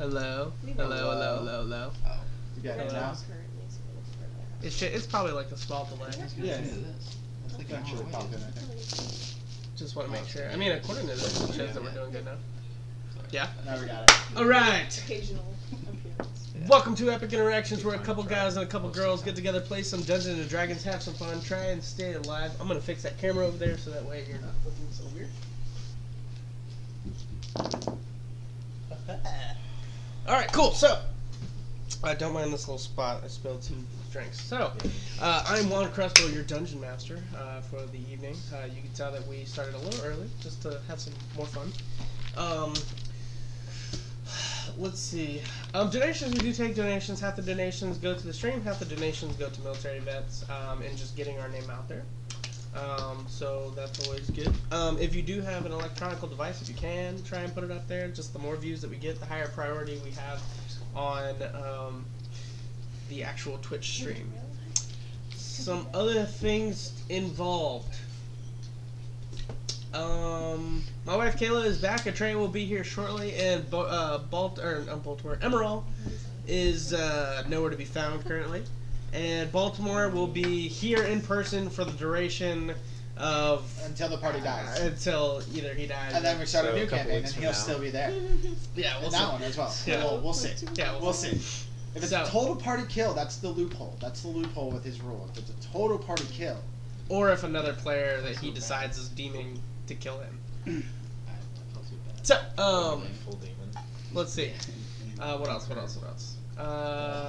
Hello. Hello. Oh. You got it now? It's probably like a small delay. Yeah, it is. That's like actually popped in, I think. Just want to make sure. I mean, according to this, it shows that we're doing good now. Yeah? Now we got it. Alright! Occasional appearance. Welcome to Epic Interactions, where a couple guys and a couple girls get together, play some Dungeons and Dragons, have some fun, try and stay alive. I'm gonna fix that camera over there so that way you're not looking so weird. Alright, cool. So, don't mind this little spot. I spilled some drinks. So, I'm Juan Crespo, your Dungeon Master for the evening. You can tell that we started a little early, just to have some more fun. Let's see. Donations, we do take donations. Half the donations go to the stream, half the donations go to military vets, and just getting our name out there. So that's always good. If you do have an electronic device, if you can, try and put it up there. Just the more views that we get, the higher priority we have on the actual Twitch stream. Some other things involved. My wife Kayla is back. Atreya will be here shortly, and Emerald is nowhere to be found currently. And Baltimore will be here in person for the duration of... Until the party dies. Until either he dies... And then we start a new campaign, and he'll still be there. Yeah, we'll see. That one as well. Yeah. We'll see. Yeah, we'll see. If it's a total party kill, that's the loophole. That's the loophole with his rule. If it's a total party kill. Or if another player that he decides is deeming to kill him. So, let's see. What else?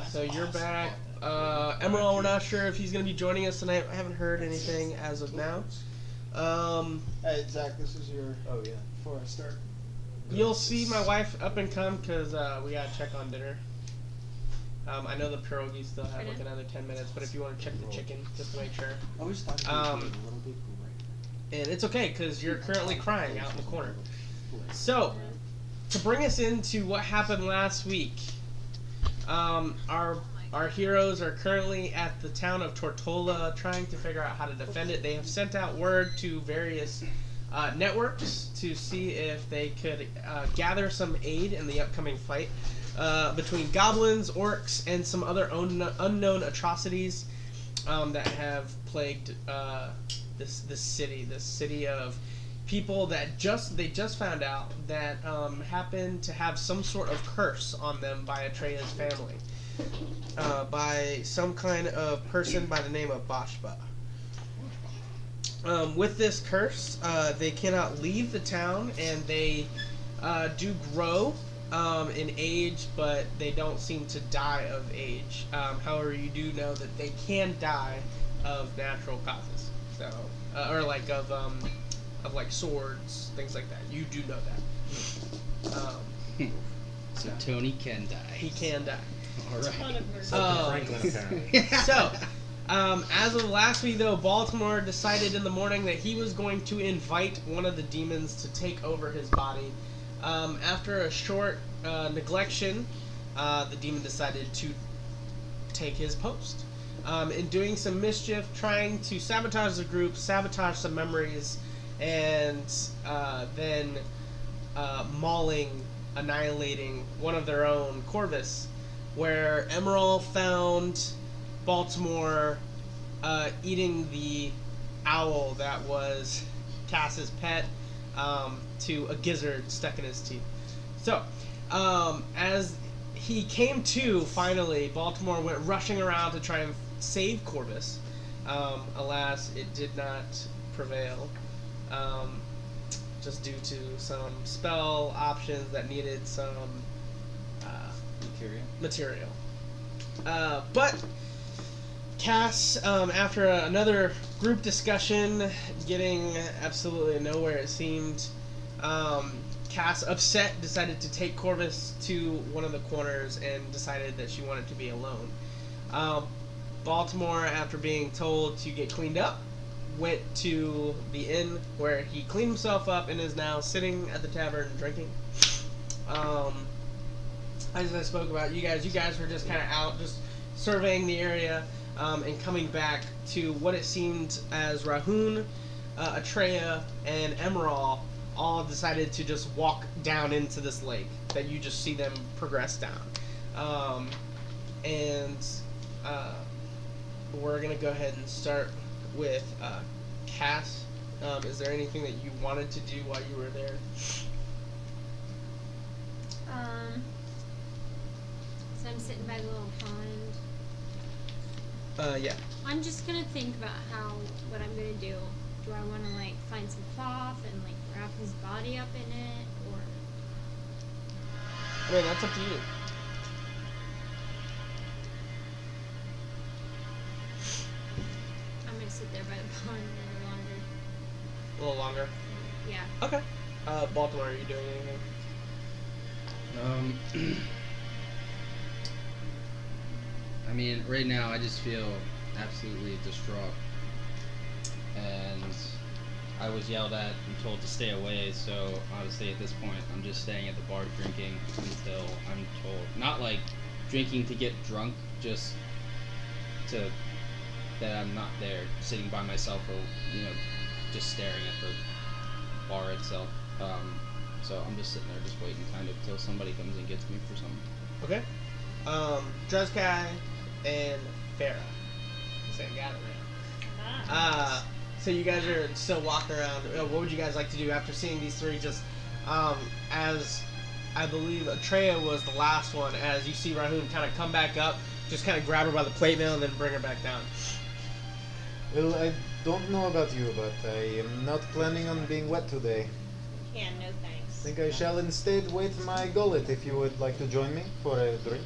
So you're back. Emerald, we're not sure if he's going to be joining us tonight. I haven't heard anything as of now. Hey, Zach, this is your... Oh, yeah. Before I start. You'll see my wife up and come because we got to check on dinner. I know the pierogies still have like another 10 minutes, but if you want to check the chicken, just to make sure. I always thought it would be a little bit great. And it's okay because you're currently crying out in the corner. So, to bring us into what happened last week, our heroes are currently at the town of Tortola trying to figure out how to defend it. They have sent out word to various networks to see if they could gather some aid in the upcoming fight between goblins, orcs, and some other unknown atrocities that have plagued this city of people that they just found out that happen to have some sort of curse on them by Atreya's family, by some kind of person by the name of Bashba. With this curse, they cannot leave the town, and they do grow in age, but they don't seem to die of age. However, you do know that they can die of natural causes, so or like of like swords, things like that. You do know that. So Tony can die. He can die. All right. Franklin, apparently. So, as of last week, though, Baltimore decided in the morning that he was going to invite one of the demons to take over his body. After a short neglection, the demon decided to take his post. In doing some mischief, trying to sabotage the group, sabotage some memories, and then annihilating one of their own, Corvus, where Emerald found Baltimore eating the owl that was Cass's pet to a gizzard stuck in his teeth. So, as he came to, finally, Baltimore went rushing around to try and save Corvus. Alas, it did not prevail. Just due to some spell options that needed some material. But Cass, after another group discussion, getting absolutely nowhere it seemed, Cass, upset, decided to take Corvus to one of the corners and decided that she wanted to be alone. Baltimore, after being told to get cleaned up, went to the inn where he cleaned himself up and is now sitting at the tavern drinking. As I spoke about, you guys were just kind of out, just surveying the area, and coming back to what it seemed as Rahun, Atreya, and Emerald all decided to just walk down into this lake that you just see them progress down. And we're going to go ahead and start with Cass. Is there anything that you wanted to do while you were there? So I'm sitting by the little pond. Yeah. I'm just gonna think about what I'm gonna do. Do I want to like find some cloth and like wrap his body up in it, or? I mean, that's up to you. I'm gonna sit there by the pond a A little longer. little longer. Yeah. Okay. Baltimore, are you doing anything? I mean, right now I just feel absolutely distraught, and I was yelled at and told to stay away. So honestly, at this point, I'm just staying at the bar drinking until I'm told. Not like drinking to get drunk, just to that I'm not there, sitting by myself, or just staring at the bar itself. So I'm just sitting there, just waiting, kind of, till somebody comes and gets me for something. Okay. Drezkai and Farah. Same gathering. So you guys are still walking around. What would you guys like to do after seeing these three? Just as I believe Atreya was the last one. As you see Rahun kind of come back up, just kind of grab her by the plate mail and then bring her back down. Well, I don't know about you, but I am not planning on being wet today. Yeah, no thanks. I think I shall instead wait my gullet if you would like to join me for a drink.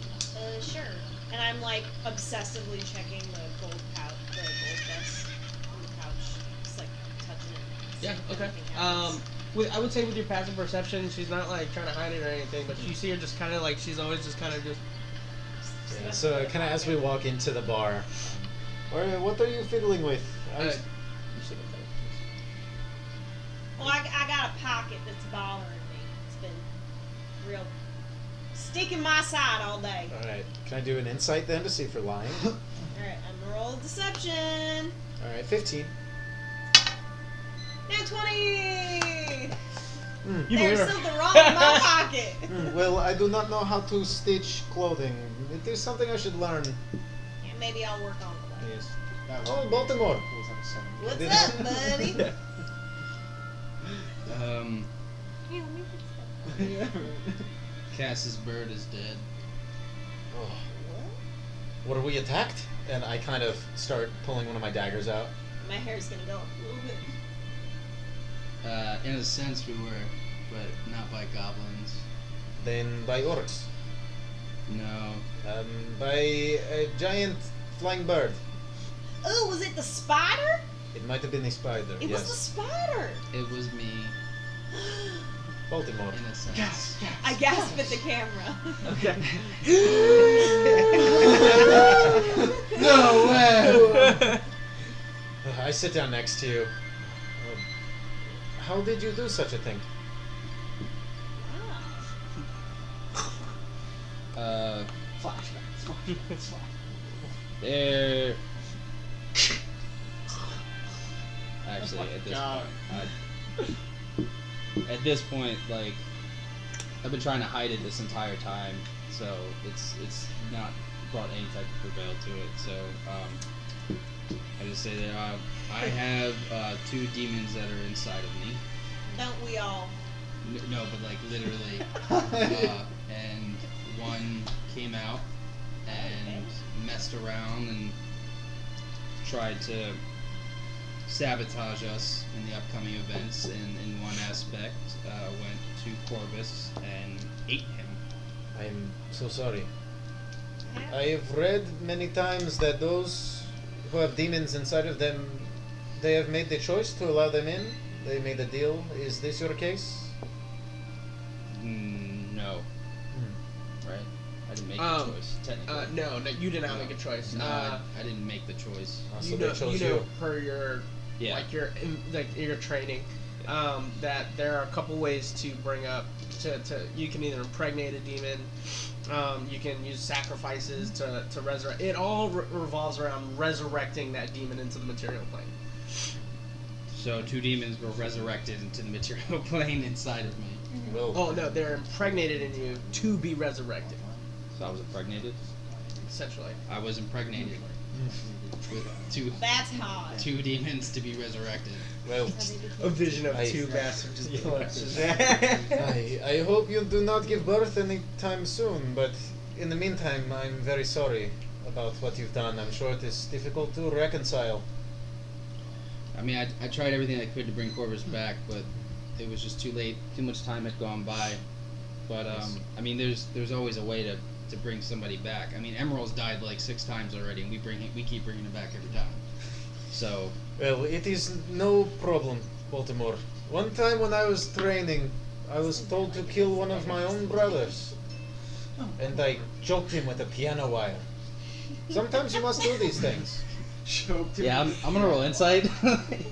Sure. And I'm like obsessively checking the gold dust on the pouch. Just like touching it. Yeah. see if Okay. anything happens. I would say with your passive perception, she's not like trying to hide it or anything, but you see her just kind of like she's always just kind of just. Yeah, so kind of as we walk into the bar, what are you fiddling with? You should have done Well, I got a pocket that's bothering me. It's been real sticking my side all day. Alright, can I do an insight then to see if you're lying? Alright, I'm gonna roll deception. Alright, 15. Now 20! You There's believe her. something wrong with my pocket. Well, I do not know how to stitch clothing. It is something I should learn. Yeah, maybe I'll work on it later. Yes. That Oh, was- Baltimore. was on a seven. What's Did- up, buddy? Hey, let me fix that. Cass's bird is dead. Oh. What are we attacked? And I kind of start pulling one of my daggers out. My hair's gonna go up a little bit. In a sense, we were, but not by goblins. Then by orcs. No. By a giant flying bird. Oh, was it the spider? It might have been a spider. It yes. was the spider. It was me, Baltimore. in a sense. I gasped at the camera. No way! I sit down next to you. How did you do such a thing? There. Actually, at this God. at this point, like, I've been trying to hide it this entire time, so it's not brought any type of prevail to it. So I just say that I have 2 demons that are inside of me. Don't we all? No, but like literally, and one came out and messed around and tried to sabotage us in the upcoming events, and in one aspect went to Corvus and ate him. I'm so sorry. I have read many times that those who have demons inside of them, they have made the choice to allow them in. They made a deal. Is this your case? No. Right? I didn't make the choice, technically. No, you did not make a choice. No, I didn't make the choice. So You they know, chose you know, you. per your Yeah. like your training, that there are a couple ways to bring up to you can either impregnate a demon, you can use sacrifices to resurrect. It all revolves around resurrecting that demon into the material plane. So 2 demons were resurrected into the material plane inside of me. Well, Oh no, they're impregnated in you to be resurrected. So I was impregnated. Essentially. I was impregnated with That's hot. 2 demons to be resurrected. well, A vision of I- 2 bastards just collapses. I hope you do not give birth anytime soon, but in the meantime, I'm very sorry about what you've done. I'm sure it is difficult to reconcile. I mean, I tried everything I could to bring Corvus back, but it was just too late. Too much time had gone by. But I mean, there's always a way to bring somebody back. I mean, Emerald's died like 6 times already, and we keep bringing him back every time. So Well, it is no problem, Baltimore. One time when I was training, I was told to kill one of my own brothers. And I choked him with a piano wire. Sometimes you must do these things. Choked him. yeah, I'm gonna roll insight.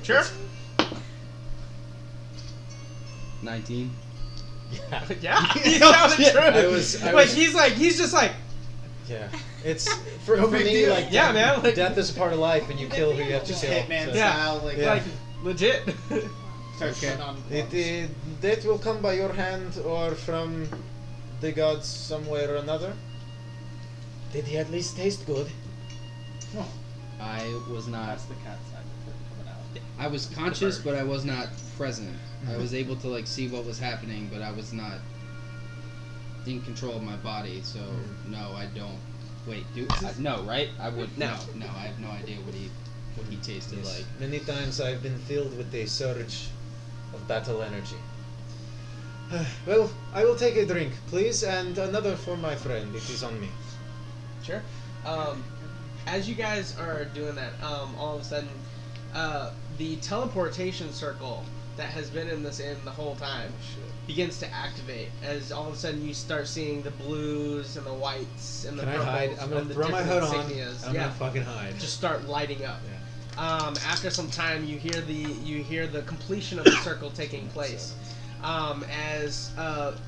Sure. 19. Yeah. Yeah. He's telling the truth. I like was- he's just like, Yeah. It's for No me big deal. like yeah, man. Like, death is a part of life, and you kill who you have to Just kill. Hitman so- Yeah. style, like, Yeah. like legit. start Okay. shitting on That will come by your hand or from the gods some way or another. Did he at least taste good? I was not. That's the cat side coming out. I was conscious, but I was not present. I was able to like see what was happening, but I was not in control of my body. So no, I don't. Wait, no, right? I would no. I have no idea what he tasted like. Many times I've been filled with a surge of battle energy. Well, I will take a drink, please, and another for my friend. It is on me. Sure. As you guys are doing that, all of a sudden, the teleportation circle that has been in this inn the whole time begins to activate. As all of a sudden you start seeing the blues and the whites and the Can I purples hide? I'm and gonna the throw my different hood on. insignias. I'm yeah, gonna fucking hide. just start lighting up. Yeah. After some time, you hear the completion of the circle taking place. As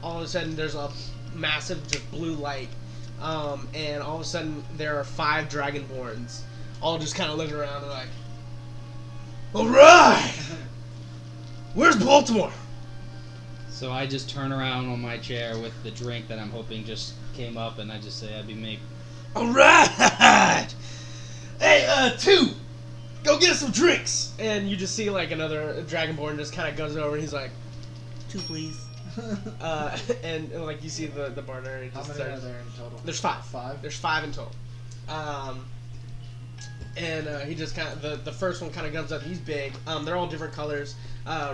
all of a sudden there's a massive just blue light, and all of a sudden there are 5 dragonborns, all just kind of looking around and like, "All right, where's Baltimore?" So I just turn around on my chair with the drink that I'm hoping just came up, and I just say, "I'd be me." All right, hey, 2, go get us some drinks. And you just see like another dragonborn just kind of goes over and he's like, 2 please. And like you see the bartender. And he How just many are starts, there in total? There's 5. 5? There's 5 in total. And he just kind of the first one kind of comes up. He's big. They're all different colors: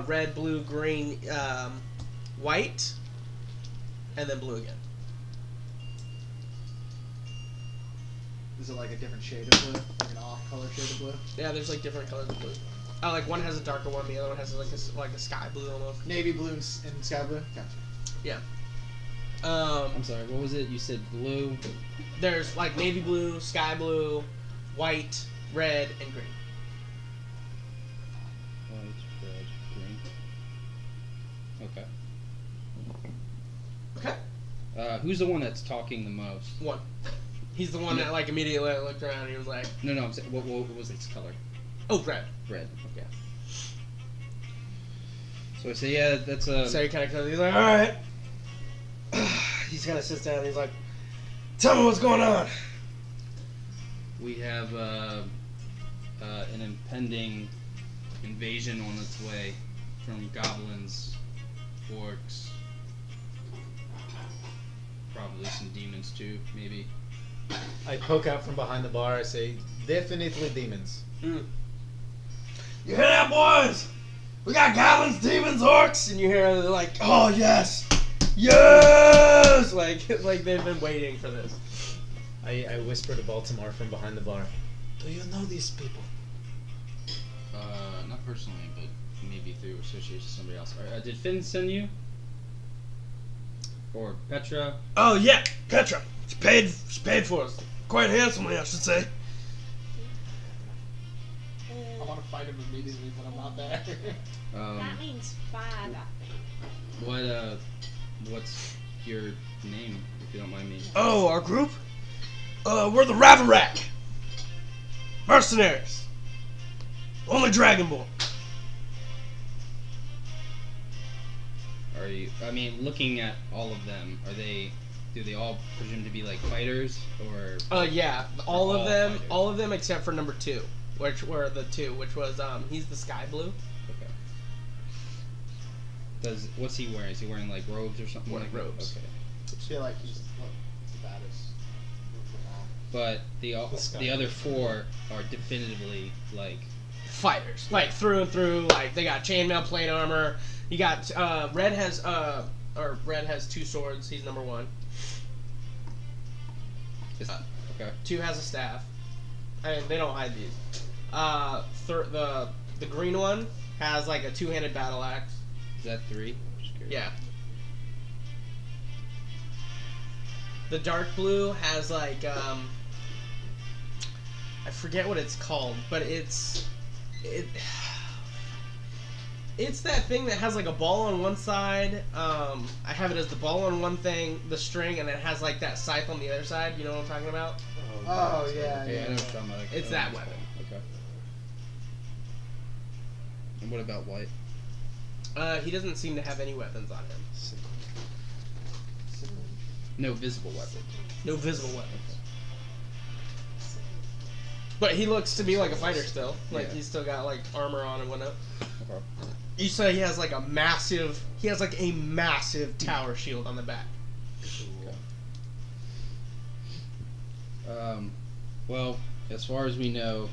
red, blue, green, white, and then blue again. Is it like a different shade of blue? Like an off-color shade of blue? Yeah, there's like different colors of blue. Like one has a darker one, the other one has like a sky blue almost. Navy blue and sky blue? Gotcha. Yeah. I'm sorry, what was it? You said blue? There's like navy blue, sky blue, white, red, and green. White, red, green. Okay. Okay. Who's the one that's talking the most? One. He's the one that like immediately looked around and he was like, No, I'm saying, what was its color? "Oh, red." Red. Okay. So I say, yeah, that's a. So he kind of comes. He's like, "All right." He kind of sits down. And he's like, "Tell me what's going on." We have an impending invasion on its way from goblins, orcs, probably some demons too, maybe. I poke out from behind the bar. I say, definitely demons. You hear that, boys? We got goblins, demons, orcs, and you hear like, "Oh yes, yes!" Like they've been waiting for this. I whisper to Baltimore from behind the bar. Do you know these people? Not personally, but maybe through association with somebody else. Did Finn send you? Or Petra? Oh yeah, Petra. She's paid for us quite handsomely, I should say. I want to fight him immediately, but I'm not there. That means 5, I think. What's your name, if you don't mind me? Oh, our group? We're the Ravarak. Mercenaries. Only Dragonborn. are you? I mean, looking at all of them, do they all presume to be like fighters or? Yeah, all of them, fighters? all of them except for number 2, which were the 2, which was he's the sky blue. Okay. What's he wearing? Is he wearing like robes or something? Like robes. Okay. I feel like he's the baddest. But The sky. the other 4 are definitively like Fighters, like through and through. Like they got chainmail plate armor. You got Red has 2 swords. He's number 1. okay. 2 has a staff. I mean, they don't hide these. The green one has like a 2-handed battle axe. Is that 3? Yeah. The dark blue has like I forget what it's called, but it's that thing that has like a ball on one side. I have it as the ball on one thing, the string, and it has like that scythe on the other side. You know what I'm talking about? Oh yeah. Yeah, I know what you're talking about. It's that weapon. Okay. And what about white? He doesn't seem to have any weapons on him. No visible weapon. No visible weapons. But he looks to me like a fighter still. Like Yeah. he's still got like armor on and whatnot. Okay. You say he has like a massive tower shield on the back. Well, as far as we know,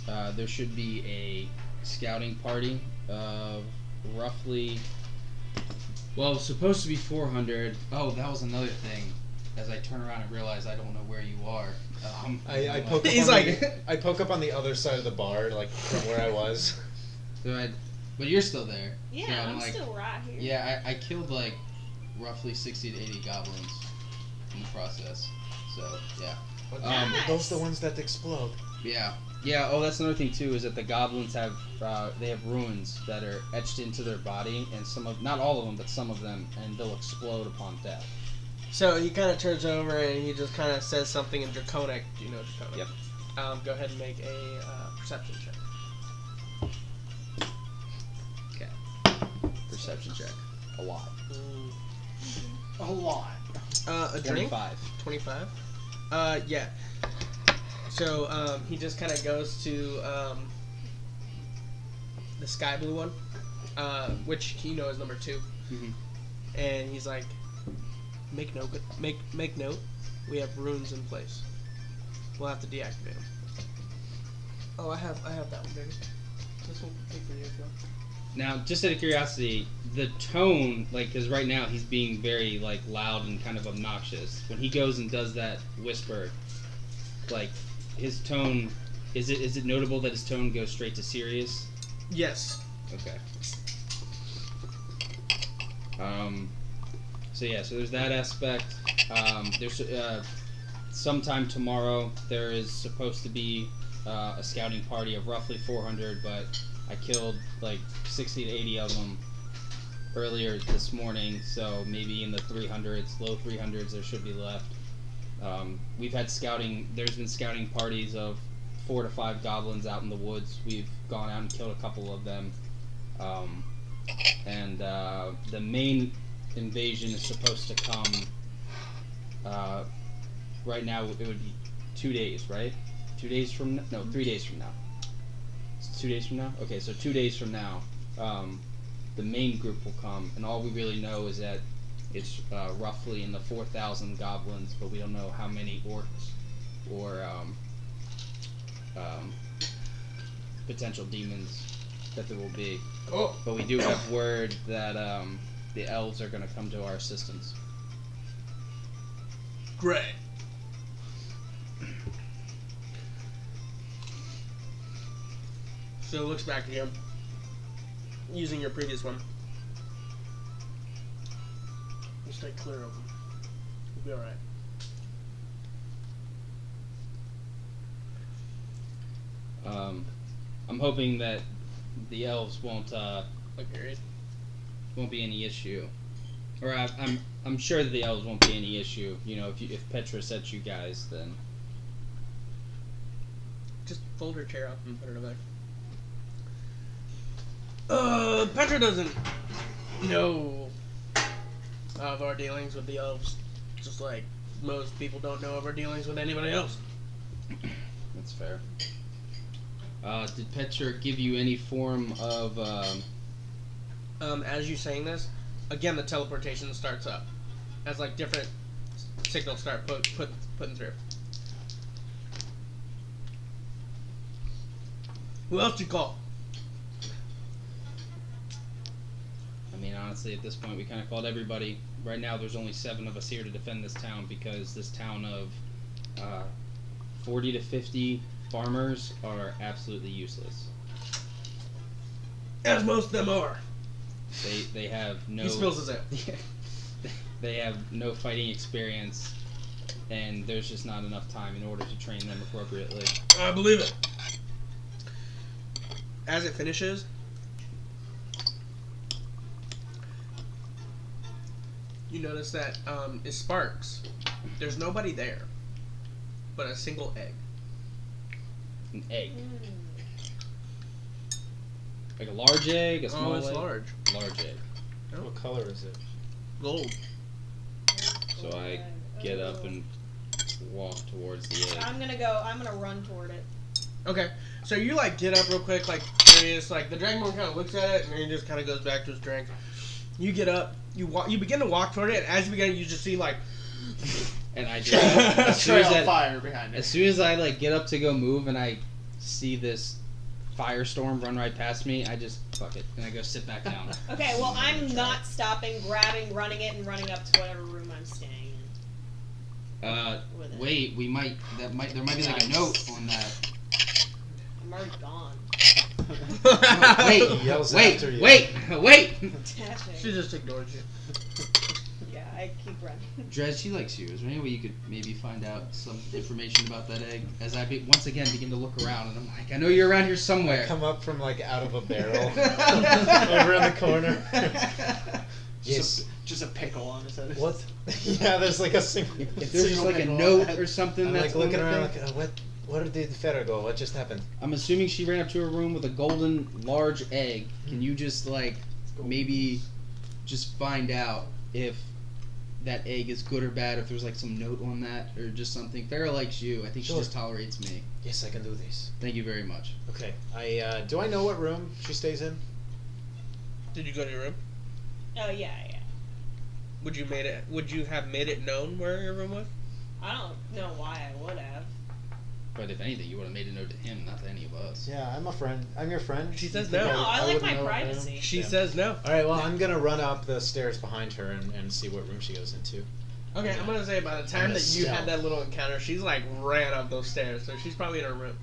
there should be a scouting party of roughly. Well, it's supposed to be 400. Oh, that was another thing. As I turn around and realize I don't know where you are. I poke up He's on like- I poke up on the other side of the bar, like from where I was. But you're still there. Yeah, So I'm like, still right here. Yeah, I killed like roughly 60 to 80 goblins in the process. So yeah. Nice. Those the ones that explode. Yeah. Yeah. Oh, that's another thing too. Is that the goblins have they have runes that are etched into their body, and not all of them, but some of them, and they'll explode upon death. So he kind of turns over and he just kind of says something in Draconic. Do you know Draconic? Yep. Go ahead and make a perception check. Perception check. A lot. A lot. A drink? 25. 25? Yeah. So, he just kind of goes to, the sky blue one, which he knows is number 2. Mhm. And he's like, make note, we have runes in place. We'll have to deactivate them. Oh, I have that one, baby. This one can take for you as well. Now, just out of curiosity, the tone, like, because right now he's being very, like, loud and kind of obnoxious. When he goes and does that whisper, like, his tone, is it notable that his tone goes straight to serious? Yes. Okay. So yeah, so there's that aspect. There's sometime tomorrow there is supposed to be a scouting party of roughly 400, but I killed like 60 to 80 of them earlier this morning, so maybe in the 300s, low 300s, there should be left. We've had there's been scouting parties of 4 to 5 goblins out in the woods. We've gone out and killed a couple of them. And the main invasion is supposed to come, right now it would be 2 days, right? 3 days from now? It's 2 days from now? Okay, so 2 days from now, the main group will come, and all we really know is that it's roughly in the 4,000 goblins, but we don't know how many orcs or potential demons that there will be. Oh. But we do have word that the elves are going to come to our assistance. Great. So it looks back at him, using your previous one. You stay clear of him. You'll be alright. I'm hoping that the elves won't Agreed. won't be any issue, or I'm sure that the elves won't be any issue. You know, if Petra sets you guys, then Just fold her chair up and put her back. Petra doesn't know of our dealings with the elves, just like most people don't know of our dealings with anybody else. That's fair. Did Petra give you any form of As you saying this, again the teleportation starts up, as like different signals start putting through. Who else do you call? I mean, honestly, at this point, we kind of called everybody. Right now, there's only 7 of us here to defend this town because this town of 40 to 50 farmers are absolutely useless. As most of them are. They have no. He spills his ale. They have no fighting experience, and there's just not enough time in order to train them appropriately. I believe it. As it finishes, you notice that it sparks. There's nobody there, but a single egg. An egg. Like a large egg, a small egg? It's large. Large egg. What color is it? Gold. So I get up and walk towards the egg. I'm gonna run toward it. Okay, so you like get up real quick, like curious, like the Dragonborn kind of looks at it and then he just kind of goes back to his drink. You get up, you begin to walk toward it, and as you begin, you just see like, and I just as soon as fire behind it. As soon as I like get up to go move and I see this firestorm run right past me, I just fuck it and I go sit back down. Okay, well I'm not stopping, grabbing, running it, and running up to whatever room I'm staying in. Wait, there might be like a note on that. I'm already gone. Wait! she just ignores you. Yeah, I keep running. Drez, she likes you. Is there any way you could maybe find out some information about that egg? As I once again begin to look around, and I'm like, I know you're around here somewhere. Come up from like out of a barrel, over in the corner. Yes. Just a pickle on his head. What? Yeah, there's like a single. If there's just like a note or something, I'm that's like looking around, thing. like, what did Ferrago? What just happened? I'm assuming she ran up to her room with a golden large egg. Can you just like maybe just find out if that egg is good or bad? If there's like some note on that or just something. Farrah likes you. I think she Sure. just tolerates me. Yes, I can do this. Thank you very much. Okay. Do I know what room she stays in? Did you go to your room? Oh yeah. Would you have made it known where your room was? I don't know why I would have. But if anything, you would have made a note to him, not to any of us. Yeah, I'm a friend. I'm your friend. She says You think no. No, I like wouldn't my know what room? privacy. She Yeah. says no. All right. Well, I'm gonna run up the stairs behind her and see what room she goes into. Okay, I'm gonna say by the time that you had that little encounter, she's like ran up those stairs, so she's probably in her room.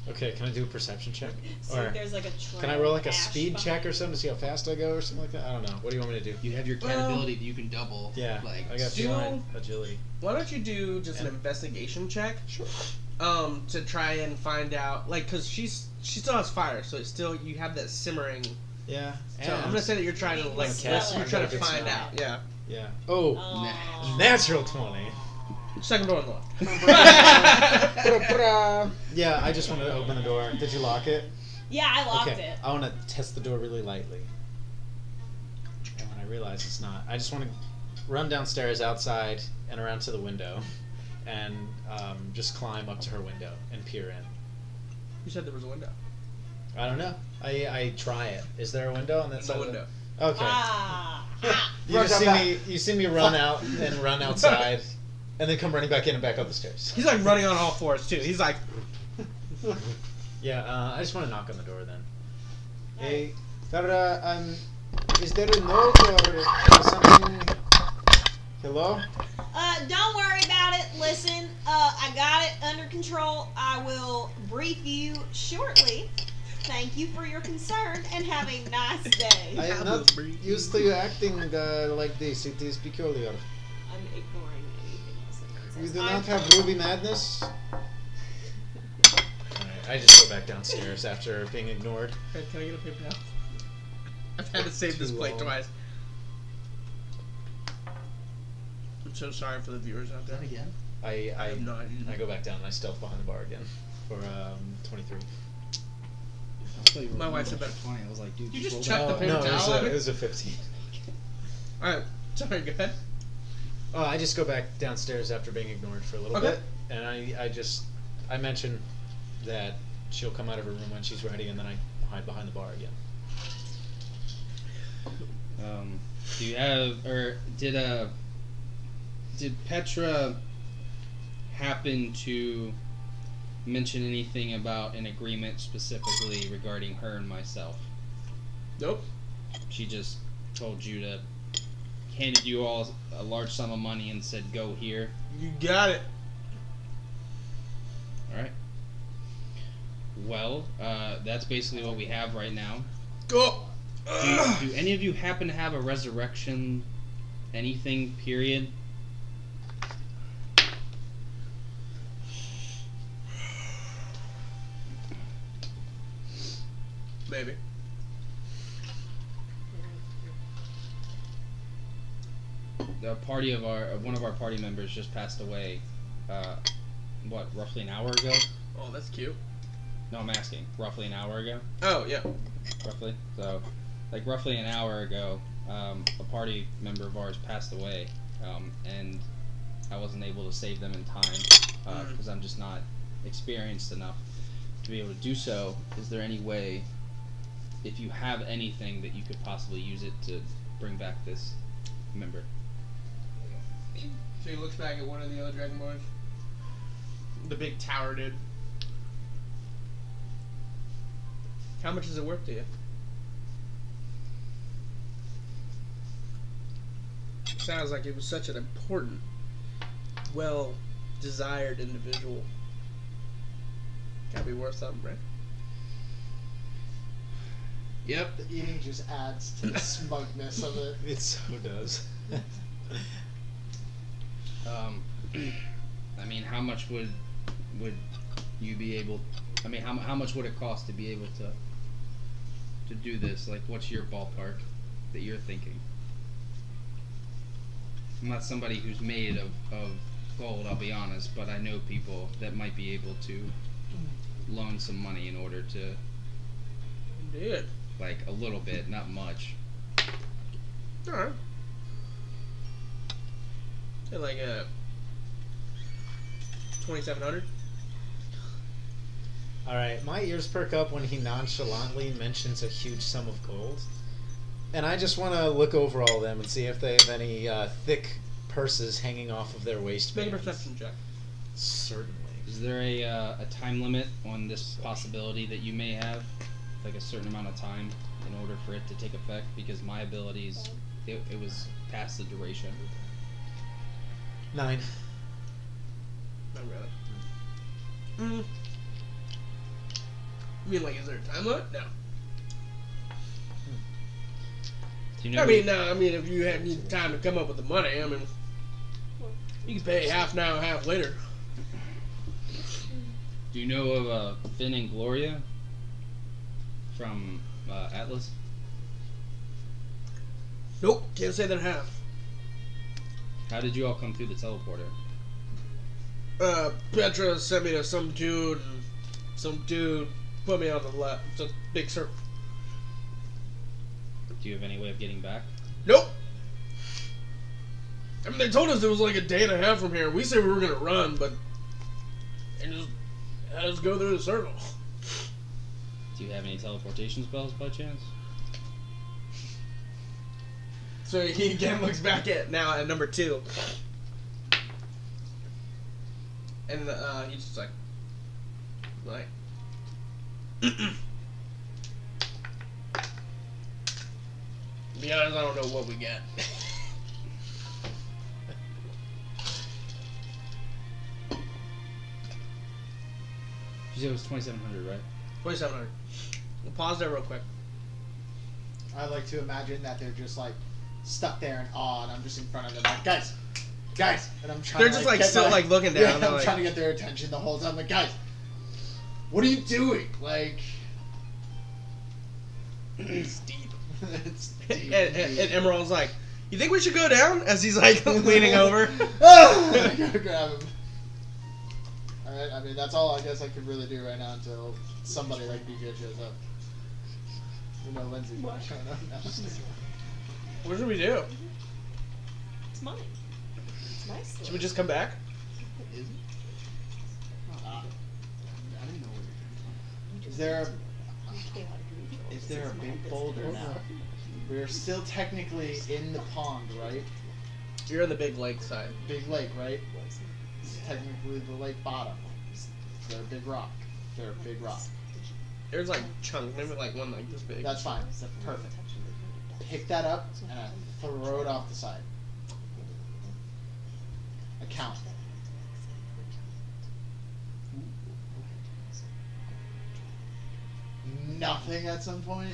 Okay. Can I do a perception check? See Or if there's like a trail can I roll like a of ash speed behind. check or something to see how fast I go or something like that? I don't know. What do you want me to do? You have your cat ability that you can double. Yeah. Like I got do- flying, agility. Why don't you do just an Yeah. investigation check? Sure. To try and find out, like, cause she still has fire, so it's still you have that simmering. Yeah. So I'm gonna say that you're trying to like Smell you're it. trying to Good find smell. out. Yeah. Yeah. Oh. Oh. Natural 20. Second door on the left. Yeah, I just wanted to open the door. Did you lock it? Yeah, I locked Okay. it. I want to test the door really lightly. And when I realize it's not, I just want to run downstairs outside and around to the window and just climb up to her window and peer in. You said there was a window. I don't know. I try it. Is there a window on that There's side? no of the- window. Okay. Ah. You see me run out and run outside, and then come running back in and back up the stairs. He's like running on all fours too. He's like, Yeah, I just want to knock on the door then. Hey, Farah, is there a note or something? Hello? Don't worry about it. Listen, I got it under control. I will brief you shortly. Thank you for your concern and have a nice day. I am not used to you acting like this. It is peculiar. I'm ignoring anything else that You says. do I'm not have Ruby Madness? Alright, I just go back downstairs after being ignored. can I get a paper towel? I've had to save this Too plate long. twice. I'm so sorry for the viewers out there. again? I have no idea. go back down and I stealth behind the bar again for 23. My wife said better. 20. I was like, dude, You just rolled chucked out. the paper No, towel at me? it was a 15. Alright, Sorry, go ahead. I just go back downstairs after being ignored for a little Okay. bit, and I mention that she'll come out of her room when she's ready, and then I hide behind the bar again. Do you have, or did Petra happen to mention anything about an agreement specifically regarding her and myself? Nope. She just told you to, handed you all a large sum of money and said, go here. You got it. Alright. Well, that's basically what we have right now. Go. Do any of you happen to have a resurrection anything, period? Maybe. The party of one of our party members just passed away. Roughly an hour ago? Oh, that's cute. No, I'm asking. Roughly an hour ago? Oh, yeah. Roughly. So, like roughly an hour ago, a party member of ours passed away, and I wasn't able to save them in time because I'm just not experienced enough to be able to do so. Is there any way, if you have anything, that you could possibly use it to bring back this member? So he looks back at one of the other Dragon Boys. The big tower dude. How much is it worth to you? Sounds like it was such an important, well-desired individual. Gotta be worth something, right? Yep. The eating just adds to the smugness of it. It so does. I mean, how much would you be able? I mean, how much would it cost to be able to do this? Like, what's your ballpark that you're thinking? I'm not somebody who's made of gold, I'll be honest, but I know people that might be able to loan some money in order to, Indeed. like, a little bit, not much. Alright. Say like 2,700. Alright, my ears perk up when he nonchalantly mentions a huge sum of gold. And I just want to look over all of them and see if they have any thick purses hanging off of their Make a waistbands. perception check. Certainly. Is there a time limit on this possibility that you may have? Like a certain amount of time in order for it to take effect? Because my abilities, it was past the duration. 9. Not really. You mean like, is there a time limit? No. Do you know? I mean, if you need time to come up with the money, I mean, you can pay half now, half later. Do you know of Finn and Gloria from Atlas? Nope, can't say that I have. How did you all come through the teleporter? Petra sent me to some dude, and some dude put me on the left. It's a big circle. Do you have any way of getting back? Nope. I mean, they told us it was like a day and a half from here. We said we were gonna run, but they just had us go through the circle. Do you have any teleportation spells by chance? So he again looks back at number 2. And he's just like, to be honest, I don't know what we got. You said it was 2,700, right? 2,700. We'll pause there real quick. I like to imagine that they're just like stuck there in awe, and I'm just in front of them like, guys, and I'm trying. They're to, just get still my- looking down. Yeah, They're I'm like, trying to get their attention the whole time. Like, guys, what are you doing? Like, it's deep. it's deep. And Emerald's like, you think we should go down? As he's like leaning over. Oh, I gotta grab him. Alright, I mean, that's all I guess I could really do right now until somebody like BJ shows up. You know, Lindsay's not showing up now. What should we do? It's mine. It's my store. Should we just come back? Is it? I didn't know where Is there Is there a big boulder now? we're still technically in the pond, right? You're on the big lake side. Big lake, right? This is technically the lake bottom. They're a big rock. They're a big rock. There's like chunks, maybe like one like this big. That's fine. That's perfect. Pick that up and throw it off the side. I count. Nothing at some point.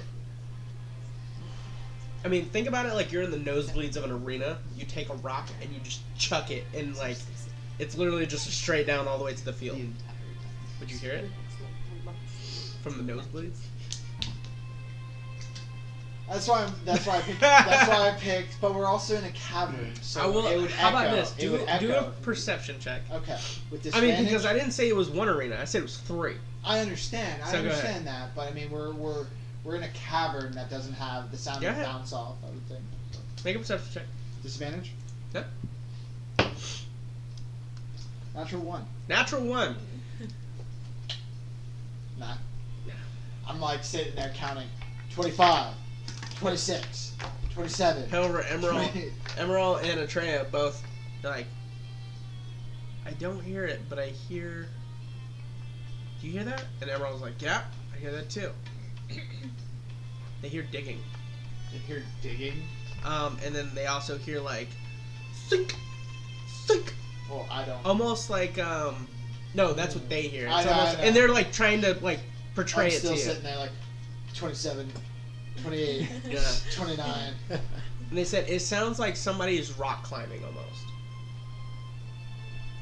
I mean, think about it like you're in the nosebleeds of an arena. You take a rock and you just chuck it, and like it's literally just straight down all the way to the field. Would you hear it from the nosebleeds? That's why I picked. That's why I picked. But we're also in a cavern, so I will. it would How echo. about this? It Do would a echo. perception check. Okay. With I disadvantage. mean, because I didn't say it was one arena. I said it was 3. I understand. I So go understand that, but I mean, we're in a cavern that doesn't have the sound Go of ahead. bounce off. I would think. Make a perception check. Disadvantage. Yep. Natural 1. Natural 1. Nah. Yeah. I'm like sitting there counting 25, 26, 27. However, Emerald, 28. Emerald and Atreya both like. I don't hear it, but I hear. Do you hear that? And Emerald's like, yeah, I hear that too. They hear digging. You hear digging. And then they also hear like, sink, sink. Well, I don't. Almost like no, that's what they hear. I It's know, I almost, know. and they're like trying to like portray I'm it still to you. sitting there like 27, 28, Yeah. 29. And they said it sounds like somebody is rock climbing almost.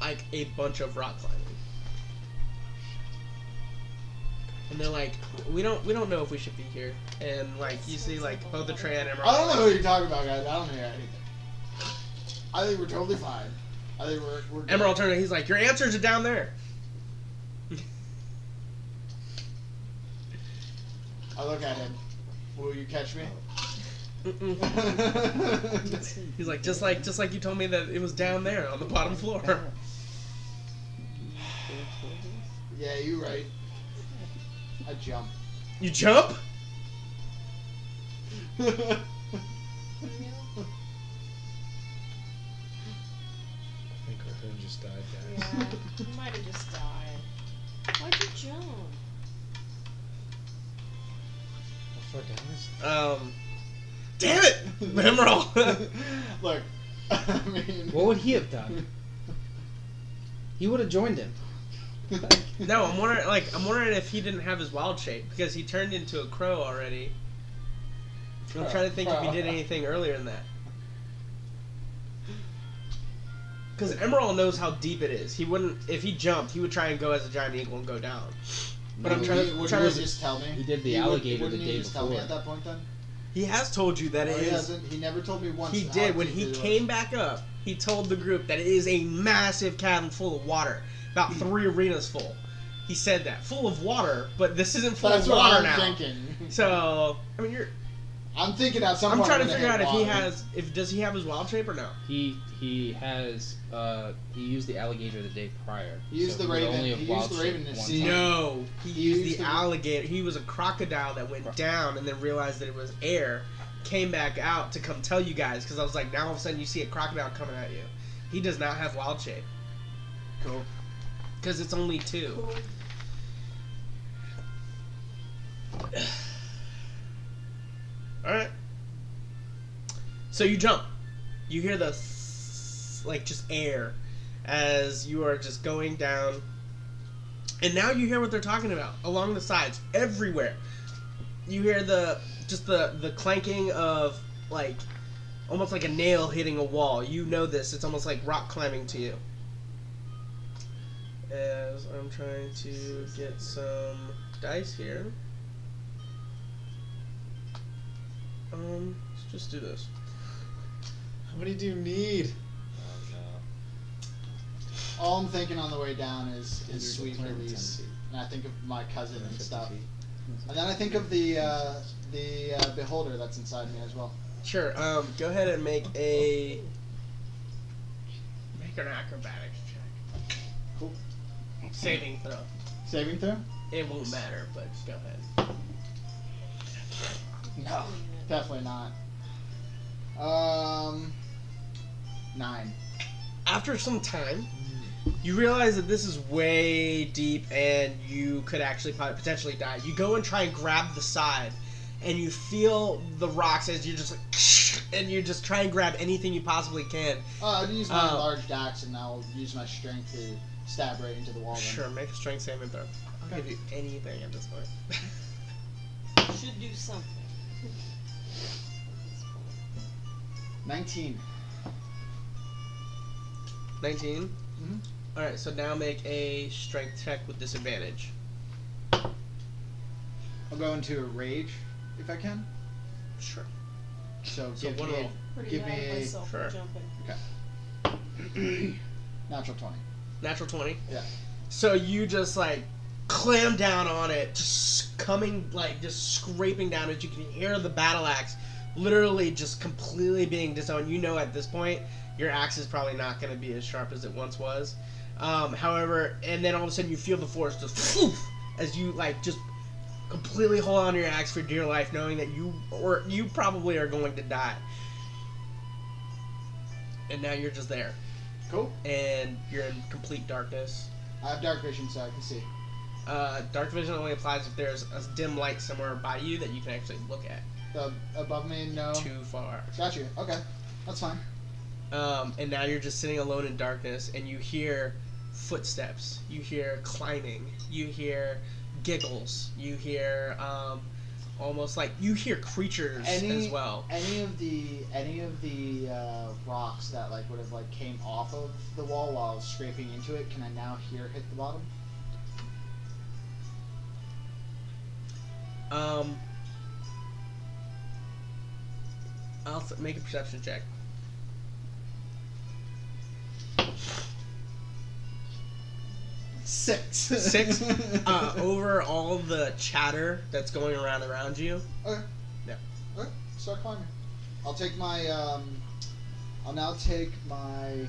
Like a bunch of rock climbing. And they're like, we don't know if we should be here. And like you see like both Atreya and Emerald. I don't know who you're talking about, guys. I don't hear anything. I think we're totally fine. I think we're good. Emerald turned. He's like, your answers are down there. I look at him. Will you catch me? Mm-mm. He's like, just like you told me that it was down there on the bottom floor. Yeah, you're right. I jump. You jump? I think Raccoon just died, guys. Yeah, you might have just died. Why'd you jump? How far down is it? Damn it, Emerald. Look, I mean. What would he have done? He would have joined him. No, I'm wondering if he didn't have his wild shape because he turned into a crow already. I'm trying to think if he did anything earlier than that. Because Emerald knows how deep it is. He wouldn't, if he jumped, he would try and go as a giant eagle and go down. But I'm trying Would to. you just tell me? He did the would- alligator wouldn't the he day just tell me before. at that point then? He has told you that No, it he is. hasn't. He never told me once. He how did when deep he it was. came back up. He told the group that it is a massive cavern full of water, about 3 arenas full. He said that full of water, but this isn't full That's of what water I'm now. thinking. So I mean, I'm thinking at some I'm point. trying to we're figure gonna out if hit he water. has, does he have his wild shape or no? He has he used the alligator the day prior. He used so the would raven- only have he wild used the shaped raven to one see- time. No, he He used used the the- alligator. He was a crocodile that went down and then realized that it was air, came back out to come tell you guys because I was like, now all of a sudden you see a crocodile coming at you. He does not have wild shape Cool. because it's only 2. Cool. Alright. So you jump. You hear the like just air as you are just going down. And now you hear what they're talking about along the sides, everywhere. You hear the clanking of like almost like a nail hitting a wall. You know this. It's almost like rock climbing to you. As I'm trying to get some dice here. Let's just do this. How many do you need? All I'm thinking on the way down is sweet release, and I think of my cousin and stuff, and then I think of the beholder that's inside me as well. Sure. Go ahead and make a Make an acrobatics check. Cool. Saving throw. Saving throw? It won't matter, but just go ahead. No, definitely not. 9. After some time, you realize that this is way deep and you could actually potentially die. You go and try and grab the side, and you feel the rocks as you just like, and you just try and grab anything you possibly can. I'll use my large dax and I'll use my strength to stab right into the wall. Then. Sure, make a strength saving throw. I'll Okay. give you anything at this point. Should do something. 19. 19? Mhm. Alright, so now make a strength check with disadvantage. I'll go into a rage if I can. Sure. So So give one me roll. Pretty Give mad at me- myself Sure. for jumping. natural 20. Natural 20? Yeah. So you just like clam down on it, just coming like just scraping down it. You can hear the battle axe literally just completely being disowned. You know at this point your axe is probably not going to be as sharp as it once was. However, and then all of a sudden you feel the force just poof, as you like just completely hold on to your axe for dear life, knowing that you probably are going to die. And now you're just there, Cool. and you're in complete darkness. I have dark vision so I can see. Dark vision only applies if there's a dim light somewhere by you that you can actually look at. Above me, no. Too far. Got you. Okay. That's fine. And now you're just sitting alone in darkness, and you hear footsteps. You hear climbing. You hear giggles. You hear almost like you hear creatures as well. Any of the rocks that like would have like came off of the wall while I was scraping into it, can I now hear hit the bottom? Make a perception check. 6. 6. Over all the chatter that's going around you. Okay. Yeah. Okay. Start climbing. I'll take my I'll now take my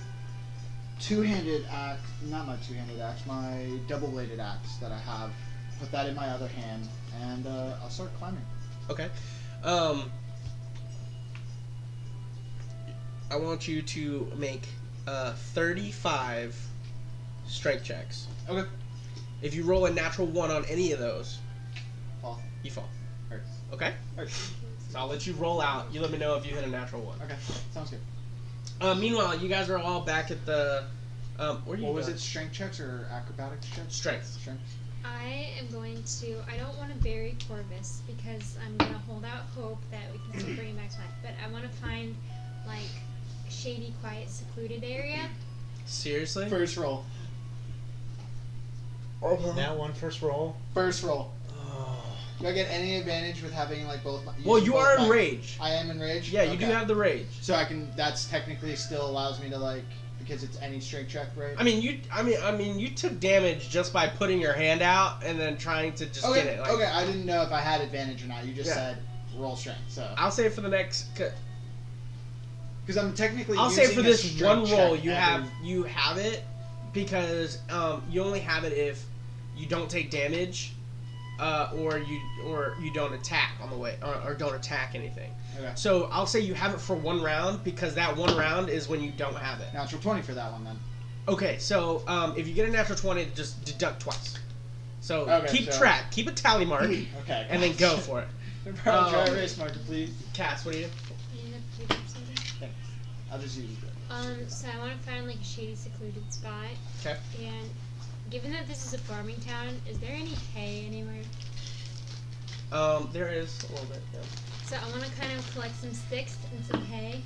two-handed axe, not my two-handed axe, my double-bladed axe that I have. Put that in my other hand, and I'll start climbing. Okay. I want you to make 35 strength checks. Okay. If you roll a natural 1 on any of those, Fall. you fall. Alright. Okay? Alright. So I'll let you roll out. You let me know if you hit a natural 1. Okay. Sounds good. Meanwhile, you guys are all back at the... where are you What was going? it? Strength checks or acrobatics checks? Strength. Strength. I am going to. I don't want to bury Corvus because I'm gonna hold out hope that we can still bring him back to life. But I want to find like a shady, quiet, secluded area. Seriously? First roll. That one first roll. First roll. Oh. Do I get any advantage with having like both? Well, using you both are in my- rage. I am in rage. Yeah, you do Okay. have the rage. So I can. That's technically still allows me to like because it's any strength check, right? I mean, you took damage just by putting your hand out and then trying to just Okay. get it. Like, Okay. I didn't know if I had advantage or not. You just Yeah. said roll strength. So I'll say for the next. because I'm technically. I'll say using for a this strength one roll, check you have it because you only have it if you don't take damage, or you don't attack on the way or don't attack anything. Okay. So I'll say you have it for one round because that one round is when you don't have it. Natural 20 for that one then. Okay, so if you get a natural 20, just deduct twice. So Okay, keep so- track, keep a tally mark, Okay. and then go for it. Dry erase marker, please. Cass, what do you do? You end up picking up something. Thanks. I'll just use it. So I want to find like a shady, secluded spot. Okay. And given that this is a farming town, is there any hay anywhere? There is a little bit. Yeah. So I want to kind of collect some sticks and some hay.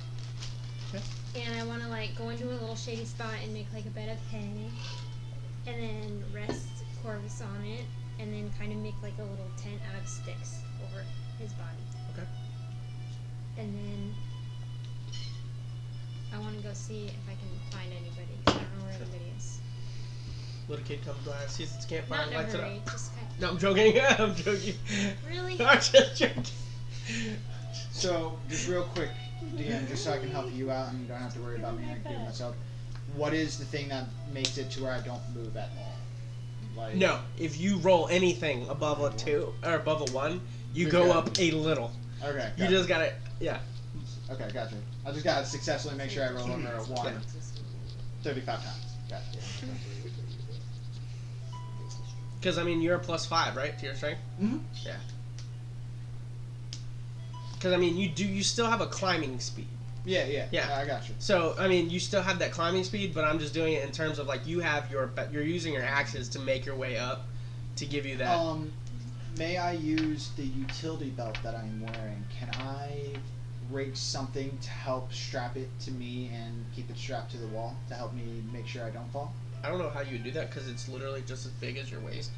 Okay. And I want to like go into a little shady spot and make like a bed of hay, and then rest Corvus on it, and then kind of make like a little tent out of sticks over his body. Okay. And then I want to go see if I can find anybody, 'cause I don't know where anybody is. Little kid comes by, sees its campfire, Not in a lights it up. hurry, just kind No, I'm joking. I'm joking. Really? I'm just joking. So, just real quick, DM, just so I can help you out and you don't have to worry about me, I can do it myself. what is the thing that makes it to where I don't move at all? Like, No, if you roll anything above a 2 or above a 1, you Move go your- up a little. Okay. You Gotcha. just gotta, yeah. Okay, gotcha. I just gotta successfully make sure I roll under a 1 Yeah. 35 times. Gotcha. Because I mean, you're a +5, right, to your strength? Mm-hmm. Yeah. Because I mean, you still have a climbing speed. Yeah. Yeah. I got you. So I mean, you still have that climbing speed, but I'm just doing it in terms of like you're using your axes to make your way up, to give you that. May I use the utility belt that I'm wearing? Can I rake something to help strap it to me and keep it strapped to the wall to help me make sure I don't fall? I don't know how you would do that because it's literally just as big as your waist.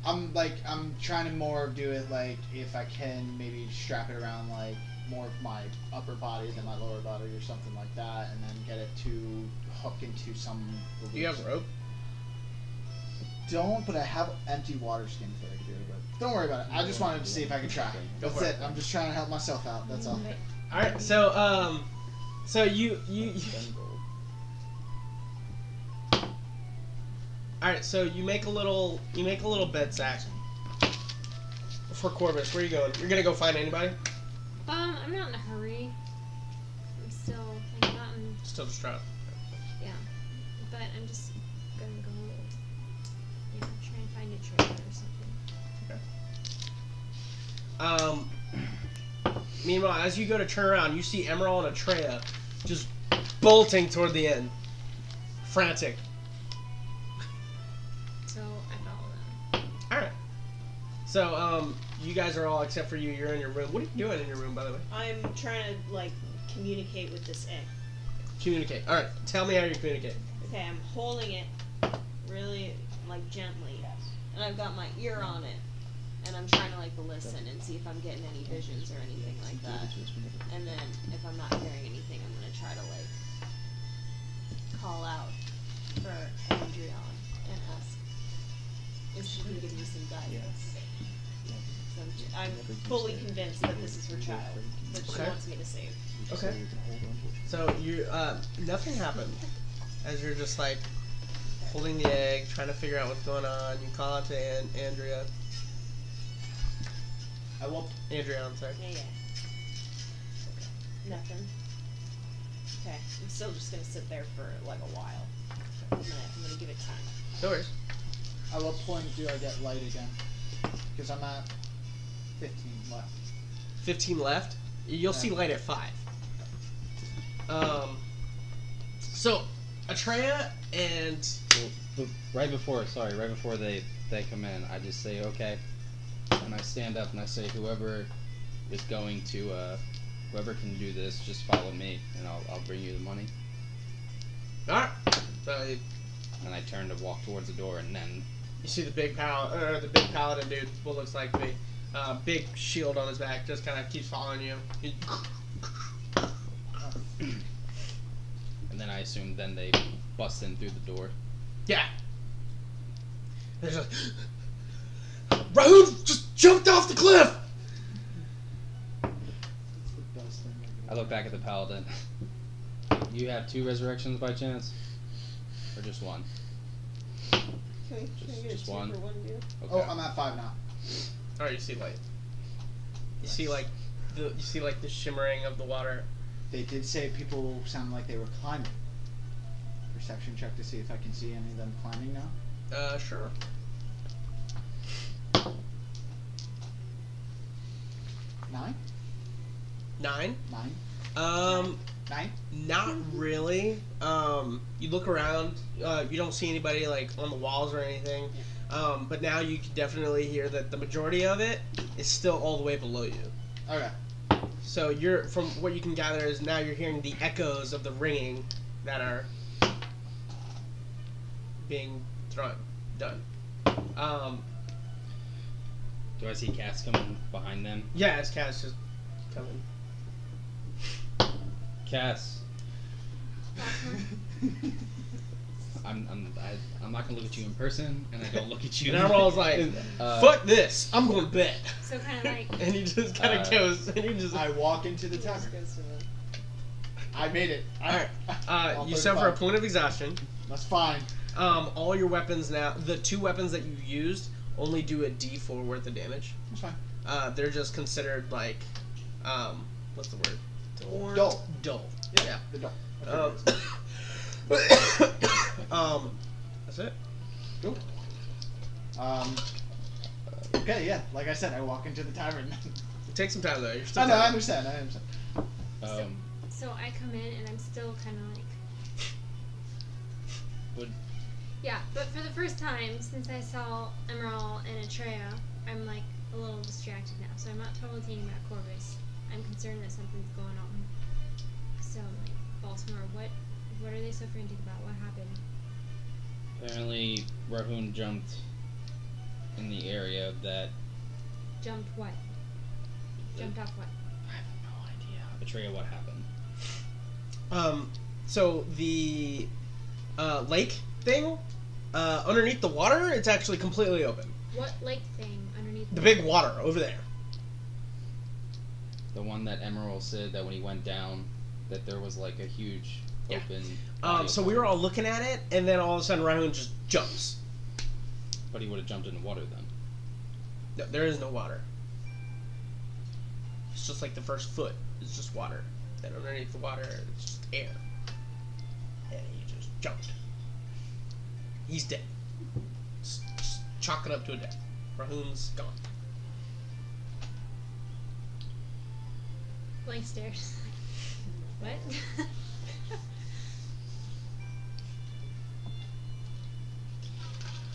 I'm trying to more do it like if I can maybe strap it around like more of my upper body than my lower body or something like that, and then get it to hook into some. Do you have rope? Don't, but I have empty water skins that I can do it with. Don't worry about it. I just wanted to see if I could try. Go That's for it. it. I'm just trying to help myself out. That's all. All right. So so you. All right. So you make a little bed sack for Corvus. Where are you going? You're gonna go find anybody? I'm not in a hurry. I'm still hanging out and Still distraught. yeah, but I'm just gonna go, try and find a trailer or something. Meanwhile, as you go to turn around, you see Emerald and Atreya just bolting toward the end, frantic. So I follow them. All right. So you guys are all except for you. You're in your room. What are you doing in your room, by the way? I'm trying to like communicate with this egg. Communicate. All right. Tell me how you communicate. Okay, I'm holding it really like gently, and I've got my ear on it, and I'm trying to like listen and see if I'm getting any visions or anything like that. And then if I'm not hearing anything, I'm gonna try to like call out for Andreon and ask if she can give me some guidance. So I'm fully convinced that this is her child that she Okay. wants me to save. Okay. So you nothing happened as you're just like holding the egg, trying to figure out what's going on. You call out to Andrea. I will. Andrea, I'm sorry. Yeah. Nothing. Okay, I'm still just gonna sit there for like a while. I'm gonna give it time. No worries. At what point do I get light again? Because I'm at 15 left. 15 left. You'll see light at 5. So Atreya and Right before they come in, I just say okay, and I stand up and I say whoever is going to whoever can do this, just follow me and I'll bring you the money. all right. So And I turn to walk towards the door, and then you see the big paladin dude. What looks like to be big shield on his back. Just kind of keeps following you. and then I assume then they bust in through the door. Yeah. There's a Rahul just jumped off the cliff. I look back at the paladin. You have 2 resurrections by chance, or just 1? Can we get Just a 2 one. for 1 dude? Okay. Oh, I'm at 5 now. All right, you see light. You see like the shimmering of the water. They did say people sound like they were climbing. Perception check to see if I can see any of them climbing now. Sure. 9? 9. 9? 9? Not really. You look around. You don't see anybody like on the walls or anything. But now you can definitely hear that the majority of it is still all the way below you. Okay. So from what you can gather is now you're hearing the echoes of the ringing that are being done. Do I see Cass coming behind them? Yeah, it's Cass just coming. Cass, I'm not gonna look at you in person, and I don't look at you. And Emerald's like, fuck this, I'm going to bed. So kind of like And he just kind of goes, and he just... I walk into the tavern. I made it. Alright. All You suffer a 35. point of exhaustion. That's fine. All your weapons now, the 2 weapons that you used, only do a D4 worth of damage. That's fine. They're just considered like, what's the word? Dull. Dull. Yeah. The dull. That's it. Cool. Okay, yeah. Like I said, I walk into the tavern. Take some time though. You're still. I know. I understand. So I come in and I'm still kind of like. Would Yeah, but for the first time since I saw Emerald and Atreya, I'm like a little distracted now. So I'm not totally thinking about Corvus. I'm concerned that something's going on. So I'm like, Baltimore, what are they so frantic about? What happened? apparently Rahun jumped in the area that Jumped what? Jumped off what? I have no idea. Betrayal. What happened? So the lake thing underneath the water, it's actually completely open. What lake thing underneath The big water over there. The one that Emerald said that when he went down, that there was like a huge Yeah. open. So we were all looking at it, and then all of a sudden Rahun just jumps. But he would have jumped in the water then. No, there is no water. It's just like the first foot is just water. Then underneath the water, it's just air. And he just jumped. He's dead. Just chalk it up to a death. Rahun's gone. blank stares? What?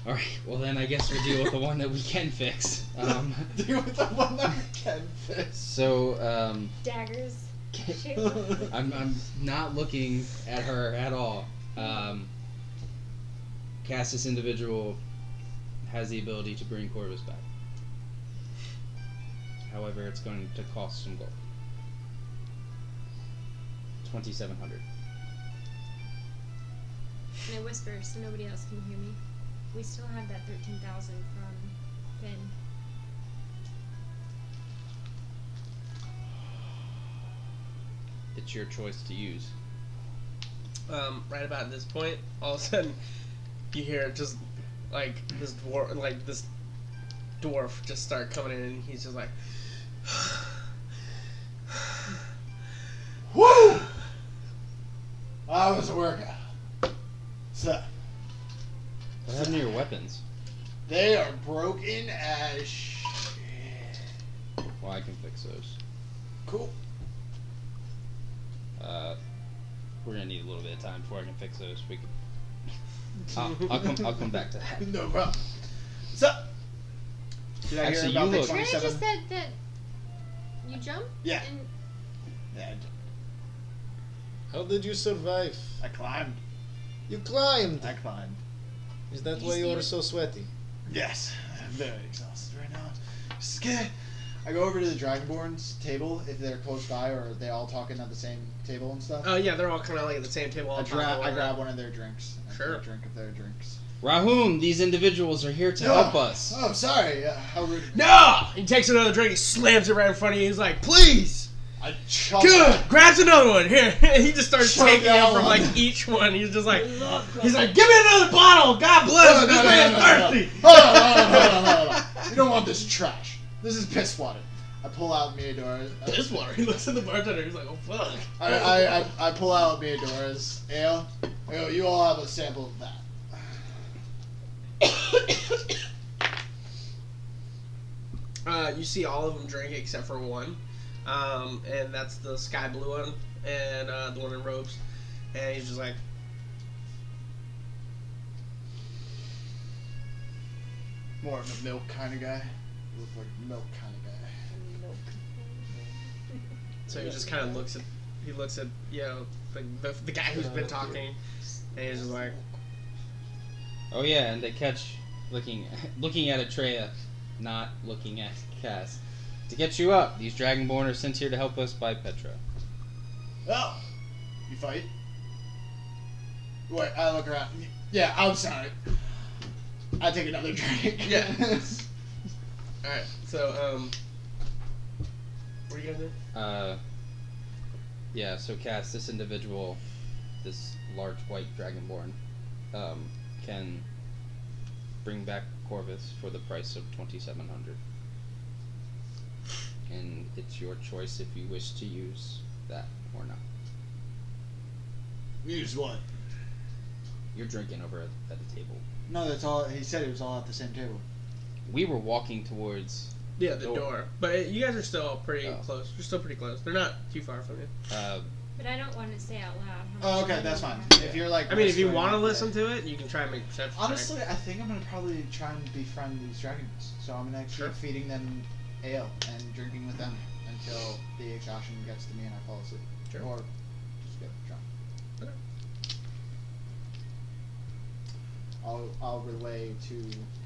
All right. Well, then I guess we'll deal with the one that we can fix. Deal with the one that we can fix. So Daggers. I'm not looking at her at all. Cass, this individual has the ability to bring Corvus back. However, it's going to cost some gold. 2,700. And I whisper so nobody else can hear me. We still have that 13,000 from Ben. It's your choice to use. Right about this point, all of a sudden, you hear just like this dwarf just start coming in, and he's just like, Woo! That was a workout. So, What happened to your weapons? they are broken as shit. Well, I can fix those. Cool. We're gonna need a little bit of time before I can fix those. We can. I'll come back to that. No problem. So, did I Actually, hear you about the look- Trey 27? just said that you jump? Yeah. And Yeah, How did you survive? I climbed. You climbed. I climbed. Is that You why you see- are so sweaty? Yes, I'm very exhausted right now. Scared. I go over to the Dragonborn's table if they're close by, or are they all talking at the same table and stuff? oh yeah, they're all kind of like at the same table. I grab one of their drinks. And Sure. I take a drink of their drinks. Rahum, these individuals are here to help us. Oh, sorry. How rude. No! He takes another drink, he slams it right in front of you, he's like, please! I chug Good! that. Grabs another one, here! He just starts Chug taking that it from one. like each one, he's just like, he's like, give me another bottle! God bless! This man's thirsty! Hold on. You don't want this trash. This is piss water. I pull out Miadora's. Piss water. He looks at the bartender, he's like, oh fuck. I pull out Miadora's ale. I go, you all have a sample of that. You see all of them drink except for one, and that's the sky blue one, and the one in robes, and he's just like, More of a milk kind of guy. You look like a milk kind of guy. so he just kind of looks at, you know, the guy who's been talking, and he's just like, Oh yeah, and they catch looking at Atreya, not looking at Cass. To get you up, these Dragonborn are sent here to help us by Petra. Oh, you fight? Wait, I look around. Yeah, I'm sorry. I take another drink. Yeah. Alright, so, what are you gonna do? Yeah, so Cass, this individual, this large white dragonborn, can bring back Corvus for the price of 2,700. And it's your choice if you wish to use that or not. Use what? You're drinking over at the table. No, that's all. He said it was all at the same table. We were walking towards Yeah, the door. But you guys are still pretty Oh. close. You're still pretty close. They're not too far from you. But I don't want to say out loud. how Oh, much okay, money that's we fine. have. If you're like, I mean, if you whispering, want to yeah. listen to it, you can try and make a perception check. Honestly, I think I'm gonna probably try and befriend these dragons. So I'm gonna keep Sure. feeding them ale and drinking with them until the exhaustion gets to me and I fall asleep. Sure. Or just get drunk. Okay. I'll relay to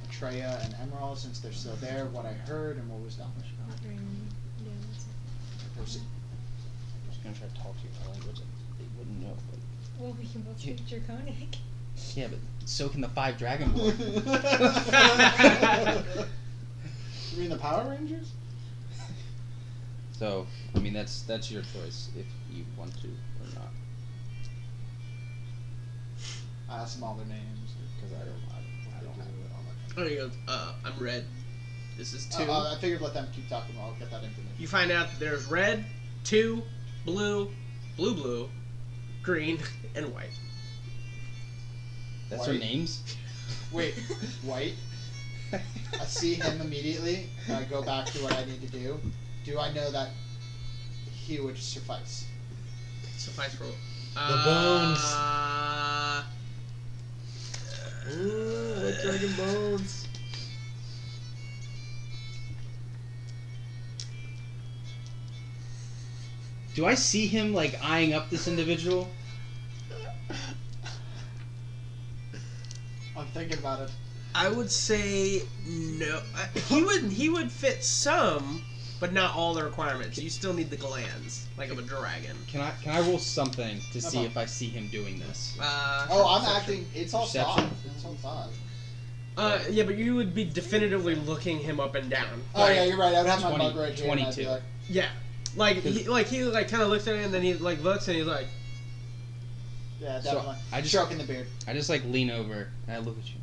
Atreya and Emerald, since they're still there, what I heard and what was done. Not very many. Yeah, that's it. Proceed. I was gonna try to talk to you in a language that they wouldn't know, but Well, we can both speak Draconic. yeah, but so can the 5 dragonborn. You mean the Power Rangers? So, I mean, that's your choice if you want to or not. I asked them all their names. Because I don't I don't have all that. Oh, he goes, I'm Red. This is 2. I figured let them keep talking. I'll get that information. You find out that there's red, 2, blue, blue, green, and white. That's their White. names? Wait, white? I see him immediately, and I go back to what I need to do. Do I know that he would suffice? Suffice for bones. Ooh, like dragon bones. Do I see him, like, eyeing up this individual? I'm thinking about it. I would say no. He would fit some, but not all the requirements. You still need the glands, like of a dragon. Can I roll something to see problem. if I see him doing this? Oh, I'm perception. acting. It's all Perception? thought. It's all thought. Yeah, but you would be definitively looking him up and down. Oh Like, yeah, you're right. I would have my 20 mug right here. And I'd be 22. like, yeah. He kind of looks at it and then he like looks and he's like, yeah, So, definitely. I just- Stroking the beard. I just, like, lean over and I look at you.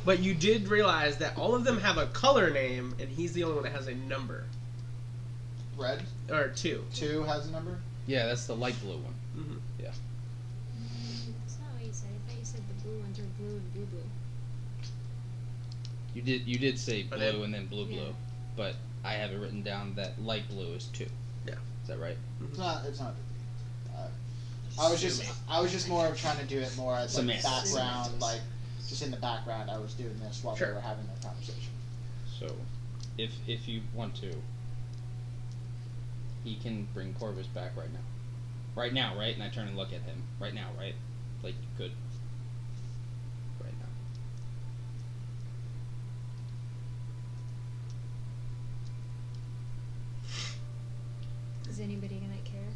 but you did realize that all of them have a color name and he's the only one that has a number Red. or 2. 2 has a number. Yeah, that's the light blue one. Mm-hmm. That's not what you said. I thought you said the blue ones are blue and blue. You did say But blue then- and then blue. Yeah. But I have it written down that light blue is 2. Yeah. Is that right? It's not. It's not. I was just more of trying to do it more as like Semantics. background, Semantics. like just in the background. I was doing this while Sure. they were having their conversation. So, if you want to, he can bring Corvus back right now. Right now, right? And I turn and look at him. Right now, right? Like you could. Right now. Is anybody gonna care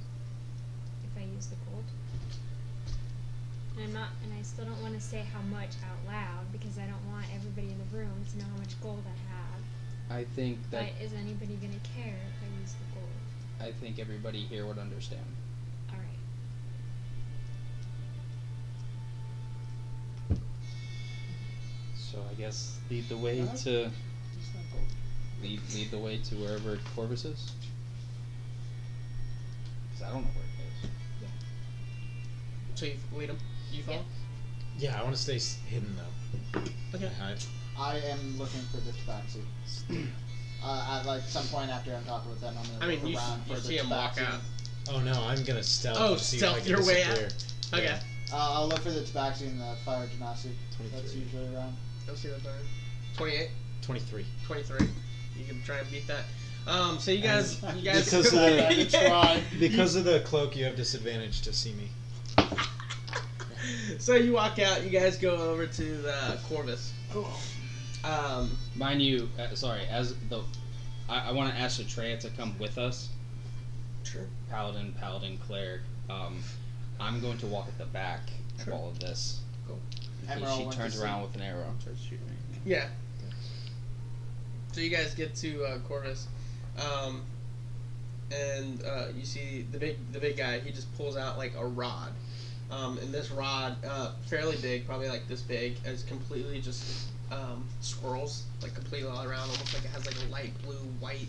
if I use the gold? And I still don't want to say how much out loud because I don't want everybody in the room to know how much gold I have. I think that But is anybody gonna care if I use the gold? I think everybody here would understand. All right. So I guess lead the way to lead the way to wherever Corvus is. 'Cause I don't know where it is. So you lead him. You follow. Yeah, I want to stay hidden though. Okay. I am looking for the tabaxi. At like some point after I'm talking with them, I'm gonna I mean, look you around for the see him walk tabaxi. out. Oh no, I'm gonna stealth. Oh, and see if I stealth can your way out? disappear. Okay. I'll look for the tabaxi and the fire genasi. 23. That's usually around. Let's see what's there. 28, 23. 23. You can try and beat that. So you guys. Because of I had to try. Because of the cloak, you have disadvantage to see me. So you walk out. You guys go over to the Corvus. Mind you, I want to ask Atreya to come with us. Sure. Paladin, cleric. I'm going to walk at the back Sure. of all of this. Cool. In case Emerald she went turns to around with an arrow and starts shooting me. Yeah. So you guys get to Corvus. And you see the big guy. He just pulls out like a rod, and this rod, fairly big, probably like this big, is completely just swirls like completely all around, almost like it has like a light blue white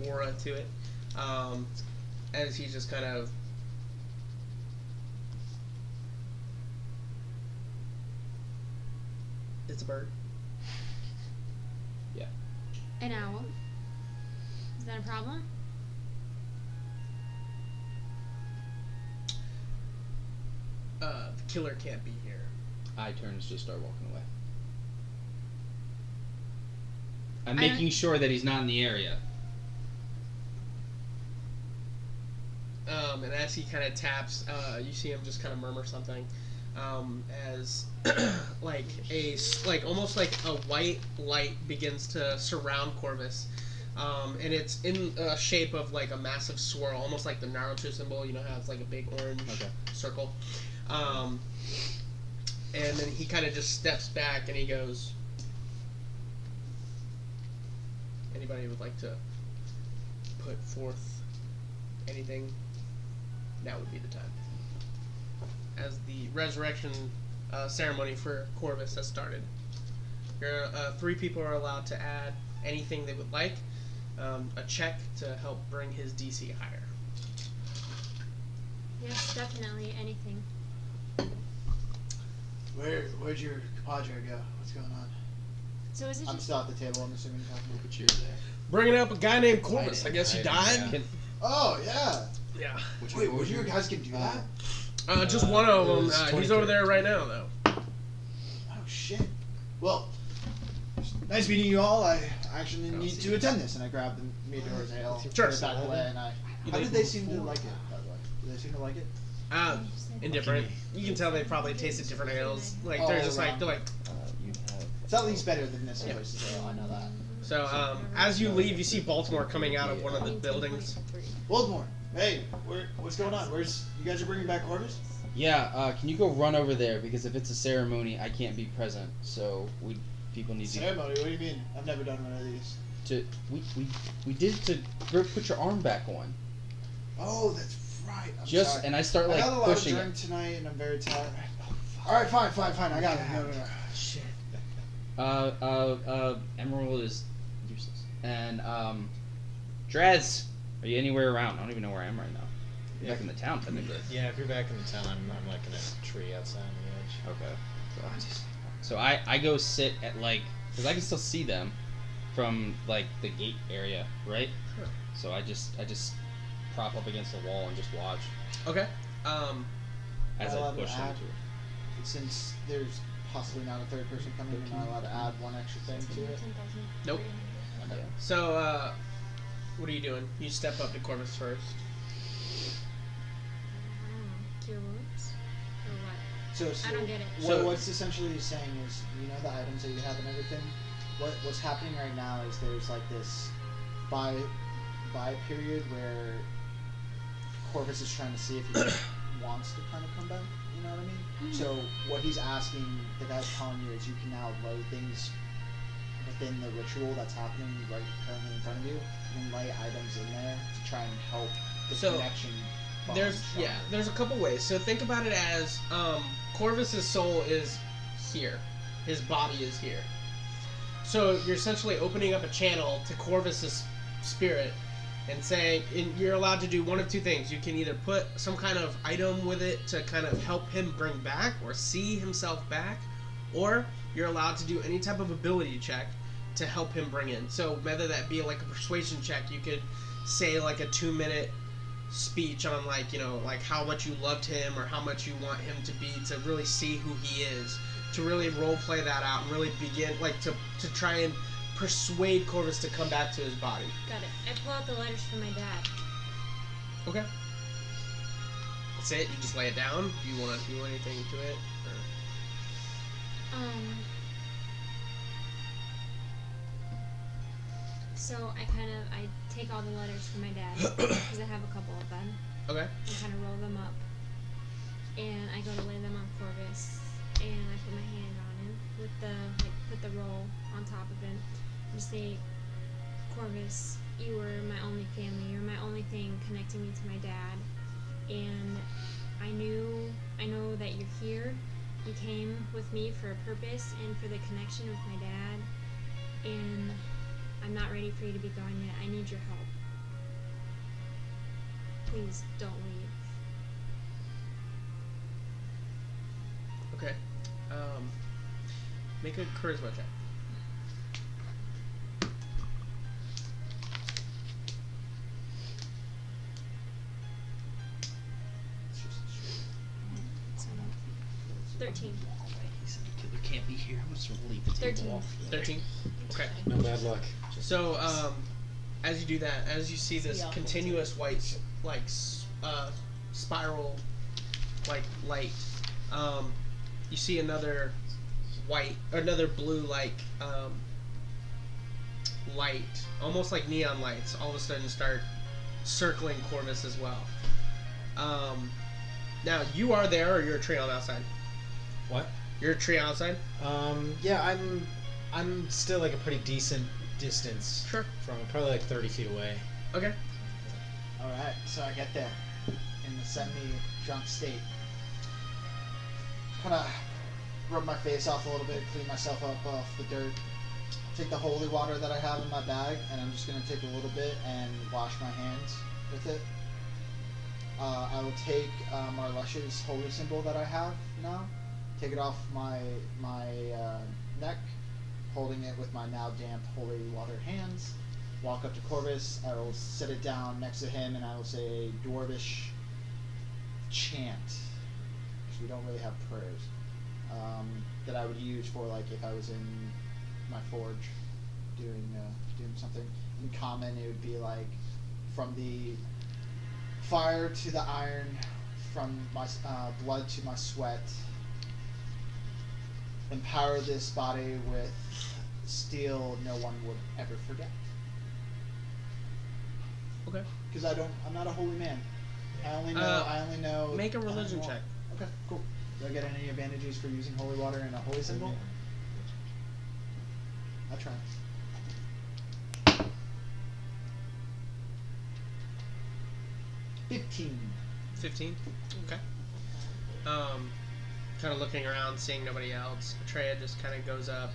aura to it. As he just kind of it's a bird. Yeah. An owl. Is that a problem? The killer can't be here. I turn to just start walking away. I'm I making sure that he's not in the area. And as he kind of taps, you see him just kind of murmur something, as like almost like a white light begins to surround Corvus, and it's in a shape of like a massive swirl, almost like the Naruto symbol. You know how it's like a big orange circle. And then he kind of just steps back and he goes, "Anybody would like to put forth anything? Now would be the time." As the resurrection ceremony for Corvus has started, your 3 people are allowed to add anything they would like, a check to help bring his DC higher. Yes, definitely anything. Where'd your compadre go? What's going on? So is it I'm just still at the table, I'm assuming. But you're there. Bringing up a guy named Corvus. I guess he died. Can- Oh, yeah. Yeah. Wait, what you guys can do that? Just one of it them. was He's 23. over there right now, though. Oh, shit. Well, nice meeting you all. I actually need to attend this. And I grab the Meteor's ale, Sure. put it back away, and I... How did they seem to like it, by the way? Did they seem to like it? Indifferent. You can tell they probably tasted different ales. Like All they're just like around. they're like. You have. It's at least better than this Yeah. place's ale, I know that. So as you leave, you see Baltimore coming out of one of the buildings. Baltimore, hey, what's going on? You guys are bringing back Corvus? Yeah, can you go run over there? Because if it's a ceremony, I can't be present. So people need Ceremony? What do you mean? I've never done one of these. we did it to put your arm back on. Oh, that's right. I'm Just sorry. and I start I like had a lot of pushing drink it. tonight, and I'm very tired. All right, fine. I got it. No. Shit. Emerald is useless. And Draz, are you anywhere around? I don't even know where I am right now. I'm back in the town technically. Yeah, if you're back in the town, I'm like in a tree outside on the edge. Okay. So I go sit at like, because I can still see them from like the gate area, right? Sure. So I just prop up against the wall and just watch Okay. as I allowed to push them add? to it. Since there's possibly not a third person coming, you're not allowed to add one extra thing to it. Nope. Okay. So what are you doing? You step up to Corvus first. Cure wounds? Or what? So I don't get it. What's essentially saying is, you know, the items that you have and everything. What's happening right now is there's like this buy period where Corvus is trying to see if he wants to kind of come back. You know what I mean? So what he's asking, the guy's telling you, is you can now lay things within the ritual that's happening right currently in front of you. You can lay items in there to try and help the So, connection. bond stronger. There's a couple ways. So think about it as Corvus's soul is here, his body is here. So you're essentially opening up a channel to Corvus's spirit and saying, and you're allowed to do one of two things. You can either put some kind of item with it to kind of help him bring back or see himself back, or you're allowed to do any type of ability check to help him bring in. So whether that be like a persuasion check, you could say like a 2-minute speech on like, you know, like how much you loved him or how much you want him to be, to really see who he is, to really role play that out and really begin like to try and persuade Corvus to come back to his body. Got it. I pull out the letters from my dad. Okay. That's it? You just lay it down? Do you want to do anything to it? Or? So I take all the letters from my dad because I have a couple of them. Okay. I kind of roll them up, and I go to lay them on Corvus, and I put my hand on him with put the roll on top of him, and say, Corvus, you were my only family. You were my only thing connecting me to my dad. And I know that you're here. You came with me for a purpose and for the connection with my dad. And I'm not ready for you to be gone yet. I need your help. Please don't leave. Okay. Make a charisma check. So, 13. He said the killer can't be here. I'm just gonna leave the table 13. off. 13. Okay. No bad luck. So, as you do that, as you see this continuous white, like, spiral, like, light, you see another blue, like, light, almost like neon lights, all of a sudden start circling Corvus as well. Now, you are there, or you're a tree on outside? What? You're a tree outside? Yeah, I'm still like a pretty decent distance. Sure. From probably like 30 feet away. Okay. Alright, so I get there in the semi-drunk state. Kind of rub my face off a little bit, clean myself up off the dirt. Take the holy water that I have in my bag, and I'm just going to take a little bit and wash my hands with it. I will take Marlesh's holy symbol that I have now, take it off my neck, holding it with my now damp holy water hands, walk up to Corvus. I will sit it down next to him, and I will say a dwarvish chant, because we don't really have prayers, that I would use for, like, if I was in my forge doing something. In common, it would be like, from the fire to the iron, from my blood to my sweat. Empower this body with steel no one would ever forget. Okay. Because I'm not a holy man. I only know. Make a religion check. Okay, cool. Do I get any advantages for using holy water and a holy symbol? I'll try. 15. 15? Okay. Kind of looking around, seeing nobody else. Atreya just kind of goes up,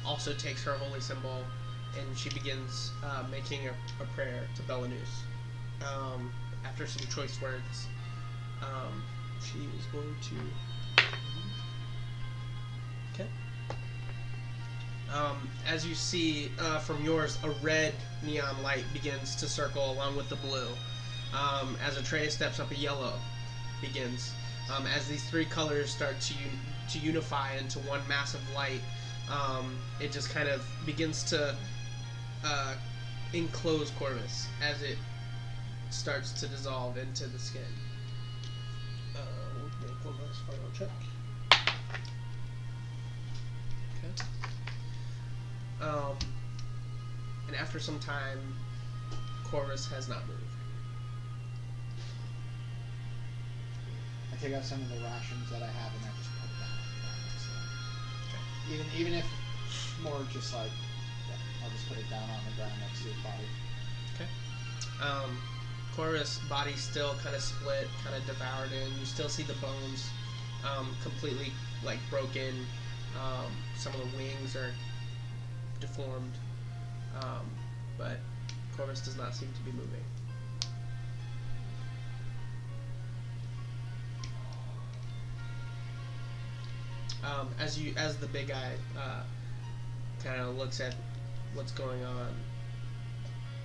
also takes her holy symbol, and she begins making a prayer to Belanus. After some choice words, she is going to... Okay. As you see from yours, a red neon light begins to circle along with the blue. As Atreya steps up, a yellow begins. As these three colors start to unify into one massive light, it just kind of begins to enclose Corvus as it starts to dissolve into the skin. We'll make one last final check. Okay. And after some time, Corvus has not moved. I take out some of the rations that I have and I just put it down on the ground next to him. Even if more just like, yeah, I'll just put it down on the ground next to his body. Okay. Corvus' body still kind of split, kind of devoured in. You still see the bones completely like broken. Some of the wings are deformed. But Corvus does not seem to be moving. As the big guy kind of looks at what's going on,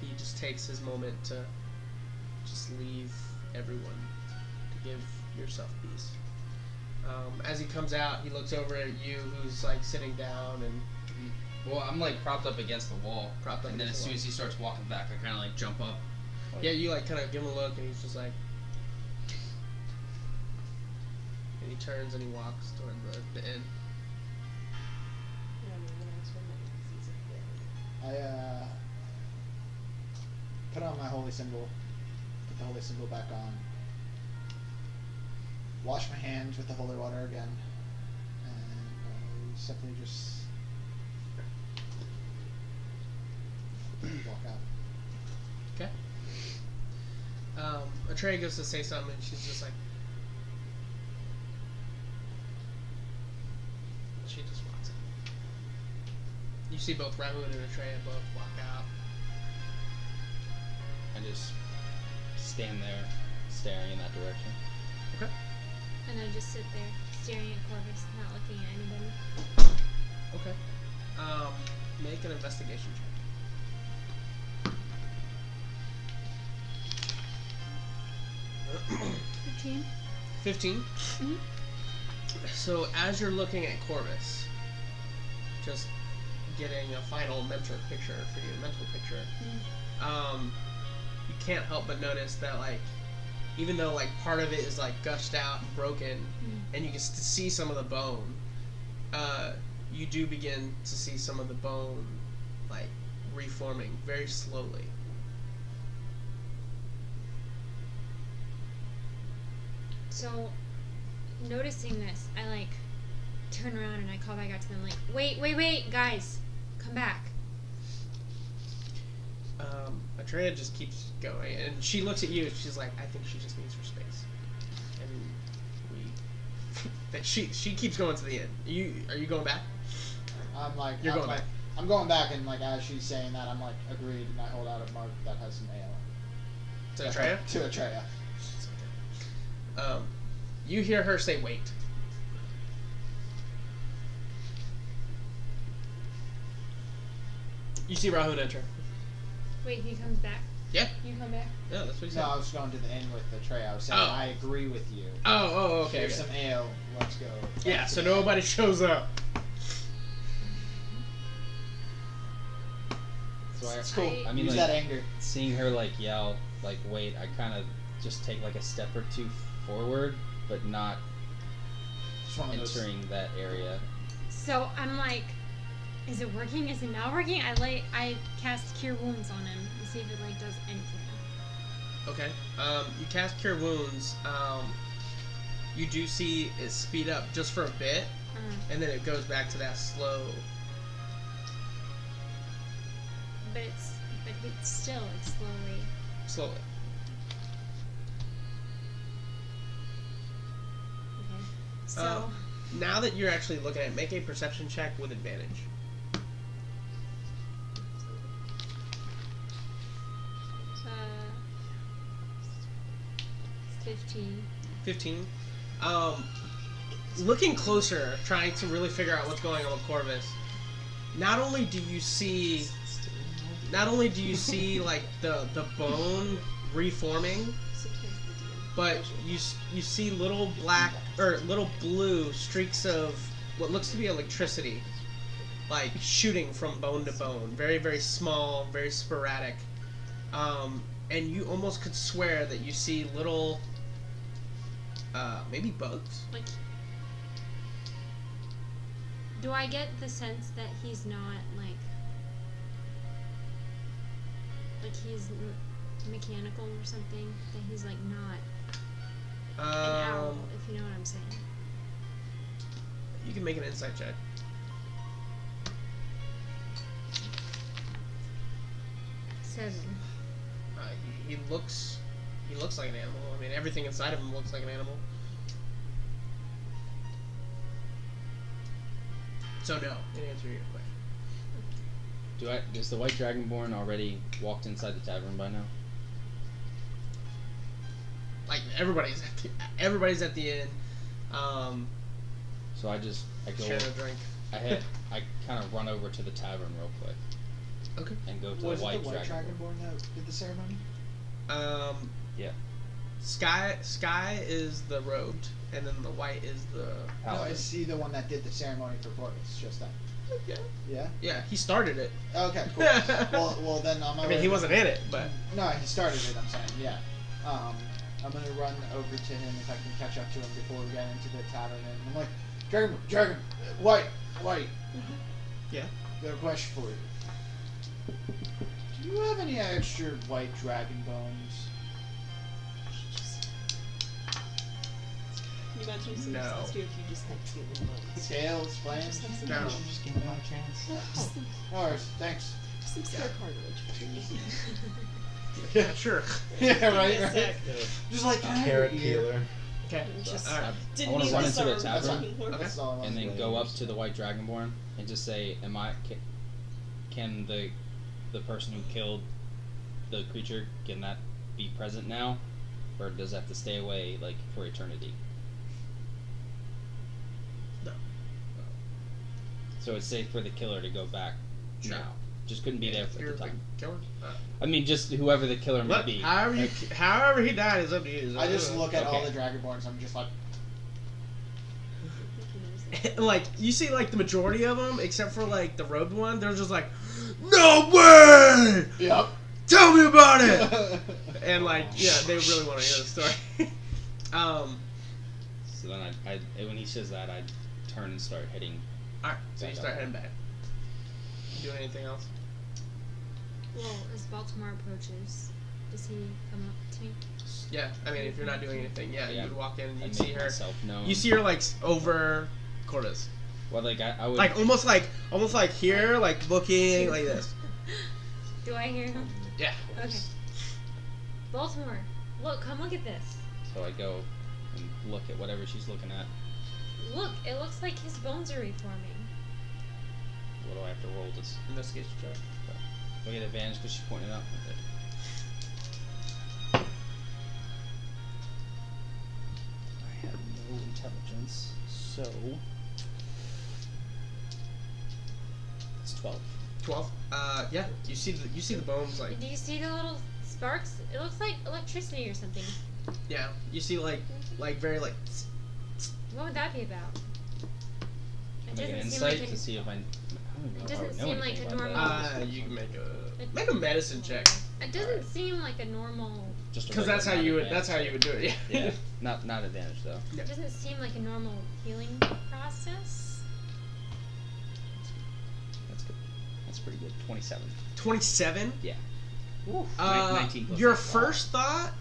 he just takes his moment to just leave everyone, to give yourself peace. As he comes out, he looks over at you, who's like sitting down, and Well, I'm like propped up against the wall, Propped up and then as against the soon wall. as he starts walking back, I kind of like jump up. yeah, you like kind of give him a look, and he's just like, and he turns and he walks toward the inn. I put on my holy symbol, put the holy symbol back on, wash my hands with the holy water again, and I simply just walk out. Okay. Atreya goes to say something, and she's just like. She just walks out. You see both Rahud and Atreya both walk out. I just stand there, staring in that direction. Okay. And I just sit there, staring at Corvus, not looking at anybody. Okay. Make an investigation check. 15. 15. Mm-hmm. So as you're looking at Corvus, just getting a final mental picture for you, you can't help but notice that, like, even though, like, part of it is, like, gushed out and broken, and you can see some of the bone, you do begin to see some of the bone, like, reforming very slowly. So, noticing this, I, like, turn around and I call back out to them, like, wait, guys, come back. Atreya just keeps going, and she looks at you. She's like, "I think she just needs her space," and she keeps going to the end. Are you going back? I'm like, You're going back. I'm going back, and like as she's saying that, I'm like agreed, and I hold out a mark that has some ale. To Atreya? To Atreya. You hear her say, "Wait." You see Rahud enter. Wait, he comes back. Yeah. You come back. Yeah, that's what he said. No, I was going to the end with Atreya. I was saying Oh. I agree with you. Oh, okay. Here's some ale. Let's go. Yeah, Back so to the nobody shows up. So It's cool. I mean, Use like, that anger. seeing her like yell, like wait, I kind of just take like a step or two forward, but not Just one of those. entering that area. So I'm like, is it working? Is it not working? I cast Cure Wounds on him and see if it like does anything. Okay. You cast Cure Wounds. You do see it speed up just for a bit, and then it goes back to that slow. But it's still slowly. Okay. So Now that you're actually looking at it, make a perception check with advantage. 15. 15. Looking closer, trying to really figure out what's going on with Corvus. Not only do you see like the bone reforming, but you see little black or little blue streaks of what looks to be electricity, like shooting from bone to bone. Very, very small, very sporadic. And you almost could swear that you see little, maybe bugs. Like, do I get the sense that he's not like he's mechanical or something? That he's like not an owl, if you know what I'm saying. You can make an insight check. 7. He looks like an animal. I mean, everything inside of him looks like an animal. So no, in answer to your question. Does the White Dragonborn already walked inside the tavern by now? Like everybody's at the inn. So I go. Share a drink. I kind of run over to the tavern real quick. Okay. And go to Was the White it the White Dragonborn. Dragonborn that did the ceremony? Yeah. Sky is the robed, and then the white is the. No, Paladin. I see the one that did the ceremony for Corvus. Just that. Yeah. Yeah. Yeah, he started it. Okay. Cool. well, then on my I mean, way he wasn't in it, but. No, he started it. I'm saying, yeah. I'm gonna run over to him if I can catch up to him before we get into the tavern, and I'm like, Dragon, White. Yeah. Got a question for you. Do you have any extra white dragon bones? Can you imagine if No. if you just had human bones? Scales, plans? No. Just give him a chance. No worries, thanks. Some spare cartilage. Yeah, sure. Yeah, right. Give me a sec. Just like Carrot peeler. Okay. Just Alright. didn't wanna need run the into the sword. tavern. Okay. That's all I wanted And to then do. go up to the White Dragonborn and just say, can the person who killed the creature, can that be present now? Or does it have to stay away, like, for eternity? No. So it's safe for the killer to go back Sure. now. Just couldn't be there for You're the time. killer. I mean, just whoever the killer might Look, be. however he died is up to you. I just look at all Okay. the Dragonborns. I'm just like, Like you see, like the majority of them, except for like the robed one, they're just like, "No way! yep. Tell me about it!" And like, yeah, they really want to hear the story. So then I when he says that, I turn and start heading. All right, so you Back start up. heading back. You doing anything else? Well, as Baltimore approaches, does he come up to me? Yeah, I mean, if you're not doing anything, yeah, Yeah, you would walk in and I you make see her. myself known. You see her like over Corvus, Well, like I would. like almost like here, like looking like this. Do I hear him? Yeah. Okay. Baltimore, come look at this. So I go and look at whatever she's looking at. Look, it looks like his bones are reforming. What do I have to roll this? Investigation check. Do I get advantage because she pointed out? Okay. I have no intelligence, so it's 12. 12. Yeah. You see the bones like. Do you see the little sparks? It looks like electricity or something. Yeah. You see like very like. What would that be about? It Make an doesn't seem insight like to see if I. I don't even know It if I doesn't would know seem like anything a about normal- that. You can make a medicine check. It doesn't seem like a normal. Just a Because that's how regular you would. non-advantage. That's how you would do it. Yeah. Yeah, not advantage though. It doesn't seem like a normal healing process. That's good. That's pretty good. 27. 27. Yeah. Oof. 19 plus Your eight. first thought.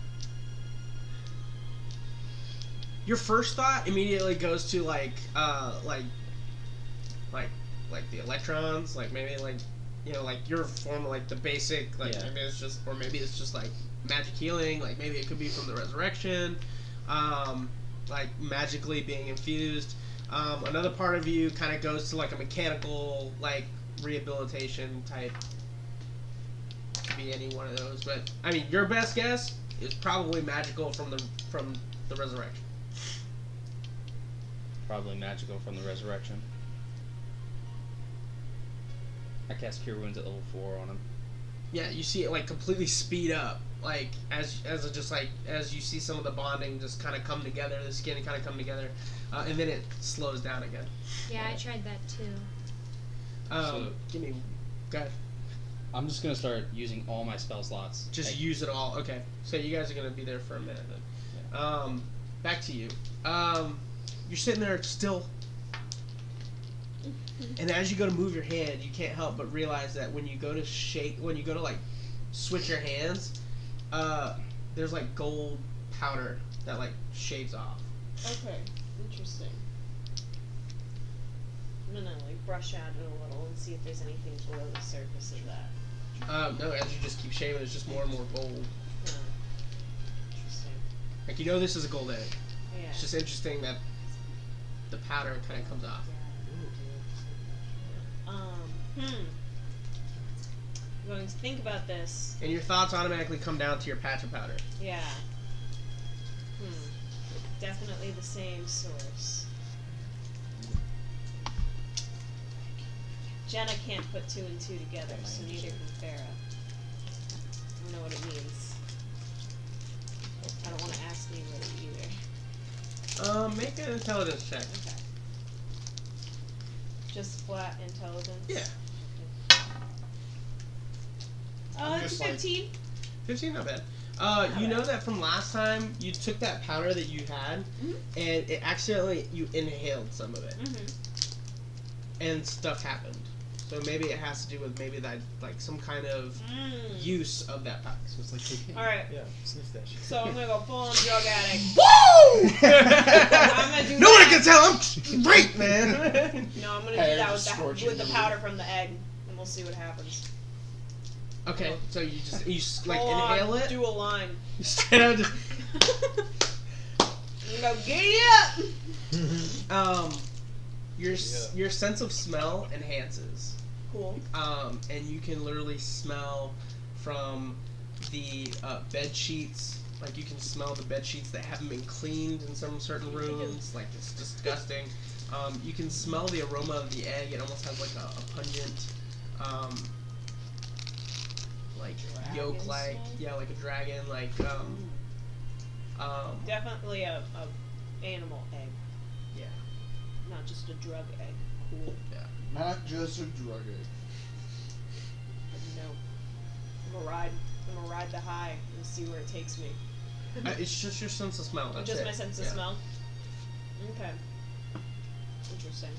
Your first thought immediately goes to like the electrons, like maybe like like your form, like the basic, like Yeah. maybe it's just, or maybe it's just like magic healing, like maybe it could be from the resurrection, like magically being infused. Another part of you kind of goes to like a mechanical, like rehabilitation type. Could be any one of those, but I mean, your best guess is probably magical from the resurrection. Probably magical from the resurrection. I cast Cure Wounds at level 4 on him. Yeah, you see it like completely speed up, like as it just like as you see some of the bonding just kind of come together, the skin kind of come together, and then it slows down again. Yeah, I tried that too. Give me, go ahead. I'm just gonna start using all my spell slots. Just Like, use it all. Okay, so you guys are gonna be there for a minute then. Back to you. You're sitting there still. And as you go to move your hand, you can't help but realize that when you go to like switch your hands, there's like gold powder that like shaves off. Okay, interesting. I'm gonna like brush at it a little and see if there's anything below the surface of that. No, as you just keep shaving, it's just more and more gold. Huh. Interesting. Like this is a gold egg. Yeah. It's just interesting that the powder kind of comes off. I'm going to think about this. And your thoughts automatically come down to your patch of powder. Yeah. Definitely the same source. Jenna can't put 2 and 2 together, so neither can Farah. I don't know what it means. I don't want to ask anybody either. Make an intelligence check. Okay. Just flat intelligence? Yeah. I'm It's just like- 15. 15, not bad. You know that from last time you took that powder that you had, and it accidentally you inhaled some of it, and stuff happened. So maybe it has to do with maybe that like some kind of use of that powder. So it's like cocaine. Alright. Yeah, sniff that shit. So I'm gonna go full on drug addict. Woo! I'm gonna do Nobody that. can tell I'm straight, man. No, I'm gonna Hair do that just scorching with the the powder from the egg, and we'll see what happens. Okay, so you like Full on, inhale it. do a line. You straight out just. You go, giddy up! Your sense of smell enhances. Cool. And you can literally smell from the bed sheets. Like you can smell the bed sheets that haven't been cleaned in some certain rooms. Like it's disgusting. You can smell the aroma of the egg. It almost has like a pungent, like yolk, like like a dragon, like Definitely a animal egg. Yeah. Not just a drug egg. Cool. Yeah. Not just a drug egg. No. I'm gonna ride the high and see where it takes me. It's just your sense of smell. That's Just it. my sense of Yeah. smell? Okay. Interesting.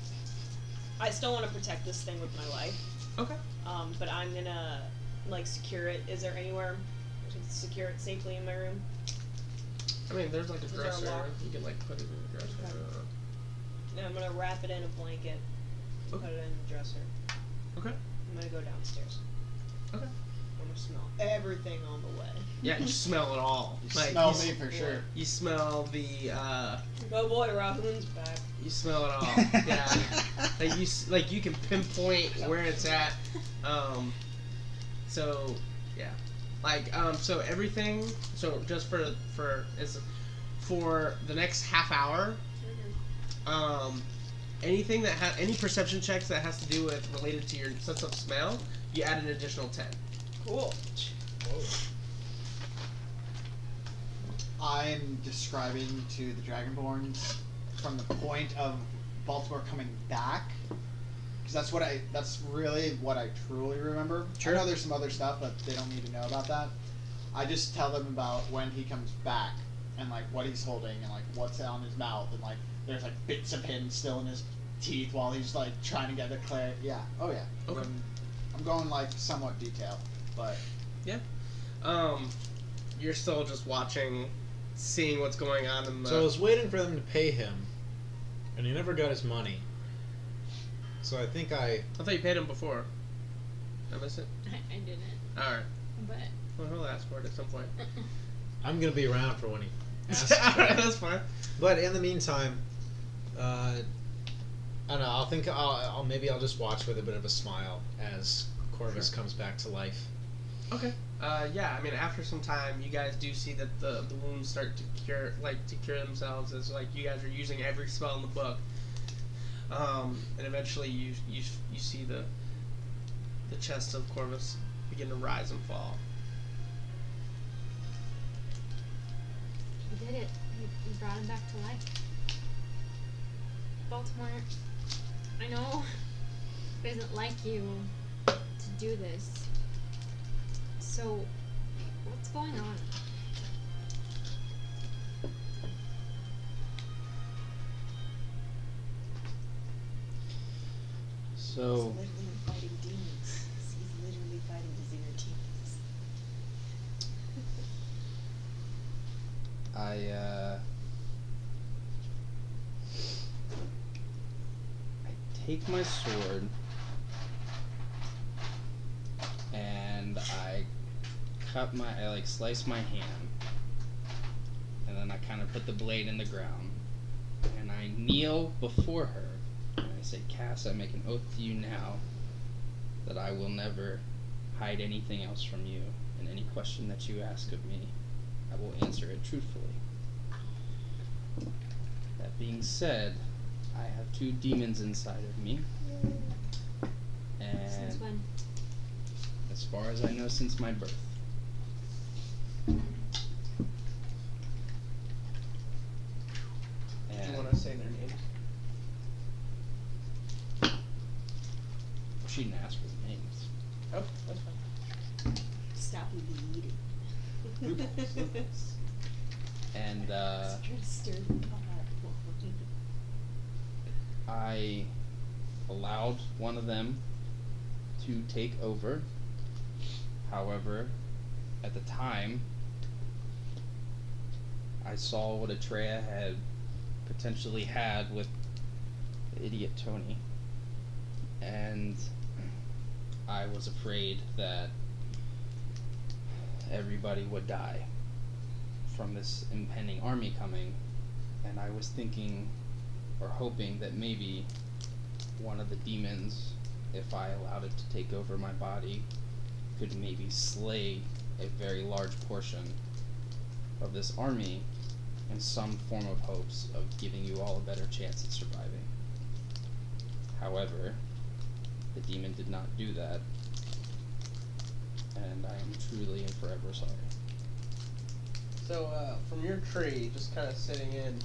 I still want to protect this thing with my life. Okay. But I'm gonna, secure it. Is there anywhere to secure it safely in my room? I mean, there's like a Is there a dresser. lock? You can put it in the dresser. Okay. Yeah, I'm gonna wrap it in a blanket. Okay. Put it in the dresser. Okay. I'm gonna go downstairs. Okay. I'm gonna smell everything on the way. Yeah, you smell it all. You Like, smell you me for sure. You smell the. Oh boy, Rosalind's back. You smell it all. Yeah. You can pinpoint where it's at. So yeah. So everything. So just for the next half hour. Anything that any perception checks that has to do with related to your sense of smell, you add an additional 10. Cool. Whoa. I'm describing to the Dragonborns from the point of Baltimore coming back, because that's really what I truly remember. Sure. I know there's some other stuff, but they don't need to know about that. I just tell them about when he comes back and what he's holding and what's on his mouth and there's bits of him still in his teeth while he's trying to get it clear. Yeah. Oh yeah. Okay. I'm going somewhat detailed, but Yeah. You're still just watching, seeing what's going on in the. So I was waiting for them to pay him, and he never got his money. So I think I thought you paid him before. I missed it. I didn't, All right. but Well, he'll ask for it at some point. I'm gonna be around for when he asks. All for right, it. that's fine. But in the meantime, I don't know. Maybe I'll just watch with a bit of a smile as Corvus comes back to life. Okay. Yeah. I mean, after some time, you guys do see that the wounds start to cure themselves as you guys are using every spell in the book. And eventually you see the chest of Corvus begin to rise and fall. you did it. You brought him back to life. Baltimore, I know it isn't like you to do this. So, what's going on? So, He's literally fighting demons. He's literally fighting his inner demons. I take my sword and I slice my hand, and then I kind of put the blade in the ground, and I kneel before her, and I say, Cass, I make an oath to you now that I will never hide anything else from you, and any question that you ask of me, I will answer it truthfully. That being said, I have 2 demons inside of me, and Since when? as far as I know, since my birth. Do you want to say their names? She didn't ask for the names. Oh, that's fine. Stop bleeding. And Trying to stir the pot. I allowed one of them to take over. However, at the time, I saw what Atreya had potentially had with the idiot Tony, and I was afraid that everybody would die from this impending army coming, and I was thinking or hoping that maybe one of the demons, if I allowed it to take over my body, could maybe slay a very large portion of this army in some form of hopes of giving you all a better chance at surviving. However, the demon did not do that, and I am truly and forever sorry. So, from your tree, just kind of sitting in,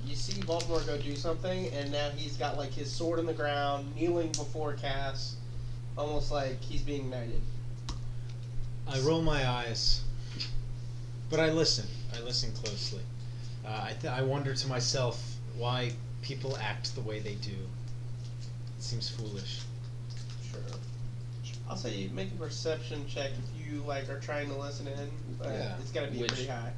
you see Baltimore go do something, and now he's got like his sword in the ground, kneeling before Cass, almost like he's being knighted. I roll my eyes, but I listen. I listen closely. I wonder to myself why people act the way they do. It seems foolish. Sure. I'll say you make a perception check if you like are trying to listen in, but Yeah. it's got to be Which- pretty high.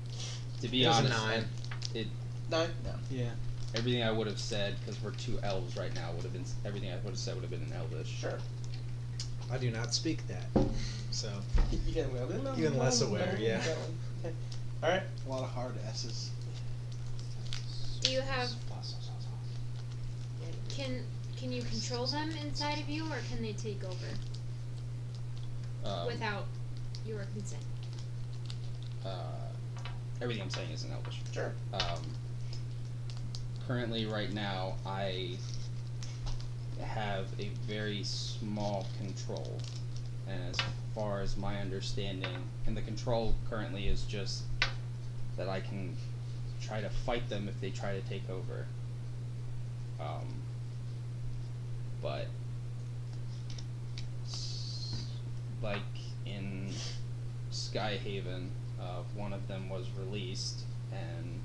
To be It was a honest, 9. it 9? No. Yeah. everything I would have said, because we're 2 elves right now, would have been everything I would have said would have been in Elvish. Sure. I do not speak that, so You can Even less aware, yeah. Okay. All right. A lot of hard S's. Do you have? Can you control them inside of you, or can they take over without your consent? Everything I'm saying is in Elvish. Sure. Currently, right now, I have a very small control, and as far as my understanding, and the control currently is just that I can try to fight them if they try to take over. But like in Skyhaven, one of them was released, and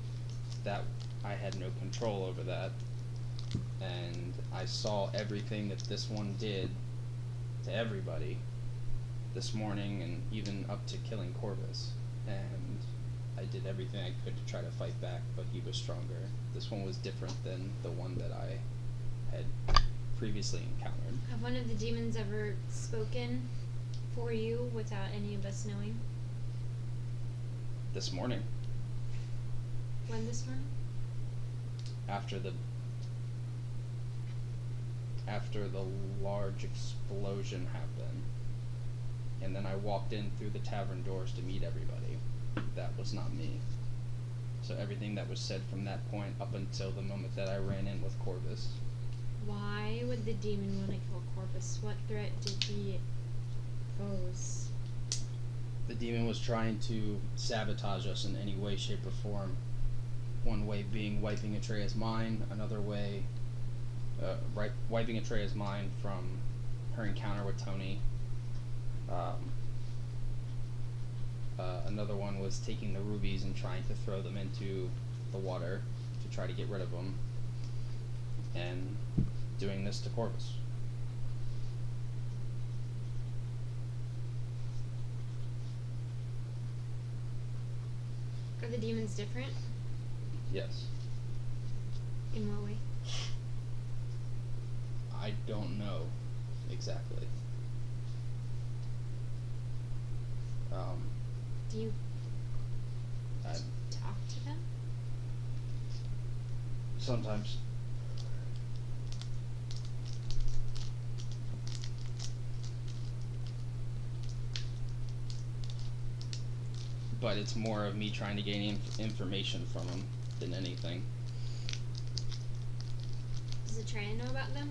that I had no control over that, and I saw everything that this one did to everybody this morning, and even up to killing Corvus, and I did everything I could to try to fight back, but he was stronger. This one was different than the one that I had previously encountered. Have one of the demons ever spoken for you without any of us knowing? This morning, When this morning? after the large explosion happened, and then I walked in through the tavern doors to meet everybody. That was not me. So everything that was said from that point up until the moment that I ran in with Corvus. Why would the demon want to kill Corvus? What threat did he pose? The demon was trying to sabotage us in any way, shape, or form. One way being wiping Atrea's mind, another way, wiping Atrea's mind from her encounter with Tony. Another one was taking the rubies and trying to throw them into the water to try to get rid of them. And doing this to Corvus. Are the demons different? Yes. In what way? I don't know exactly. Do you I, talk to them? sometimes. But it's more of me trying to gain information from them than anything. Does Atreya know about them?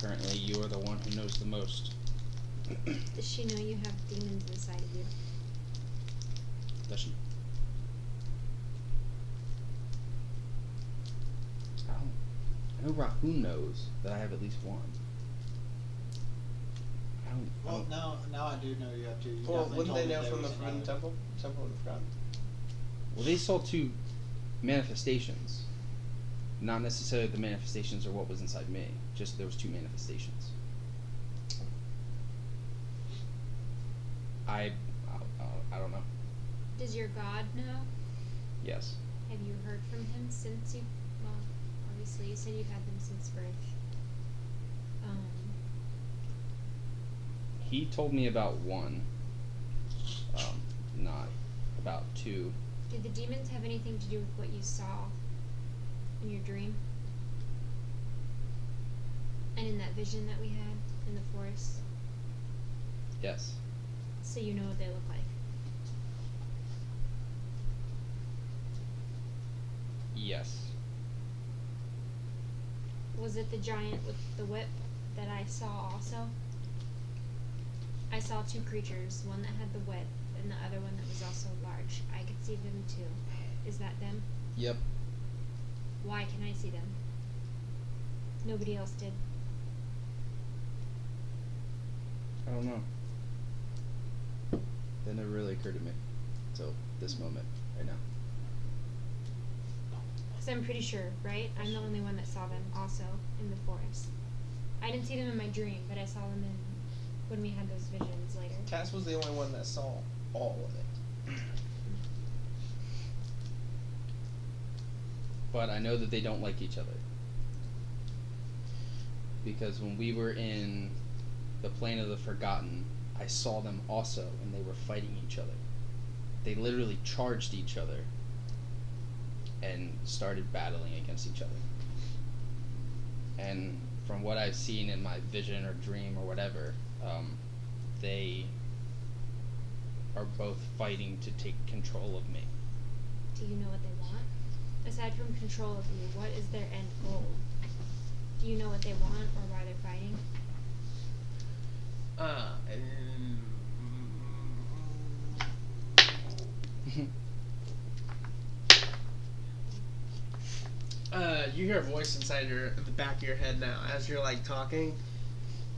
Currently, you are the one who knows the most. Does she know you have demons inside of you? Does she? I know Rahun knows that I have at least one. Well, now I do know you have 2. You Well, definitely wouldn't told they me know there from the was Forbidden another. Temple? Temple of the Forgotten? Well, they saw 2 manifestations. Not necessarily the manifestations or what was inside me. Just there was 2 manifestations. I don't know. Does your god know? Yes. Have you heard from him since you? Well, obviously you said you've had them since birth. he told me about one. Not about two. Did the demons have anything to do with what you saw in your dream? And in that vision that we had in the forest? Yes. So you know what they look like. Yes. Was it the giant with the whip that I saw also? I saw two creatures, one that had the whip and the other one that was also large. I could see them too. Is that them? Yep. Why can I see them? Nobody else did. I don't know. That never really occurred to me until this moment, right now. Because I'm pretty sure, right? I'm the only one that saw them also in the forest. I didn't see them in my dream, but I saw them when we had those visions later. Cass was the only one that saw all of it. But I know that they don't like each other. Because when we were in the plane of the Forgotten, I saw them also, and they were fighting each other. They literally charged each other and started battling against each other. And from what I've seen in my vision or dream or whatever, they are both fighting to take control of me. Do you know what they want? Aside from control of you, what is their end goal? Do you know what they want or why they're fighting? You hear a voice inside the back of your head now as you're like talking.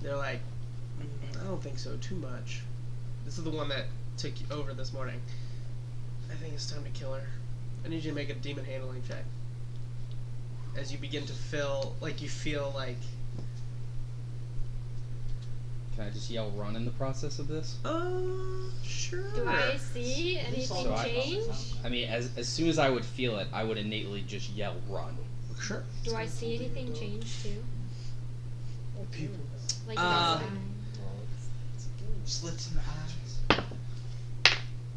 They're like, I don't think so, too much. This is the one that took you over this morning. I think it's time to kill her. I need you to make a demon handling check. As you begin to feel like Can I just yell run in the process of this? Sure. Do I see anything So change? I mean, as soon as I would feel it, I would innately just yell run. Sure. Do I see anything change too? People. Like Slits in the eyes.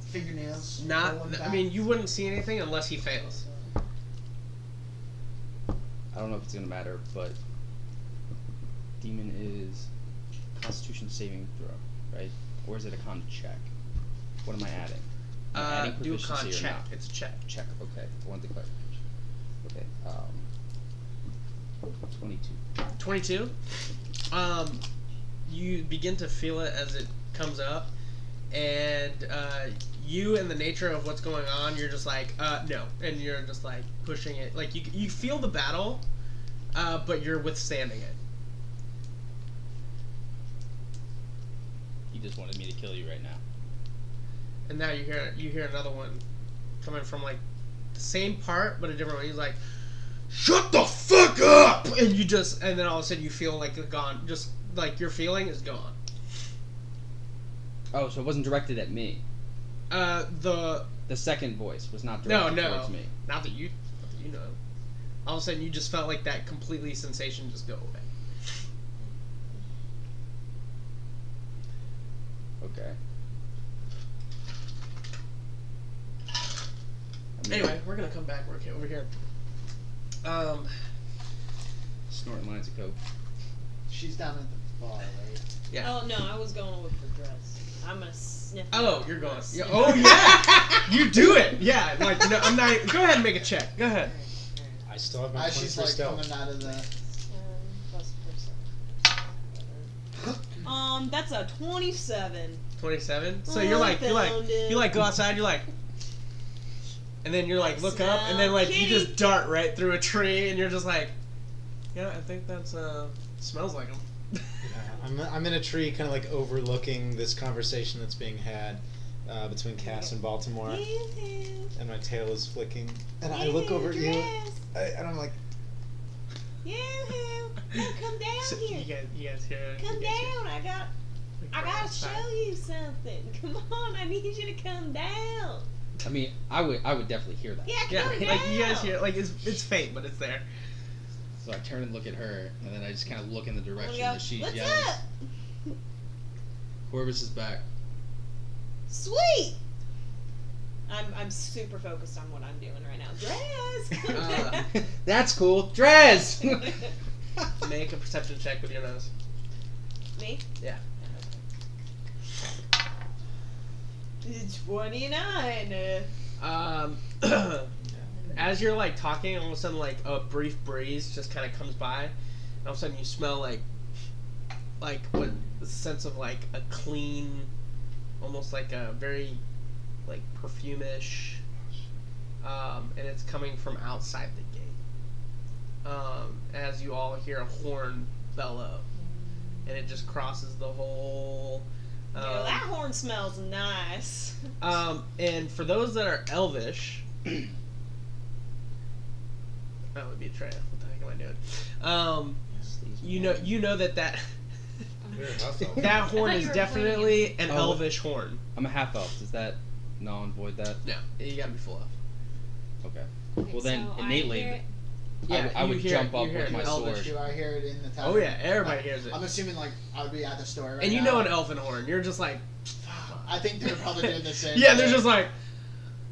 Fingernails. Not. rolling I back. mean, you wouldn't see anything unless he fails. I don't know if it's gonna matter, but demon is Constitution saving throw, right? Or is it a con check? What am I adding? Am I adding Do a proficiency con or check. not? It's a check. Check. Okay. I want the clarification. Okay. 22. 22. You begin to feel it as it comes up, and you and the nature of what's going on, you're just like, no, and you're just like pushing it. Like you feel the battle, but you're withstanding it. He just wanted me to kill you right now. And now you hear another one coming from like the same part but a different one. He's like, "Shut the fuck up!" And then all of a sudden you feel like gone. Just like your feeling is gone. Oh, so it wasn't directed at me. The second voice was not directed towards me. Not that you know. All of a sudden you just felt like that completely sensation just go away. Okay. Anyway, we're gonna come back over here. Snorting lines of coke. She's down at the bar, right? Yeah. Oh no, I was going with the dress. I'm gonna sniff. Oh, it. you're going. Sniff Yeah. Oh it. yeah. You do it. Yeah. Like no, I'm not. Go ahead and make a check. Go ahead. I still have my As 20 she's for like stealth. coming out of the. Plus percent. That's a 27. 27. So Oh, you're like found it. you like go outside. You're like, and then you're like look up, and then like you just dart right through a tree, and you're just like, yeah, I think that's smells like them. Yeah, I'm in a tree, kind of like overlooking this conversation that's being had between Cass and Baltimore, and my tail is flicking, and I look over at you, and I'm like, Come down So here. you guys hear? Come you guys hear- down. I gotta outside. show you something. Come on, I need you to come down. I mean, I would definitely hear that. Yeah, Yeah, come down. like you guys hear, like it's faint, but it's there. So I turn and look at her, and then I just kind of look in the direction Go, that she's what's yelling. up? Corvus is back. Sweet. I'm super focused on what I'm doing right now. Drez. That's cool. Drez! Make a perception check with your nose. Me? Yeah. 29. As you're like talking, all of a sudden like a brief breeze just kind of comes by, and all of a sudden you smell like what the sense of like a clean, almost like a very like perfumish, and it's coming from outside the gate. As you all hear a horn bellow, and it just crosses the whole. Yo, that horn smells nice. And for those that are elvish, that would be a Treya. What the heck am I doing? You know that that horn is definitely an elvish horn. I'm a half elf. Does that null and void that? No, you gotta be full elf. Okay. Okay, Well then, so innately, Yeah, I you would hear jump it, up you hear with it my in sword. Elvish. Do I hear it in the tavern? Oh yeah, everybody hears it. I'm assuming like I would be at the store right And you now. know an elfin horn. You're just like, I think they're probably doing the same. yeah, thing. they're just like,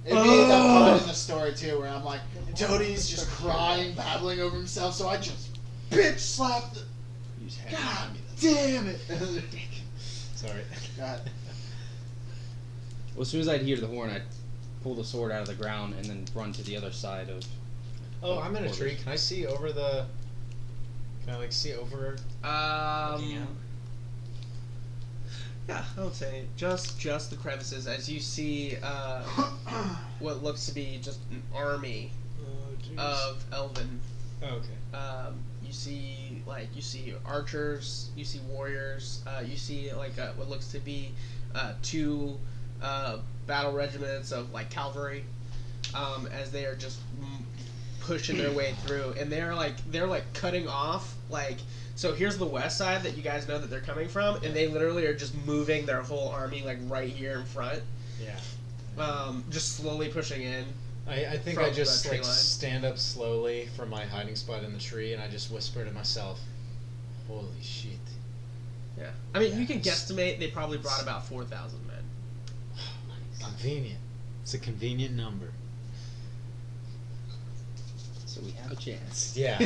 It'd be at that part in the story too, where I'm like, Jody's just crying, babbling over himself, so I just bitch slap the. God damn it! Sorry. God. Well, as soon as I'd hear the horn, I'd pull the sword out of the ground and then run to the other side of. Oh, I'm in a Corvus. tree. Can I see over the? Can I like see over? Looking out? Yeah, I would say just the crevices as you see what looks to be just an army of elven. Oh, okay. You see archers, you see warriors, you see like what looks to be two battle regiments of like cavalry, as they are just pushing their way through, and they're like cutting off like. So here's the west side that you guys know that they're coming from, and they literally are just moving their whole army like right here in front. Yeah. Just slowly pushing in. I think From I just the tree like line. stand up slowly from my hiding spot in the tree, and I just whisper to myself, "Holy shit!" Yeah. I mean, you can Yes. guesstimate they probably brought about 4,000 men. Convenient. It's a convenient number. So we have a chance. Yeah.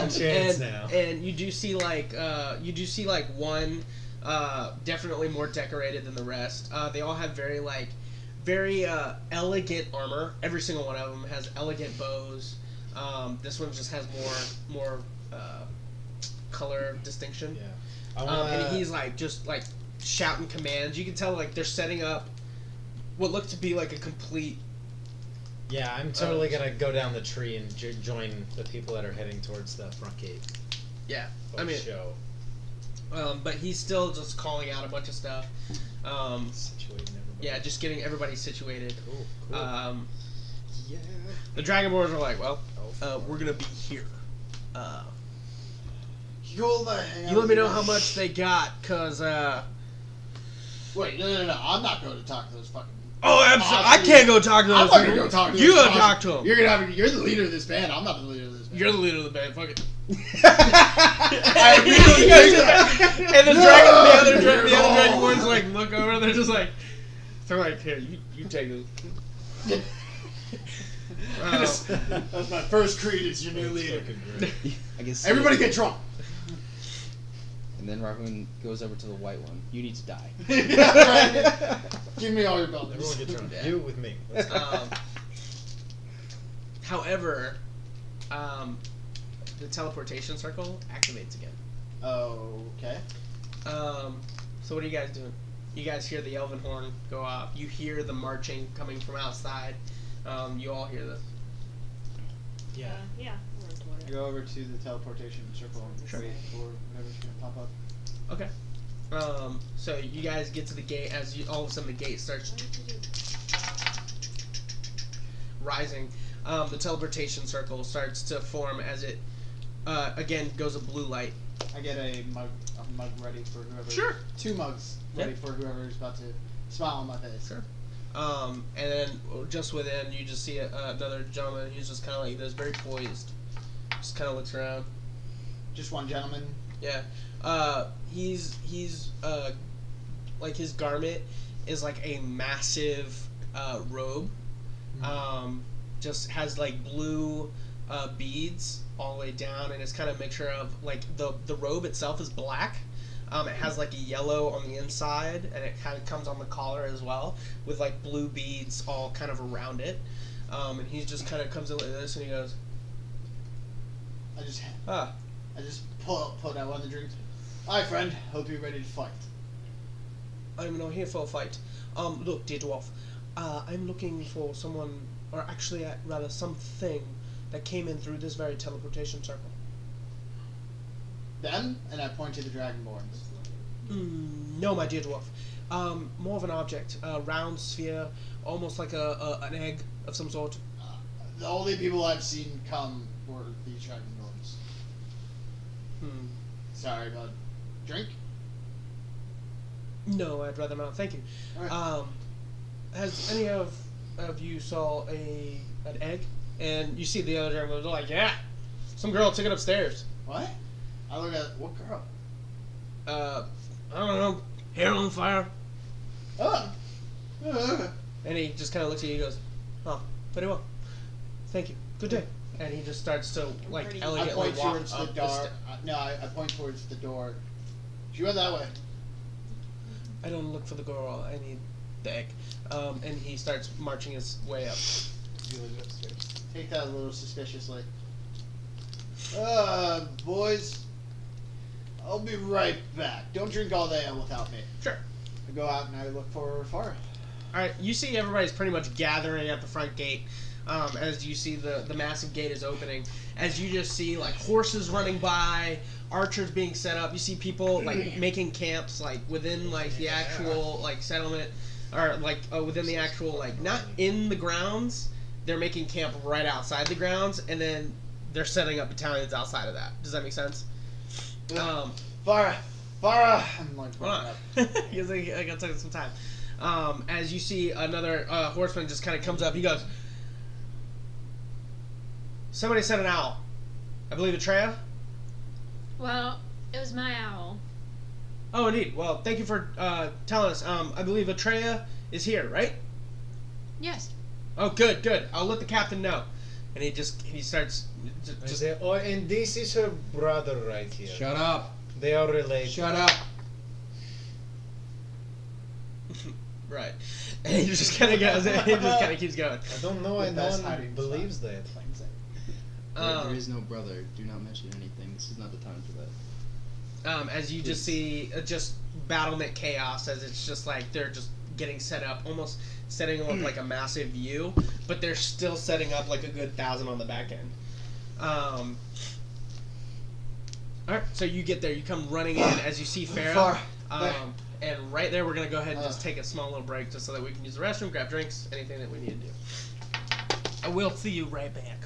Chance now. And you do see like one definitely more decorated than the rest. They all have very elegant armor. Every single one of them has elegant bows. This one just has more color distinction. Yeah. And he's like just like shouting commands. You can tell like they're setting up what looked to be like a complete. Yeah, I'm totally gonna go down the tree and join the people that are heading towards the front gate. Yeah, of I mean, show. But he's still just calling out a bunch of stuff. Situating everybody. Yeah, just getting everybody situated. Cool. Yeah. The Dragonborns are like, well, we're gonna be here. You You let me know how much they got, cause Wait, no. I'm not going to talk to those fucking. oh, absolutely, I can't go talk to I'm those not people. gonna go talk to You those go guys. talk to them. You're the leader of this band. I'm not the leader of this band. You're the leader of the band. Fuck it. I really And the other Dragonborns like look over and they're just like, they're like, here, you take this. That's my first creed. It's your new leader. I guess. Everybody get drunk. And then Rahun goes over to the white one. You need to die. Right. Give me all your belts. Everyone get drunk. Yeah. Do it with me. Let's go. However, the teleportation circle activates again. Okay. So what are you guys doing? You guys hear the elven horn go off. You hear the marching coming from outside. You all hear this. Yeah. Yeah. We're toward it. Go over to the teleportation circle and Sure. wait for whatever's gonna pop up. Okay. So you guys get to the gate as all of a sudden the gate starts rising. The teleportation circle starts to form as it again goes a blue light. I get a mug ready for whoever. Sure. 2 mugs ready Yep. for whoever's about to smile on my face. Sure. And then just within, you just see another gentleman. He's just kind of like this, very poised. Just kind of looks around. Just one gentleman. Yeah. He's like his garment is like a massive robe. Just has like blue beads all the way down, and it's kind of a mixture of like the robe itself is black. It has like a yellow on the inside, and it kind of comes on the collar as well, with like blue beads all kind of around it. And he just kind of comes in like this, and he goes, I just "Ah, pull out one of the drinks. Hi, friend. Hope you're ready to fight. I'm not here for a fight. Look, dear dwarf, I'm looking for someone, or actually, rather, something that came in through this very teleportation circle." Them? And I point to the dragonborns. No, my dear dwarf. More of an object, a round sphere, almost like an egg of some sort. The only people I've seen come were these dragonborns. Sorry, bud. Drink? No, I'd rather not. Thank you. Alright. Has any of you saw an egg? And you see the other dragonborns are like, yeah, some girl took it upstairs. What? I look at what girl? I don't know, hair on fire. Oh. And he just kind of looks at you and goes, "Oh, very well. Thank you. Good day." And he just starts to, like, Pretty- I elegantly point walk towards the up door. st- I point towards the door. She went that way. I don't look for the girl. I need the egg. And he starts marching his way up. Take that a little suspiciously. Boys. I'll be right back. Don't drink all the ale without me. Sure. I go out and I look for Farah. All right. You see everybody's pretty much gathering at the front gate. As you see the massive gate is opening. As you just see, like, horses running by, archers being set up. You see people, like, making camps, like, within, like, the actual, like, settlement. Or, like, within the actual, like, not in the grounds. They're making camp right outside the grounds. And then they're setting up battalions outside of that. Does that make sense? Farah! I'm like, Hold on. Because I gotta take some time. As you see another horseman just kind of comes up. He goes, "Somebody said an owl. I believe Atreya?" Well, it was my owl. "Oh, indeed. Well, thank you for telling us. I believe Atreya is here, right?" Yes. "Oh, good. I'll let the captain know." And he starts just Oh, and this is her brother right here. Shut up. They are related. Shut up. right. And he just kind of goes. He just kind of keeps going. I don't know why The no best one hiding believes spot. that. Plain sight. There is no brother. Do not mention anything. This is not the time for that. As you just see just battlement chaos, as it's just like they're just getting set up, almost setting up like a massive view, but they're still setting up like a good 1,000 on the back end. Alright, so you get there, you come running in as you see Farah. And right there, we're going to go ahead and just take a small little break just so that we can use the restroom, grab drinks, anything that we need to do. I will see you right back.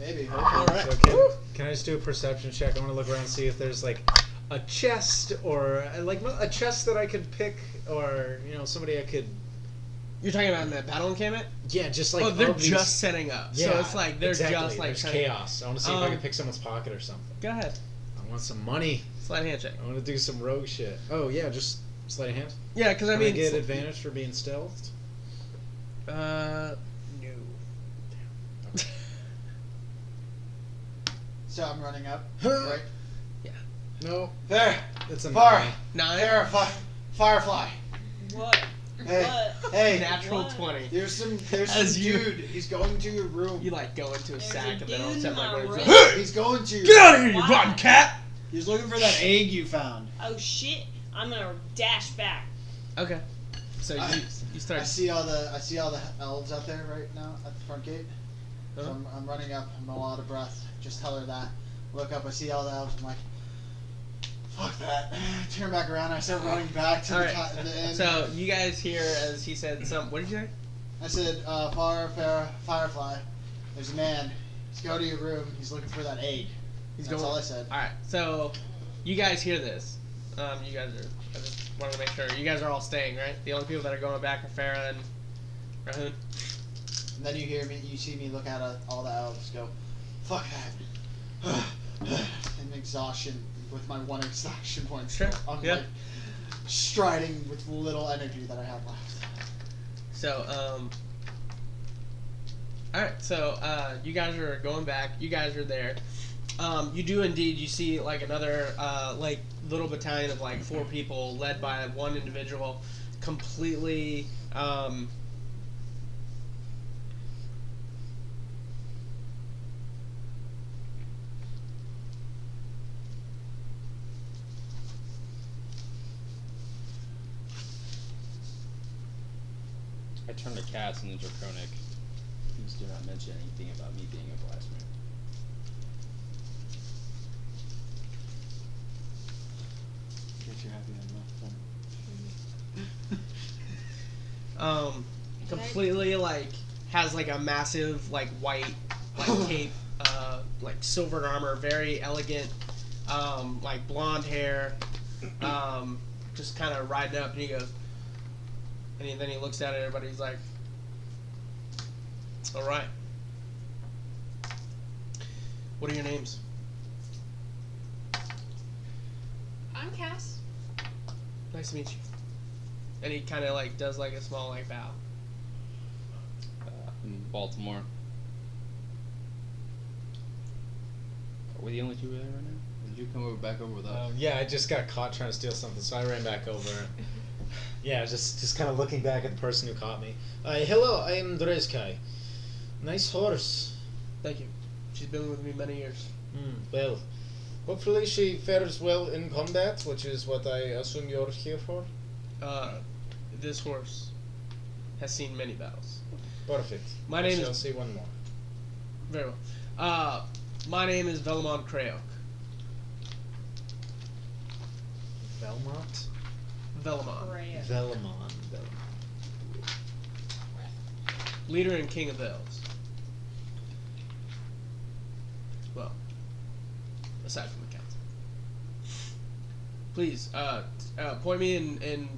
Maybe. All Hopefully. right. So can I just do a perception check? I want to look around and see if there's like a chest or like a chest that I could pick, or somebody I could. You're talking about in that battle encampment? Yeah, just like. Oh, they're of these- just setting up. Yeah, So it's like they're exactly. just like There's trying chaos. I want to see if I can pick someone's pocket or something. Go ahead. I want some money. Slide handshake. I want to do some rogue shit. Oh yeah, just sleight of hand. Yeah, because I Can mean. I get advantage for being stealthed? No. So I'm running up. Huh. Right. No, There. it's a Fire. 9. There. Firefly. What? Hey. What? Hey. Natural What? 20. There's some As you- dude. He's going to your room. You like go into a There's sack a and then all of a dude sudden in like my what is room. it? He's going to your Get out of here, you Why? rotten cat! He's looking for that egg you found. Oh shit! I'm gonna dash back. Okay. So I- you I start. see all the elves out there right now at the front gate. So Uh-huh. I'm running up. I'm all out of breath. Just tell her that. Look up. I see all the elves. I'm like, fuck that. Turn back around. I start running back to Alright. the end. So you guys hear as he said some. What did you say? I said, Firefly. There's a man. Let's go to your room. He's looking for that egg. He's That's going. all I said. All right. So you guys hear this. You guys are. I just wanted to make sure you guys are all staying, right? The only people that are going back are Farah and Rahun. And then you see me look at all the elves. Go, fuck that. In exhaustion, with my one exhaustion point. Sure, I'm yeah. like striding with little energy that I have left. So all right. So you guys are going back. You guys are there. You do indeed. You see like another like little battalion of like 4 people led by one individual, completely. I turn to Cass and the Draconic. Please do not mention anything about me being a blacksmith. Guess you're happy I'm not done. Completely like has like a massive like white like cape, like silvered armor, very elegant, like blonde hair, just kind of riding up, and he goes, and then he looks at everybody. He's like, "All right, what are your names?" I'm Cass. Nice to meet you. And he kind of like does like a small like bow. In Baltimore. Are we the only 2 there right now? Or did you come back over with us? Yeah, I just got caught trying to steal something, so I ran back over. Yeah, just kind of looking back at the person who caught me. Hello, I am Drezkai. Nice horse. Thank you. She's been with me many years. Well, hopefully she fares well in combat, which is what I assume you're here for. This horse has seen many battles. Perfect. My I name shall is- see one more. Very well. My name is Velamon Krayok. Velmont? Velamon. Great. Velamon. Leader and King of the Elves. Well, aside from the cats. Please, point me in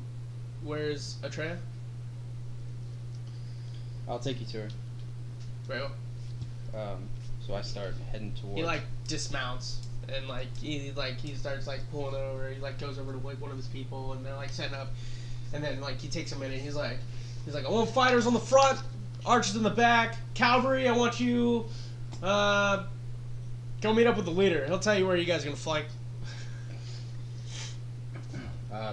where's Atreya? I'll take you to her. Very well. So I start heading towards. He like dismounts and he starts like pulling over. He like goes over to like one of his people and they're like setting up, and then like he takes a minute. He's like, I want fighters on the front, archers in the back, cavalry. I want you. Go meet up with the leader. He'll tell you where you guys are gonna flank.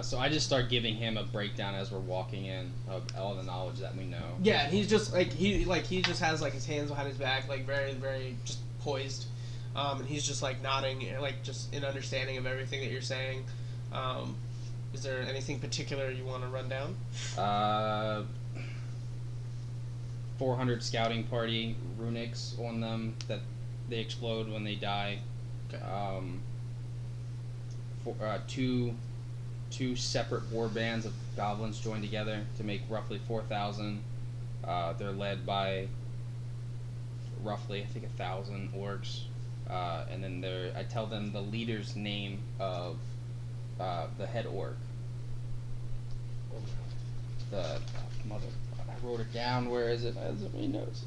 So I just start giving him a breakdown as we're walking in of all the knowledge that we know. Yeah, and he's just he just has like his hands behind his back, like very very just poised, and he's just like nodding, like just in understanding of everything that you're saying. Is there anything particular you want to run down? 400 scouting party runics on them that they explode when they die. Okay. Two separate war bands of goblins joined together to make roughly 4,000. They're led by roughly, I think 1,000 orcs, and then I tell them the leader's name of the head orc. The mother. I wrote it down. Where is it? I have so many notes.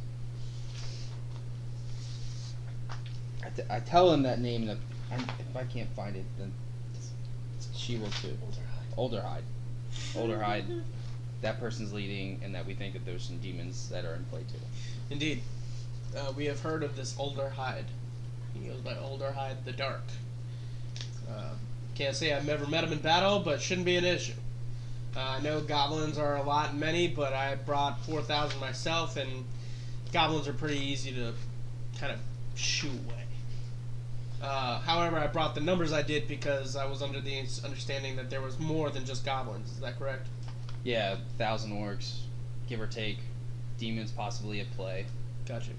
I tell him that name. That if I can't find it, then she will too. Olderhide. That person's leading, and that we think that there's some demons that are in play too. Indeed. We have heard of this Olderhide. He goes by Olderhide the Dark. Can't say I've never met him in battle, but shouldn't be an issue. I know goblins are a lot and many, but I brought 4,000 myself, and goblins are pretty easy to kind of shoo away. However, I brought the numbers I did because I was under the understanding that there was more than just goblins. Is that correct? Yeah, 1,000 orcs, give or take. Demons possibly at play. Gotcha.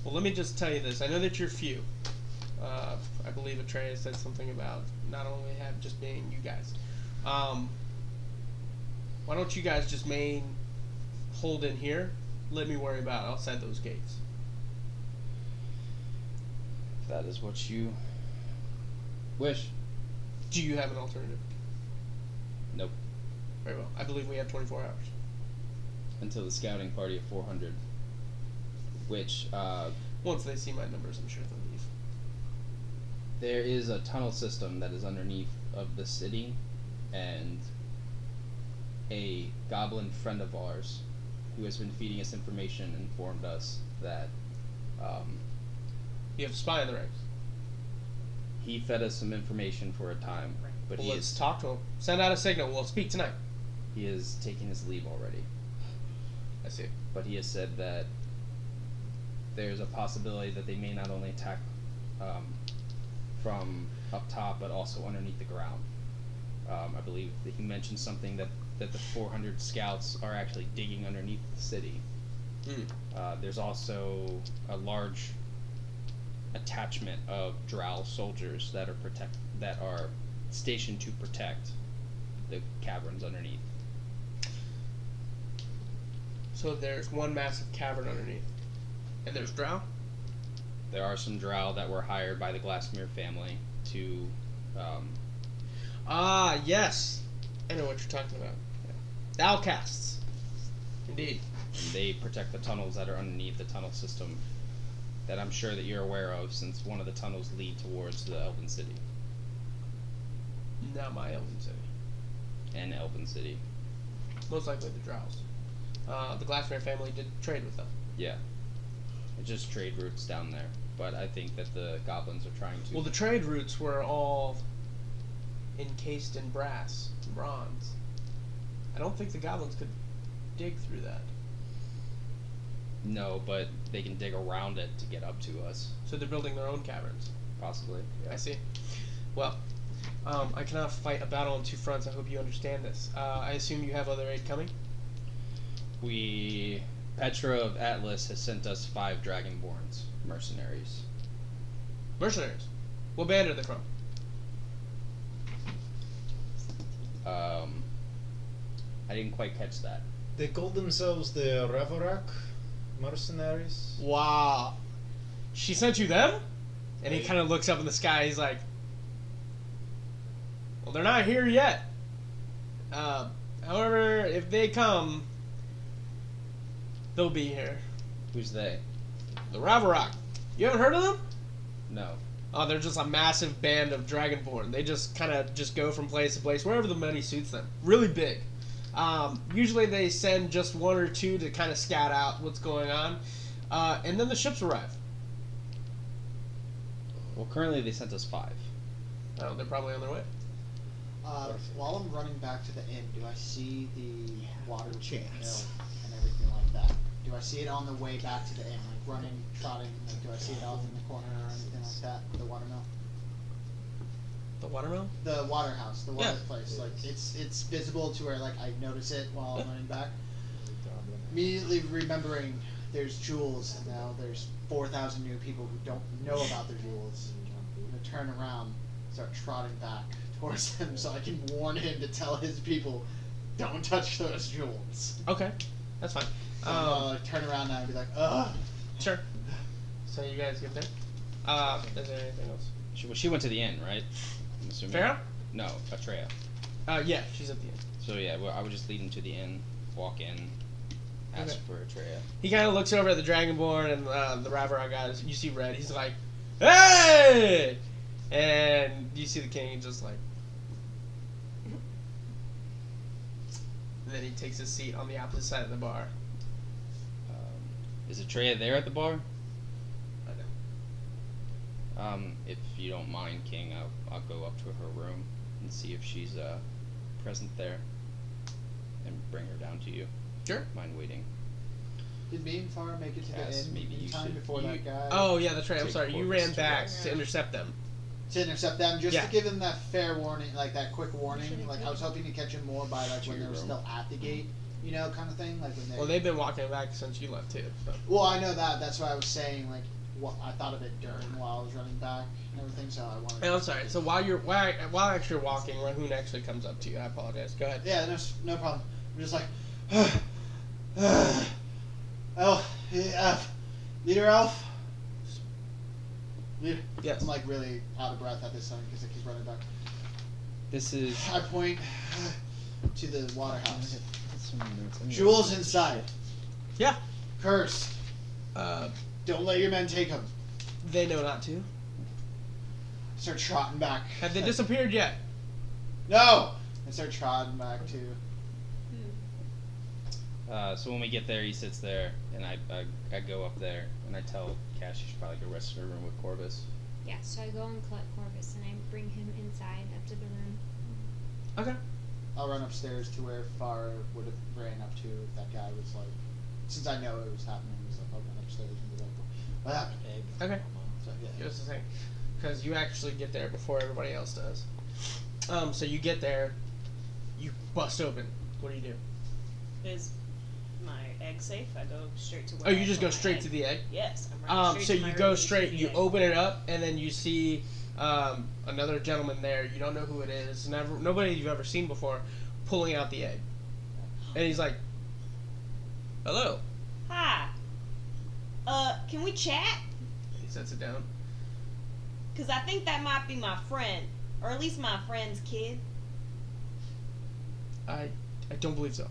Well, let me just tell you this. I know that you're few. I believe Atreus said something about not only have just being you guys. Why don't you guys just hold in here? Let me worry about outside those gates. If that is what you wish. Do you have an alternative? Nope. Very well. I believe we have 24 hours. Until the scouting party of 400. Which, once they see my numbers, I'm sure they'll leave. There is a tunnel system that is underneath of the city, and a goblin friend of ours who has been feeding us information informed us that You have a spy in the ranks. he fed us some information for a time, but Well, let's talk to him. Send out a signal. We'll speak tonight. he is taking his leave already. I see. But he has said that there's a possibility that they may not only attack from up top, but also underneath the ground. I believe that he mentioned something that the 400 scouts are actually digging underneath the city. There's also a large attachment of drow soldiers that are stationed to protect the caverns underneath. So there's one massive cavern underneath. And there's drow? There are some drow that were hired by the Glassmere family to Yes. I know what you're talking about. The outcasts. Indeed. they protect the tunnels that are underneath the tunnel system that I'm sure that you're aware of, since one of the tunnels lead towards the Elven City. Not my Elven City. And Elven City. Most likely the drows. The Glassmere family did trade with them. Yeah. It's just trade routes down there. But I think that the goblins are trying to... Well, the trade routes were all encased in brass, bronze. I don't think the goblins could dig through that. No, but they can dig around it to get up to us. So they're building their own caverns. Possibly. I see. Well, I cannot fight a battle on two fronts. I hope you understand this. I assume you have other aid coming? Petra of Atlas has sent us 5 Dragonborns, mercenaries. Mercenaries? What band are they from? I didn't quite catch that. They call themselves the Ravorak mercenaries. Wow. She sent you them? And he kind of looks up in the sky. He's like, well, they're not here yet. However, if they come, they'll be here. Who's they? The Ravarak. You haven't heard of them? No. Oh, they're just a massive band of Dragonborn. They just kind of just go from place to place, wherever the money suits them. Really big. Usually they send just 1 or 2 to kind of scout out what's going on. And then the ships arrive. Well, currently they sent us 5. Oh, they're probably on their way. While I'm running back to the inn, do I see the water mill and everything like that? Do I see it on the way back to the inn, like running, trotting? Like, do I see it out in the corner or anything like that? The water mill, The watermill? the water house, the water Yeah. place. Like it's visible to where like I notice it while I'm running back. Immediately remembering there's jewels, and now there's 4,000 new people who don't know about the jewels. I'm gonna turn around, start trotting back towards him so I can warn him to tell his people, don't touch those jewels. Okay, that's fine. So I'm gonna turn around now and be like, ugh. Sure. So you guys get there. Is there anything else? She went to the inn, right? I'm assuming. Farrah? No, Atreya. Yeah, she's at the end. So yeah, well, I would just lead him to the inn, walk in, ask for Atreya. He kind of looks over at the Dragonborn and the Ravarok guys. You see Red. He's like, "Hey!" And you see the king just like. And then he takes his seat on the opposite side of the bar. Is Atreya there at the bar? I know. If you don't mind, King, I'll go up to her room and see if she's present there, and bring her down to you. Sure. Mind waiting? Did me and Farah make it to Yes, the inn maybe in you time should- before that guy? Oh yeah, that's right. I'm Take sorry. You Corvus ran to back rest. to intercept them. To intercept them, just Yeah. to give them that fair warning, like that quick warning. Like I was hoping to catch him more by like To when they your were room. still at the gate, you know, kind of thing. Like when they. Well, they've been walking back since you left too. So. Well, I know that. That's why I was saying like what I thought of it during while I was running back and everything. So I wanted. And I'm sorry. So while actually walking, Rahoon actually comes up to you. I apologize. Go ahead. Yeah, no problem. I'm just like, leader elf. Leader. Yes. I'm like really out of breath at this time because he's running back. This is. I point to the water house. So many notes. I need to- Jewels inside. Yeah. Cursed. Don't let your men take them. They know not to. Start trotting back. Have they disappeared yet? No! I start trotting back too. So when we get there, he sits there, and I go up there, and I tell Cash she should probably go rest in her room with Corvus. Yeah, so I go and collect Corvus and I bring him inside up to the room. Okay. I'll run upstairs to where Farah would have ran up to if that guy was like, since I know it was happening, he's like, I'll run upstairs and be like, what happened? Okay. So yeah. Just the thing, because you actually get there before everybody else does. So you get there, you bust open. What do you do? Is my egg safe? I go straight to where Oh, you I just put go my straight egg. to the egg. Yes, I'm running So straight to my you room go and straight, see you the egg. open it up, and then you see another gentleman there. You don't know who it is. Nobody you've ever seen before, pulling out the egg. And he's like, "Hello." Hi. Can we chat? He sets it down. Cause I think that might be my friend, or at least my friend's kid. I don't believe so.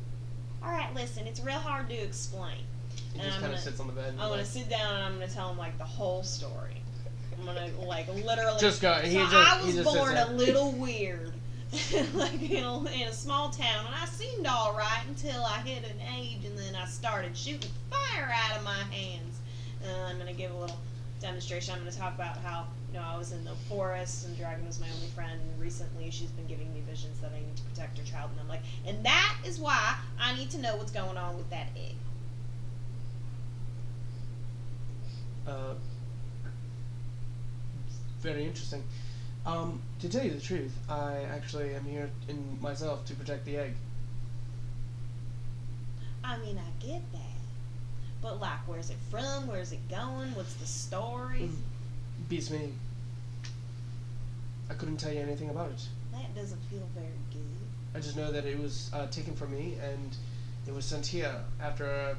All right, listen, it's real hard to explain. He And just I'm kind of gonna- sits on the bed. And I'm gonna like, sit down and I'm gonna tell him like the whole story. I'm gonna like literally. Just go. He So just- I he was just sits born there. a little weird, like in a small town, and I seemed all right until I hit an age, and then I started shooting fire out of my hands. And I'm gonna give a little demonstration. I'm gonna talk about how I was in the forest and Dragon was my only friend. And recently, she's been giving me visions that I need to protect her child, and I'm like, and that is why I need to know what's going on with that egg. Very interesting. To tell you the truth, I actually am here in myself to protect the egg. I mean, I get that. But, like, where's it from? Where's it going? What's the story? Beats me. I couldn't tell you anything about it. That doesn't feel very good. I just know that it was taken from me and it was sent here after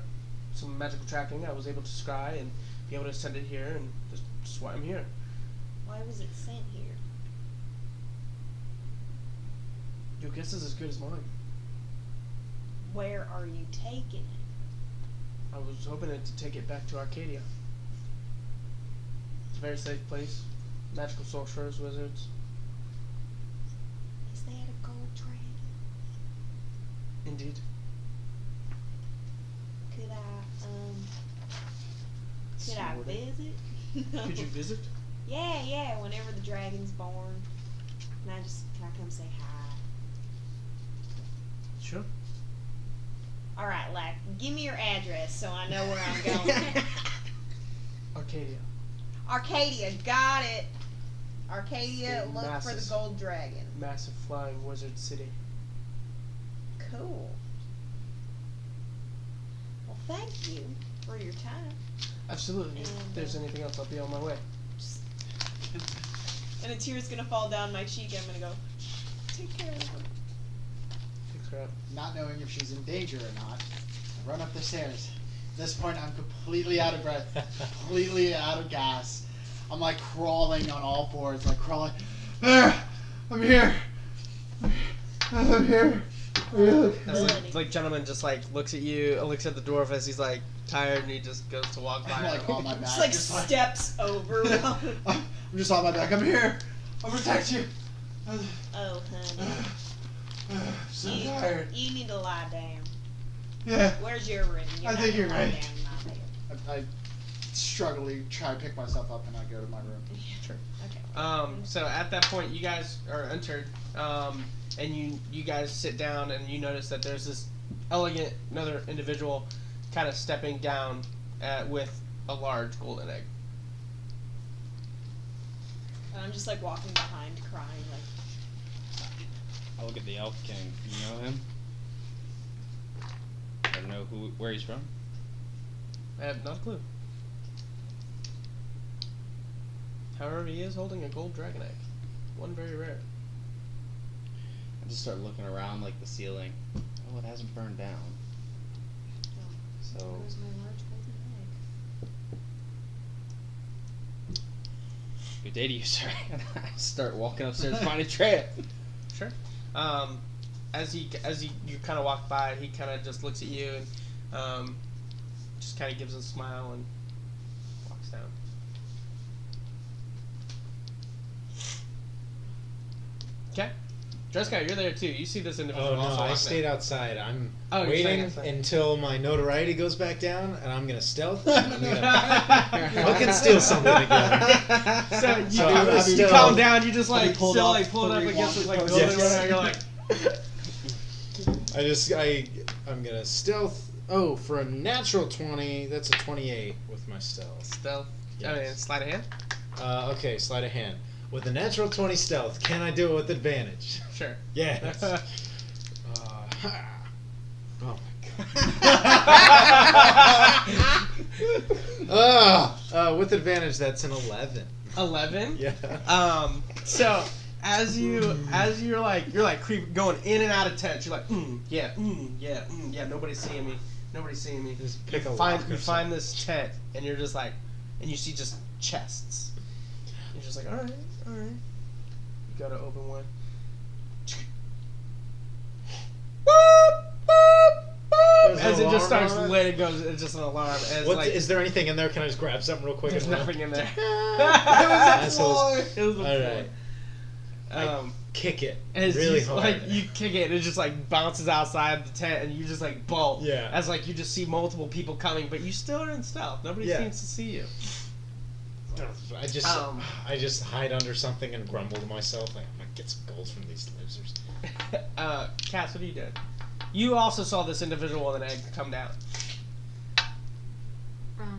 some magical tracking. I was able to scry and be able to send it here, and just why I'm here. Why was it sent here? Your guess is as good as mine. Where are you taking it? I was hoping to take it back to Arcadia. It's a very safe place. Magical sorcerers, wizards. Is that a gold dragon? Indeed. Could I Snorted. visit? Could you visit? Yeah, whenever the dragon's born. Can I come say hi? Sure. Alright, like, give me your address so I know where I'm going. Arcadia. Arcadia, got it. Arcadia, It's look for the massive. gold dragon. Massive flying wizard city. Cool. Well, thank you for your time. Absolutely. If And, there's anything else, I'll be on my way. And a tear's gonna fall down my cheek. I'm gonna go, take care of her. Picks her up. Not knowing if she's in danger or not, I run up the stairs. At this point, I'm completely out of breath, completely out of gas. I'm like crawling on all fours, like crawling. There, I'm here. I'm here. As like gentleman just like looks at you, looks at the dwarf as he's like tired, and he just goes to walk by. I'm like on my back. Just like just steps over. I'm just on my back. I'm here. I'll protect you. Oh, honey. I'm so tired. You need to lie down. Yeah. Where's your room? I think you're right. Down in my bed. I struggling try to pick myself up and I go to my room. Sure. Okay. So at that point, you guys are entered, and you guys sit down, and you notice that there's this another individual, kind of stepping down, with a large golden egg. And I'm just like walking behind, crying, like. I look at the Elf King. You know him? I don't know where he's from. I have not a clue. However, he is holding a gold dragon egg. One very rare. I just start looking around like the ceiling. Oh, it hasn't burned down. So Where's my large golden egg? good day to you, sir. And I start walking upstairs to find a tray. Sure. As you kind of walk by, he kind of just looks at you and just kind of gives a smile and walks down. Okay. Drescar, you're there too. You see this individual. Oh no, also I walking stayed in. outside. I'm Oh, you're staying waiting outside. until my notoriety goes back down, and I'm gonna stealth. I'm gonna fucking steal something together. So you, So I'm you still- calm down. You just Have you like pulled still off like pull it up three against this like walkie golden talkies? runner. You're like. I'm gonna stealth. Oh, for a natural 20, that's a 28 with my stealth. Stealth. Yes. I mean, sleight of hand. Okay, sleight of hand. With a natural 20 stealth, can I do it with advantage? Sure. Yes. Oh my god. With advantage, that's an 11. 11. Yeah. So as you're like going in and out of tents, you're like, yeah, nobody's seeing me. Just pick a You lock or find something. this tent, and you're just like, and you see just chests. You're just like, all right. You go to open one. There's As an it just alarm starts on it? lit, it goes. It's just an alarm. As What like, is there anything in there? Can I just grab something real quick? there's and run? nothing in there. Assholes. It was the Alright. floor. Kick it And it's really just, hard. like you kick it, and it just like bounces outside the tent, and you just like bolt. Yeah. As like you just see multiple people coming, but you still are in stealth. Nobody Yeah. seems to see you. I just hide under something and grumble to myself like I'm gonna get some gold from these losers. Cass, what are you doing? You also saw this individual with an egg come down. Failed.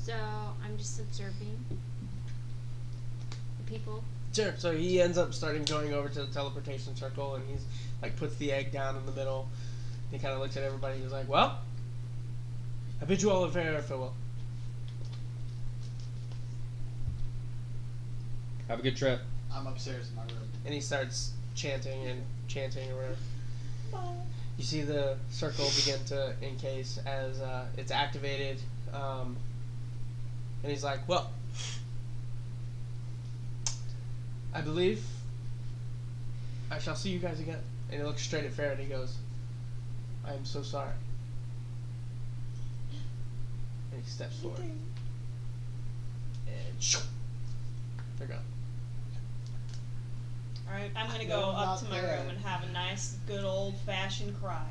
So I'm just observing the people. Sure. So he ends up going over to the teleportation circle, and he's like puts the egg down in the middle. He kind of looks at everybody. He's like, "Well, I bid you all a very farewell." Have a good trip. I'm upstairs in my room. And he starts chanting or whatever. You see the circle begin to encase as it's activated, and he's like, "Well, I believe I shall see you guys again." And he looks straight at Farrah and he goes, "I am so sorry." And he steps forward. And shoo, they're gone. Alright, I'm gonna No, go up not to my there. room and have a nice, good old fashioned cry.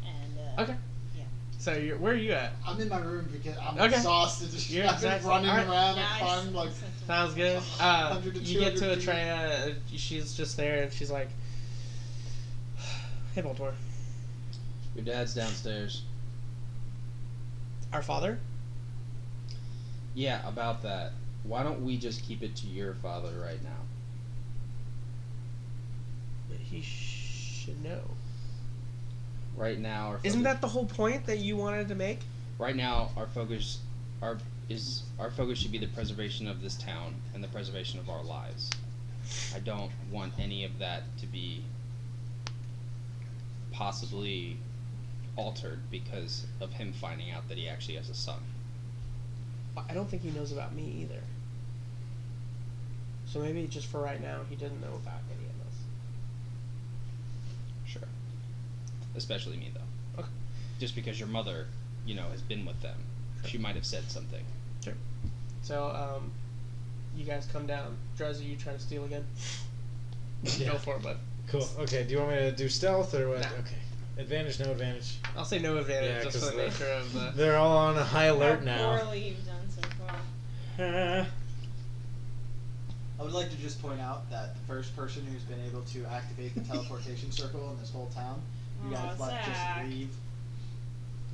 And, Okay. Yeah. So where are you at? I'm in my room because I'm Okay. exhausted. Just You're I've been exhausted. running Alright. around Nice. and finding like Sounds good. 100 to You get to 200 feet. Atreya, she's just there, and she's like, "Hey, Baltor, Your dad's downstairs. our father?" Yeah, about that. Why don't we just keep it to your father right now? He should know. Right now, our Isn't focus- that the whole point that you wanted to make? Right now our focus is our focus should be the preservation of this town and the preservation of our lives. I don't want any of that to be possibly altered because of him finding out that he actually has a son. I don't think he knows about me either. So maybe just for right now, he didn't know about any of us. Sure. Especially me, though. Okay. Just because your mother, has been with them. Sure. She might have said something. Sure. So, you guys come down. Drezzy, you trying to steal again? Yeah. Go for it, bud. Cool. Okay. Do you want me to do stealth or what? Nah. Okay. Advantage, no advantage. I'll say no advantage Yeah, just 'cause for the nature of the... They're all on a high alert How now. poorly you've done so far. I would like to just point out that the first person who's been able to activate the teleportation circle in this whole town, you guys let just Zach. leave.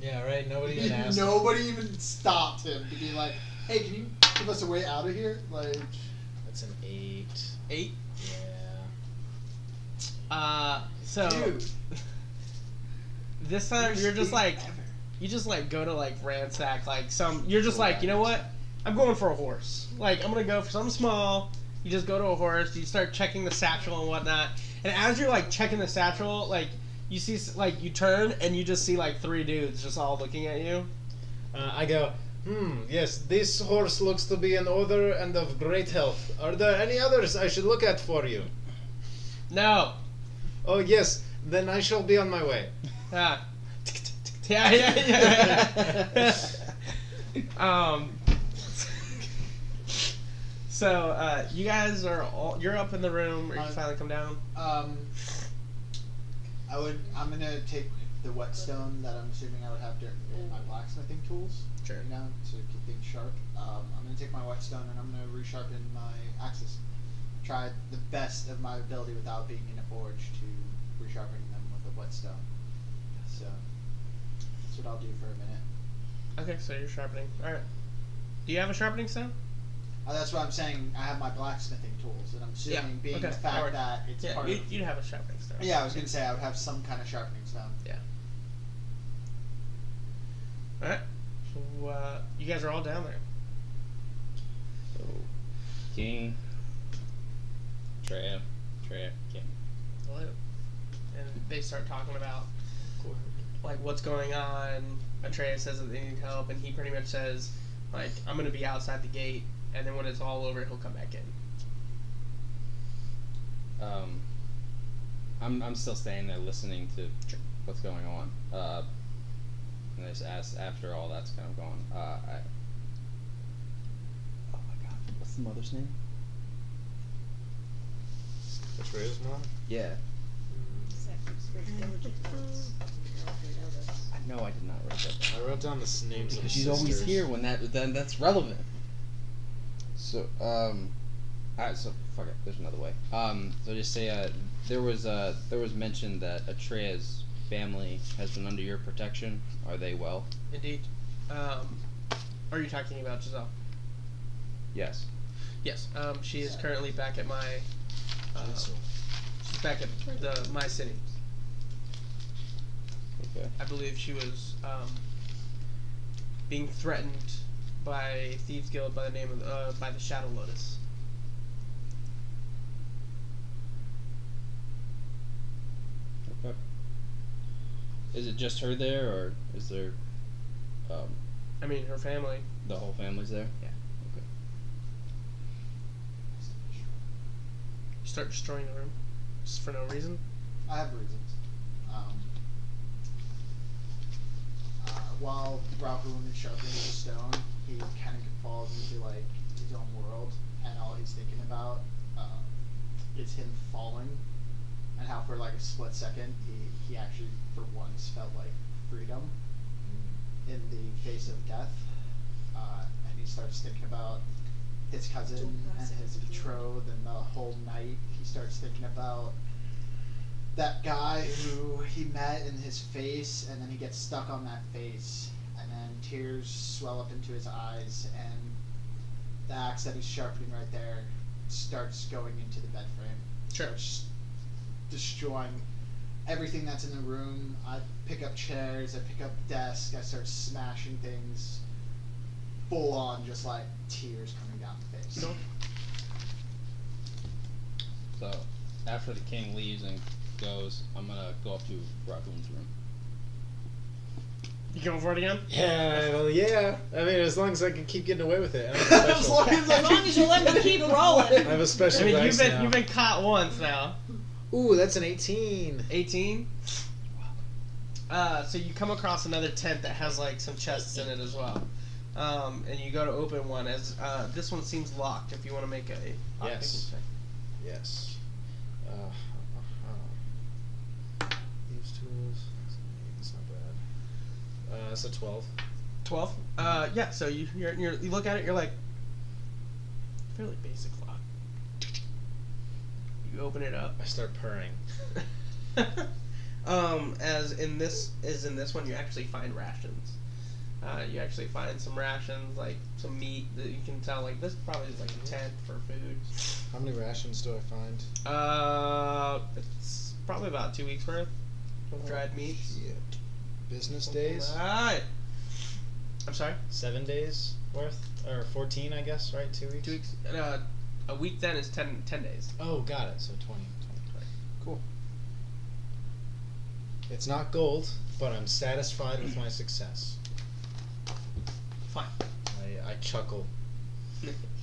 Yeah, right. Nobody even asked. Nobody even stopped him to be like, "Hey, can you give us a way out of here?" Like, That's an 8. 8? Yeah. So... dude, This time, you're just worst like... thing ever. You just, like, go to, like, ransack, like, some... You're just like, you know what? I'm going for a horse. Like, I'm gonna go for something small. You just go to a horse. You start checking the satchel and whatnot. And as you're, like, checking the satchel, like, you see, like, you turn and you just see, like, 3 dudes just all looking at you. I go, yes, this horse looks to be in order and of great health. Are there any others I should look at for you? No. Oh, yes, then I shall be on my way. Ah. Yeah. So, you guys are all... You're up in the room, or you finally come down. I'm gonna take the whetstone that I'm assuming I would have in my blacksmithing tools. Sure. To keep things sharp. I'm gonna take my whetstone and I'm gonna resharpen my axes. Try the best of my ability without being in a forge to resharpen them with a whetstone. So that's what I'll do for a minute. Okay, so you're sharpening. Alright. Do you have a sharpening stone? That's what I'm saying. I have my blacksmithing tools, and I'm assuming being okay, the fact alright. that it's Yeah, part of. you'd have a sharpening stone. Yeah, I was gonna say I would have some kind of sharpening stone. Yeah. Alright. So, you guys are all down there. So, King, Treya, King. Hello. And they start talking about, like, what's going on. Atreus says that they need help, and he pretty much says, like, I'm gonna be outside the gate, and then when it's all over, he'll come back in. I'm still staying there listening to what's going on. And I just asked after all that's kind of gone. Oh my god, what's the mother's name? Atreus' mom? Yeah. I know I did not write that down. I wrote down the names of Because she's the always sisters. here when that's relevant. So alright, so fuck it. There's another way. So just say there was mention that Atreya's family has been under your protection. Are they well? Indeed. Are you talking about Giselle? Yes. Yes. She is currently back at my. She's back at my city. Okay. I believe she was being threatened by a thieves guild by the name of by the Shadow Lotus. Okay. Is it just her there, or is there I mean, her family. the whole family's there? Yeah. Okay. You start destroying the room, just for no reason. I have reasons. While Ralphoon is sharpening the stone, he kind of falls into like his own world, and all he's thinking about is him falling, and how for like a split second he actually for once felt like freedom in the face of death, and he starts thinking about his cousin and his betrothed, and the whole night he starts thinking about that guy who he met in his face, and then he gets stuck on that face, and then tears swell up into his eyes, and the axe that he's sharpening right there starts going into the bed frame. Sure. Starts destroying everything that's in the room. I pick up chairs, I pick up desks, I start smashing things. full on just like tears coming down the face. So, after the king leaves and goes, I'm gonna go up to Raccoon's room. You going for it again? Yeah, well, yeah. I mean, as long as I can keep getting away with it. I have a As special, long as As long as you let me keep rolling. I have a special I mean, dice now. you've been caught once now. Ooh, that's an 18. 18. So you come across another tent that has like some chests in it as well, and you go to open one. As this one seems locked. If you want to make a Yes. check. Yes. These tools. That's not bad. It's a 12. 12. Yeah. So you look at it. You're like, fairly basic lock. You open it up. I start purring. As in this one, you actually find rations. You actually find some rations, like some meat that you can tell. Like this probably is like a tent for food. How many rations do I find? It's probably about 2 weeks worth of dried meat. Shit. Business days? Alright. I'm sorry. 7 days worth? Or 14, I guess, right? 2 weeks? 2 weeks. A week then is 10 days. Oh, got it. So 20. Cool. It's not gold, but I'm satisfied with my success. Fine. I chuckle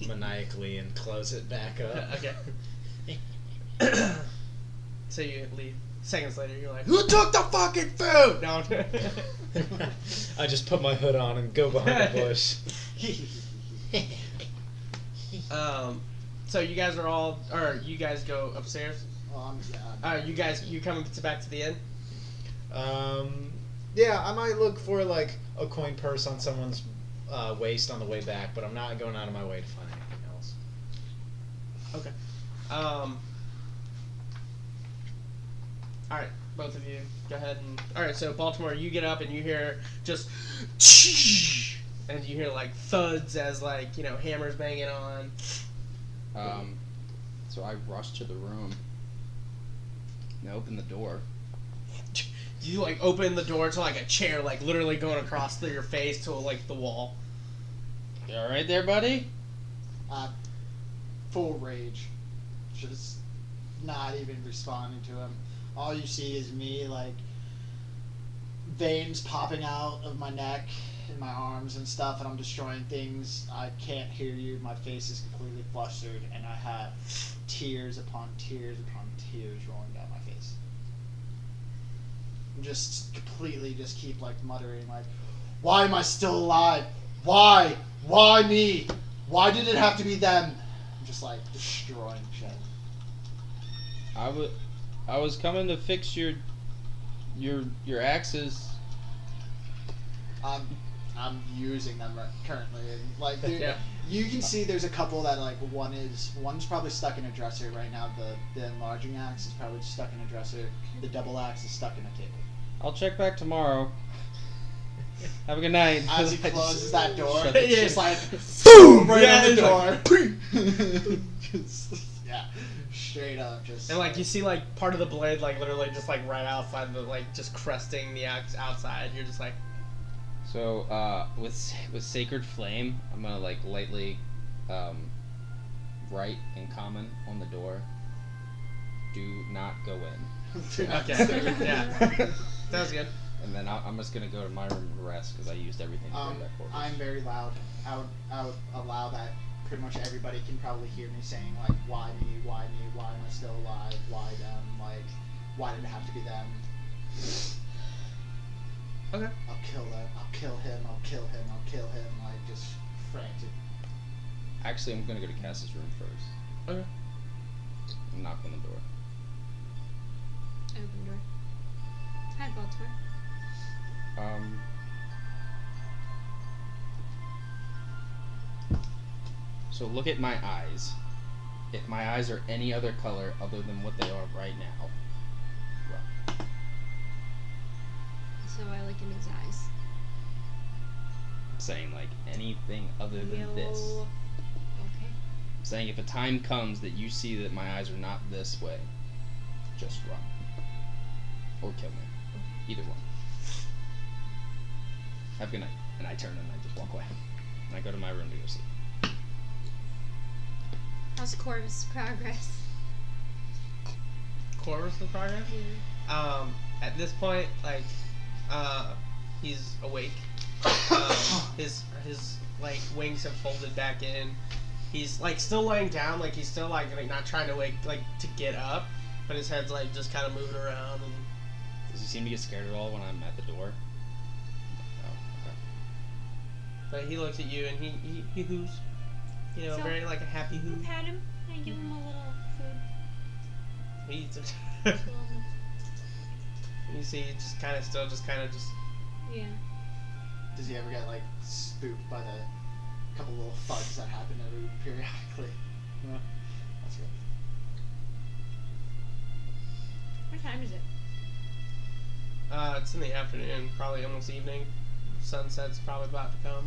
maniacally and close it back up. Okay. So you leave. Seconds later, you're like, "Who took the fucking food?" No. I just put my hood on and go behind the bush. So you guys are all, or you guys go upstairs. You coming back to the inn? Yeah, I might look for like a coin purse on someone's waist on the way back, but I'm not going out of my way to find anything else. Okay. All right, both of you, go ahead and. All right, so Baltimore, you get up and you hear just, and you hear like thuds as like hammers banging on. So I rush to the room and I open the door. You like open the door to like a chair, like literally going across your face to like the wall. You alright there, buddy? Full rage. Just not even responding to him. All you see is me, like, veins popping out of my neck and my arms and stuff, and I'm destroying things. I can't hear you. My face is completely flustered, and I have tears upon tears upon tears rolling down my face. I'm just completely just keep, like, muttering, like, why am I still alive? Why? Why me? Why did it have to be them? I'm just, like, destroying shit. I was coming to fix your axes. I'm using them currently, and like Yeah. you can see there's a couple that like one's probably stuck in a dresser right now. The enlarging axe is probably stuck in a dresser. The double axe is stuck in a table. I'll check back tomorrow. Have a good night. As he closes that door, Shut it's it. just like boom right Yeah, on the it's door. Yeah, straight up just. And like you see like part of the blade like literally just like right outside the like just cresting the axe outside. You're just like. So with Sacred Flame, I'm gonna like lightly write in common on the door. Do not go in. Okay. Yeah. Sounds good. And then I'm just gonna go to my room and rest because I used everything to bring that quarters. I'm very loud. I would allow that. Pretty much everybody can probably hear me saying like, why me, why am I still alive, why them, like, why did it have to be them? Okay. I'll kill them, I'll kill him, like, just frantic. Actually, I'm gonna go to Cass's room first. Okay. And knock on the door. Open door. Hi, Baltimore. So look at my eyes. If my eyes are any other color other than what they are right now, run. So I look in his eyes. I'm saying like anything other than this. Okay. I'm saying if a time comes that you see that my eyes are not this way, just run. Or kill me. Either one. Have a good night. And I turn and I just walk away. and I go to my room to go sleep. How's Corvus' progress? Corvus the progress. At this point, like, he's awake. His like wings have folded back in. He's like still laying down, like he's still like not trying to wake, like to get up, but his head's like just kind of moving around. And Does he seem to get scared at all when I'm at the door? Oh, okay. but he looks at you and he hoos, you know, So, very like a happy You hoo. pat him and give him a little food. He eats it. Little- You see, he just kind of yeah. Does he ever get like spooked by the couple little thuds that happen every periodically? Yeah, that's good. What time is it? It's in the afternoon, probably almost evening. Sunset's probably about to come.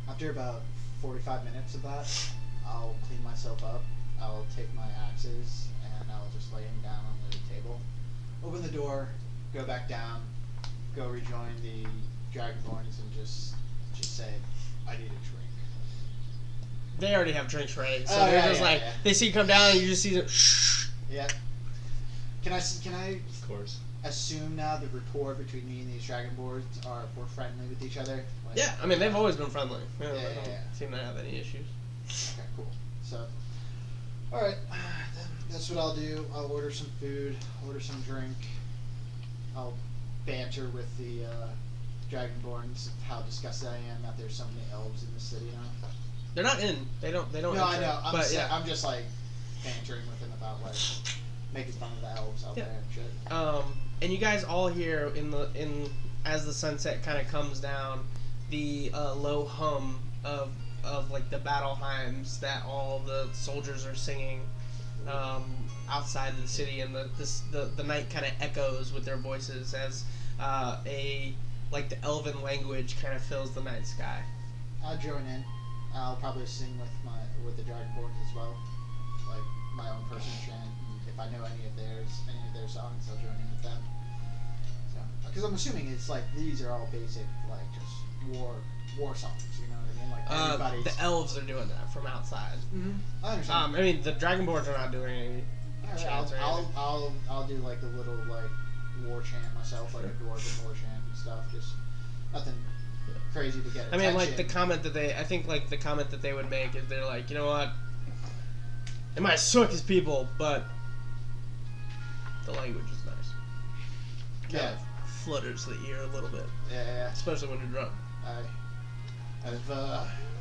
After about 45 minutes of that, I'll clean myself up. I'll take my axes and I'll just lay them down on the table. Open the door, go back down, go rejoin the Dragonborns and just say, I need a drink. They already have drinks ready, so Oh, they're yeah, just yeah, like yeah. they see you come down and you just see them. Shh. Yeah. Can I Of course. assume now the rapport between me and these Dragonborns we're friendly with each other? Like, Yeah, I mean they've always been friendly. Yeah, They yeah, don't yeah. seem to have any issues. Okay, cool. So, alright, then that's what I'll do. I'll order some food, order some drink. I'll banter with the Dragonborns of how disgusted I am that there's so many elves in the city now. They're not in. They don't. No, I enter, know. But yeah. I'm just like bantering with them about like making fun of the elves out Yeah. there and shit. And you guys all hear as the sunset kind of comes down, the low hum of like the battle hymns that all the soldiers are singing outside of the city, and the night kind of echoes with their voices as like the elven language kind of fills the night sky. I'll join in. I'll probably sing with the Dragonborns as well, like my own personal chant. And if I know any of their songs, I'll join in with them. So, because I'm assuming it's like these are all basic like just war songs. You know what I mean? Like everybody's. The elves are doing that from outside. Mm-hmm. I understand. I mean, the Dragonborns are not doing any Alright, chants or anything. I'll do like a little like war chant myself, like a dwarven war chant and stuff. Just nothing crazy to get I attention. mean, like the comment that they would make is they're like, you know what? It might suck as people, but the language is nice. Kind of flutters the ear a little bit, Yeah. especially when you're drunk. I've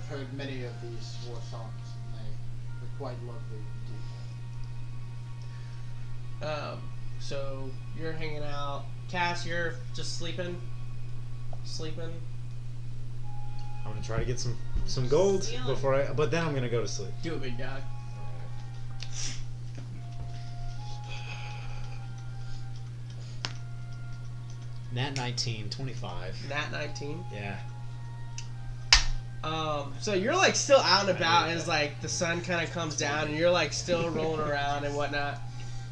heard many of these war songs, and they're quite lovely indeed. So you're hanging out. Cass, you're just sleeping. I'm gonna try to get some gold Stealing. but then I'm gonna go to sleep. Do it, big guy. Nat 19, 25. Nat 19. Yeah. So you're like still out and about I knew as that. like the sun kind of comes down and you're like still rolling around and whatnot,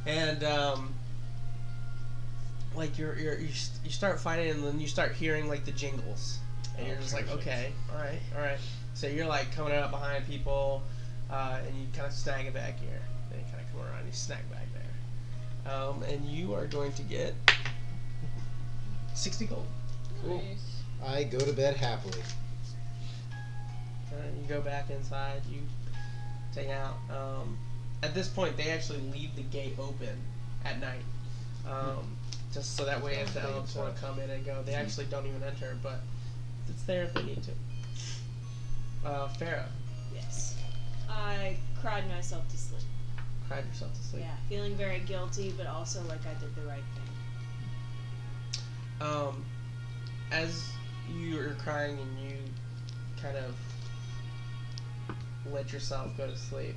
and like you start fighting and then you start hearing like the jingles and you're just like, perfect. okay, all right. So you're like coming up behind people, and you kind of snag a bag here. Then you kind of come around, and you snag a bag there, and you are going to get 60 gold. Cool. I go to bed happily. You go back inside, you take out. At this point, they actually leave the gate open at night. Just so that way if the elves want to come in and go, they actually don't even enter, but it's there if they need to. Farah, Yes. I cried myself to sleep. cried yourself to sleep. Yeah, feeling very guilty, but also like I did the right thing. As you are crying and you kind of let yourself go to sleep,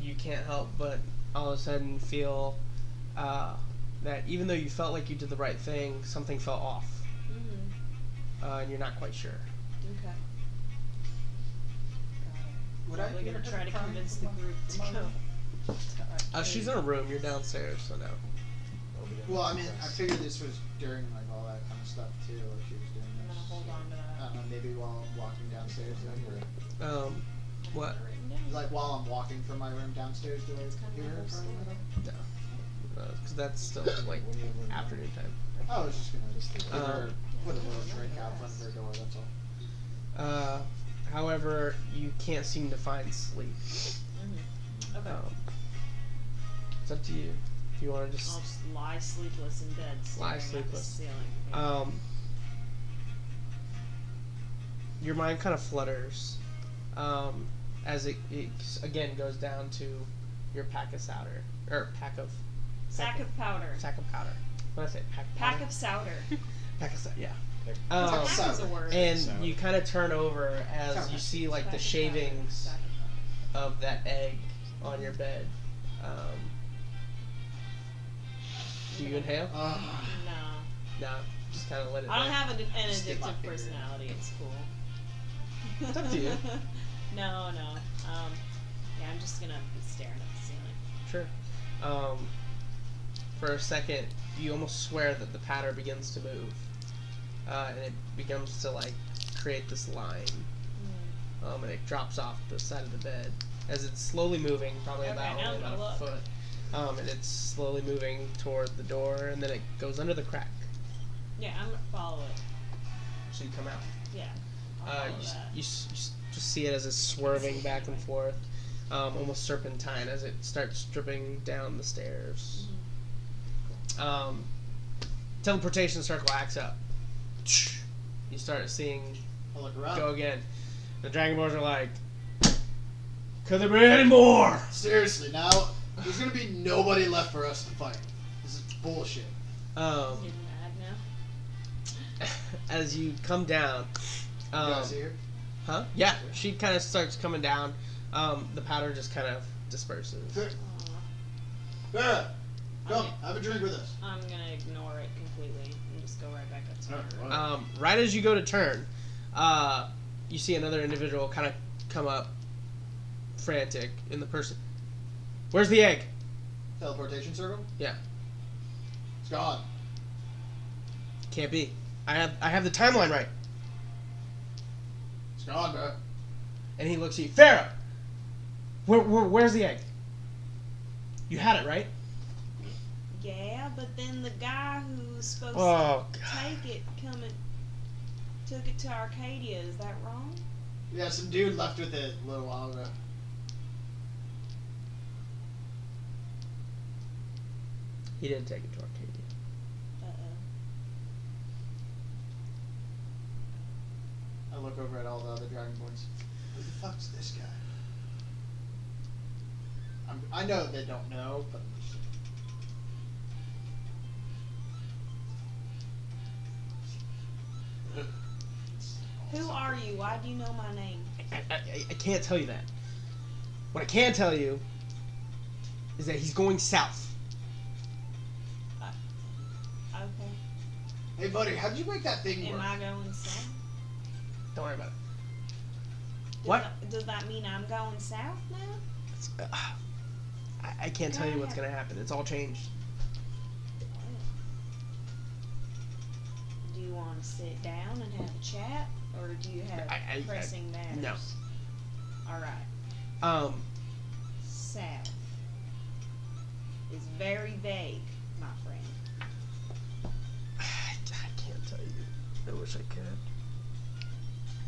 you can't help but all of a sudden feel that even though you felt like you did the right thing, something fell off, and you're not quite sure. Okay. Would I Probably hear gonna her try to crying convince from the group to among go. She's in a room. You're downstairs, so no. Well, I mean, I figured this was during like all that kind of stuff too. If she was doing I'm this. gonna hold on to I that. don't know. Maybe while I'm walking downstairs, What? Written down. like while I'm walking from my room downstairs, do I It's kind of hear my her whole crying story. at all? No. Because that's still like afternoon time. I was just gonna Um, put a little drink out front of her door. That's all. However, you can't seem to find sleep. Okay. It's up to you. If you want to I'll just just lie sleepless in bed. Lie staring at the sleepless. ceiling. Your mind kind of flutters as it again goes down to your pack of powder or Sack of powder. sack of powder. What did I say? Pack of powder. pack of yeah. Pack Pack is a word. And Sour. you kind of turn over as Sour. you see like the Pack of shavings powder. Sack of of that egg on your bed. Do you inhale? powder. No. No, just kind of let it. I don't there. have an Stick my addictive finger in. personality. It's cool. It's up to you. No. Yeah, I'm just gonna be staring at the ceiling. Sure. For a second, you almost swear that the pattern begins to move, and it begins to like create this line, and it drops off the side of the bed as it's slowly moving, probably Okay, about now only I'm about gonna a foot, and it's slowly moving toward the door, and then it goes under the crack. Yeah, I'm gonna follow it. So you come out. Yeah. I'll You, follow that. you just see it as it's swerving back and forth, almost serpentine as it starts dripping down the stairs. Teleportation circle acts up. You start seeing I look around. go again. The Dragonborns are like, could there be any more? Seriously, now there's gonna be nobody left for us to fight. This is bullshit. Um, Getting mad now. as you come down, You guys here? huh? Yeah, she kind of starts coming down. The powder just kind of disperses. Vera, come, Okay. have a drink with us. I'm gonna ignore it completely and just go right back up to my room. Right as you go to turn, you see another individual kind of come up, frantic, in the person. Where's the egg? Teleportation circle? Yeah. It's gone. Can't be. I have the timeline right. It's gone, bro. And he looks at you. Farrah! Where's the egg? You had it, right? Yeah, but then the guy who was supposed Oh, to take it took it to Arcadia. Is that wrong? Yeah, some dude left with it a little while ago. He didn't take it to Arcadia. I look over at all the other Dragonborns. Who the fuck's this guy? I know they don't know, but I'm just Who are you? Why do you know my name? I can't tell you that. What I can tell you is that he's going south. Okay. Hey, buddy, how'd you make that thing Am work? I going south? Don't worry about it. Does What? Does that mean I'm going south now? It's, I can't tell you what's going to happen. It's all changed. Do you want to sit down and have a chat, or do you have I- pressing matters? no. All right. South is very vague, my friend. I can't tell you. I wish I could.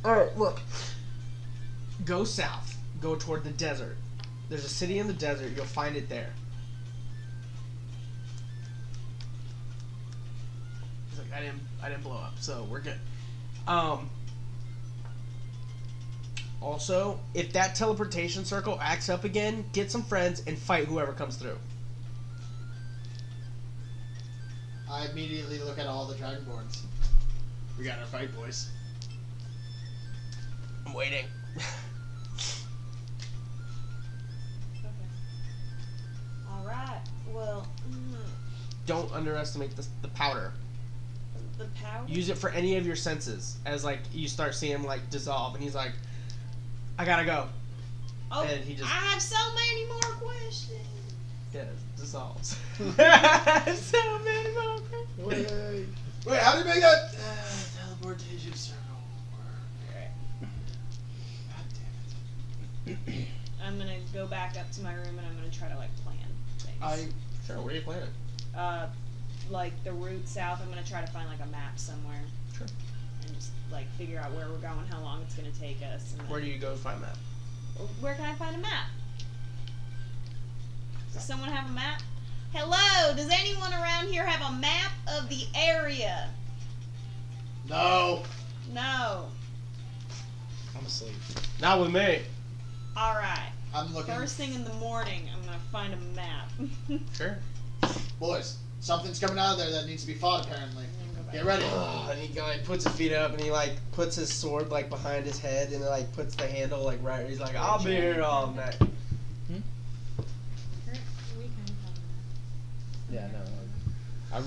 Alright, look. Go south. Go toward the desert. There's a city in the desert. You'll find it there. He's like, I didn't blow up, so we're good. Also, if that teleportation circle acts up again, get some friends and fight whoever comes through. I immediately look at all the Dragonborns. We got our fight, boys. I'm waiting. Okay. All right. Well, Don't underestimate the powder. the powder. Use it for any of your senses as like you start seeing him like dissolve, and he's like, "I gotta go." Oh, and he just- I have so many more questions. vodka dissolves. So many vodka. Wait, how do you make that teleportation circle work? God damn it. I'm gonna go back up to my room and I'm gonna try to like plan things. Sure, what are you planning? Like the route south. I'm gonna try to find like a map somewhere. Sure. And just like figure out where we're going, how long it's gonna take us. And Where do then- you go find that? Where can I find a map? Does someone have a map? Hello, does anyone around here have a map of the area? No. No. I'm asleep. Not with me. Alright. I'm looking. First thing in the morning, I'm gonna find a map. Sure. Boys, something's coming out of there that needs to be fought, apparently. Get ready. And he like puts his feet up and he like puts his sword like behind his head and like puts the handle like right. He's like, I'll be here all night. Yeah, no.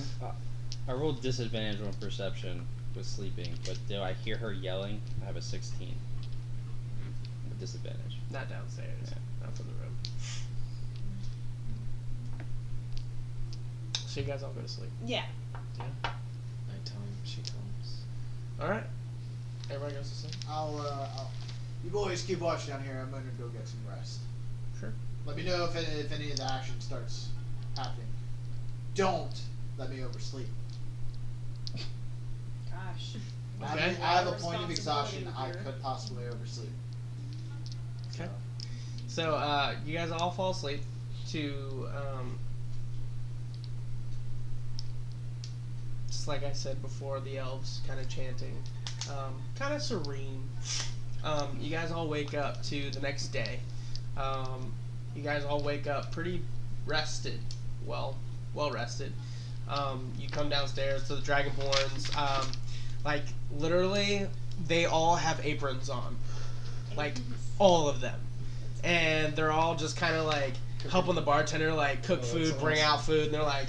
I rolled disadvantage on perception with sleeping, but do I hear her yelling? I have a 16. With disadvantage. Not downstairs. Yeah. Not from the room. So you guys all go to sleep. Yeah. Nighttime, she comes. All right. Everybody goes to sleep. You boys keep watch down here. I'm gonna go get some rest. Sure. Let me know if any of the action starts happening. Don't let me oversleep. Gosh. Okay. I have a point of Responsibility exhaustion. with I your- could possibly oversleep. Okay. So you guys all fall asleep to just like I said before, the elves kind of chanting, kind of serene. You guys all wake up to the next day. You guys all wake up pretty rested, well rested. You come downstairs to the Dragonborns. Like literally, they all have aprons on, like all of them, and they're all just kind of like helping the bartender like cook food, bring out food, and they're like,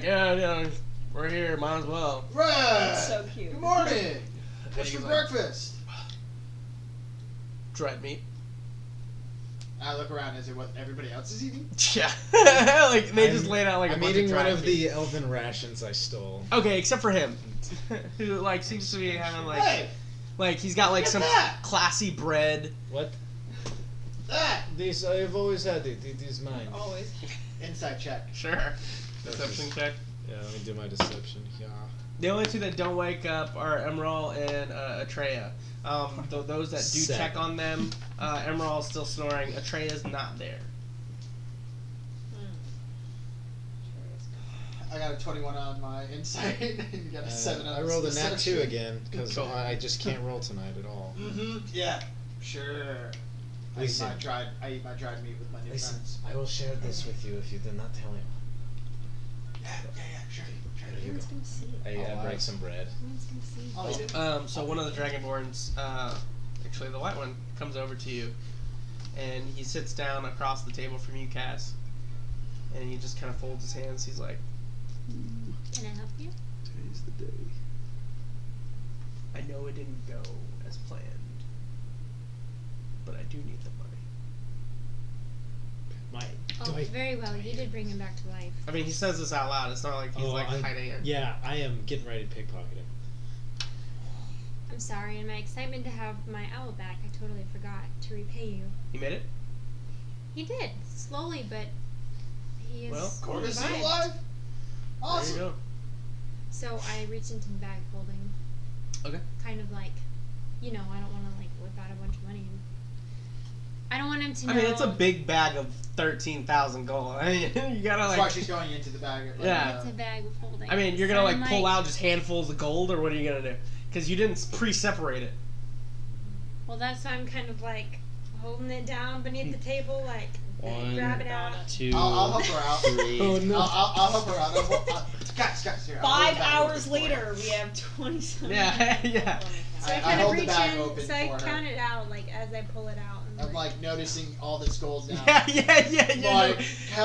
yeah, we're here, might as well. Right. So cute. Good morning. What's he's for like- breakfast? Dried meat. I look around. Is it what everybody else is eating? Yeah, like they just laid out like a I'm bunch eating of one dried of meat. the elven rations I stole. Okay, except for him, who like seems to be having like Hey, like he's got like Look at some that! classy bread. What? that This I've always had it. It is mine. Always. inside check. Sure. Deception check. Yeah, let me do my deception. Yeah. The only two that don't wake up are Emerald and Atreya. Those that do check 7. on them, Emerald's still snoring. Atreya's not there. I got a 21 on my insight. You got a 7 on I rolled a nat deception. 2 again because Cool. I just can't roll tonight at all. Mm-hmm. Yeah. Sure. I eat Listen. my dried meat with my new Listen, friends. I will share this with you if you do not tell him. Yeah, sure. There you Everyone's go. gonna see it. I break some bread. Everyone's gonna see it. Oh, So one of the Dragonborns, actually the white one, comes over to you, and he sits down across the table from you, Cass, and he just kind of folds his hands. He's like, Can I help you? Today's the day. I know it didn't go as planned, but I do need the money. Oh, very well. You did bring him back to life. I mean, he says this out loud. It's not like he's like hiding it. Yeah, I am getting ready to pickpocket him. I'm sorry. In my excitement to have my owl back, I totally forgot to repay you. You made it? He did slowly, but he is. Well, Corvus revived. is alive? Awesome. There you So I reached into the bag holding. Okay. Kind of like, I don't want to like whip out a bunch of money. I don't want him to go. know. I mean, it's a big bag of 13,000 gold. I mean, you gotta That's why like. she's going into the bag. Like, Yeah. It's a bag of holding. I mean, you're So gonna I'm like pull out just handfuls of gold, or what are you gonna do? Because you didn't pre-separate it. Well, that's why I'm kind of like holding it down beneath the table, like One, grab it out. 2, I'll help her out. 3. Oh no. I'll help her out. Guys, here. I'll hold 5 the bag hours open for her. later, we have 20-something. Yeah, yeah. So I I kind hold of the reach bag in, open so I for her. count it out like as I pull it out. And I'm like noticing all this gold now. Yeah. Like,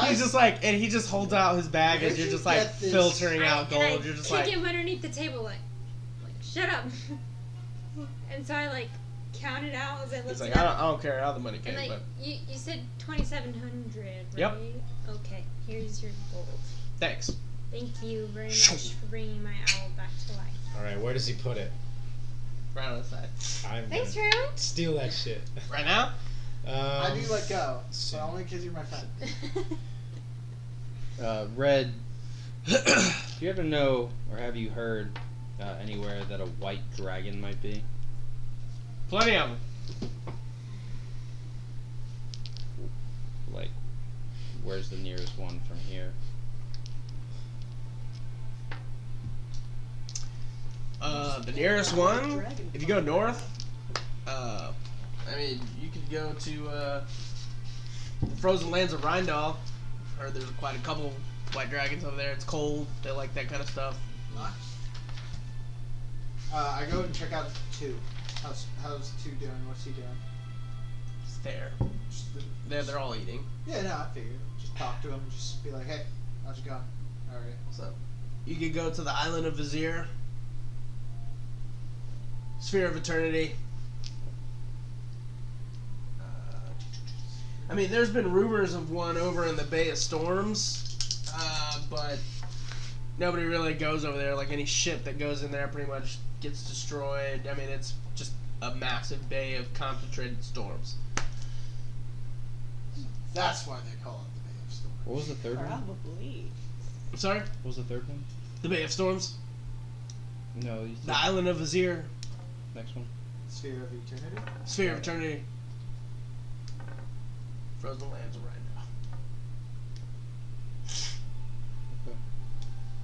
He's just like, and he just holds out his bag Where'd as you're you just like get this? filtering out and I gold. You're just kick like, him underneath the table, like shut up. And so I like count it out as I looked He's like, it I up. don't care how the money came, And like, but you said 2,700, right? Yep. Okay, here's your gold. thanks. Thank you very much for bringing my owl back to life. All right, where does he put it? Right on the side. I'm Thanks, gonna Drew. steal that shit. Right now? I do let go, so- but only because you're my friend. Red, do you ever know or have you heard anywhere that a white dragon might be? Plenty of them. Like, where's the nearest one from here? The nearest one, if you go north, I mean, you could go to the frozen lands of Rheindal. Or there's quite a couple white dragons over there. It's cold. They like that kind of stuff. Nice. I go and check out 2. How's 2 doing? What's he doing? It's there. Just They're all eating. yeah, no, I figured. Just talk to him. Just be like, hey, how's it going? Alright. So, you could go to the island of Vizier. Sphere of Eternity. I mean, there's been rumors of one over in the Bay of Storms, but nobody really goes over there. Like, any ship that goes in there pretty much gets destroyed. I mean, it's just a massive bay of concentrated storms. That's why they call it the Bay of Storms. What was the third one? Probably. I'm sorry? What was the third one? The Bay of Storms? No, you The said island of Vizier. next one. Sphere of Eternity? Sphere of Eternity. Frozen lands of Rheindal.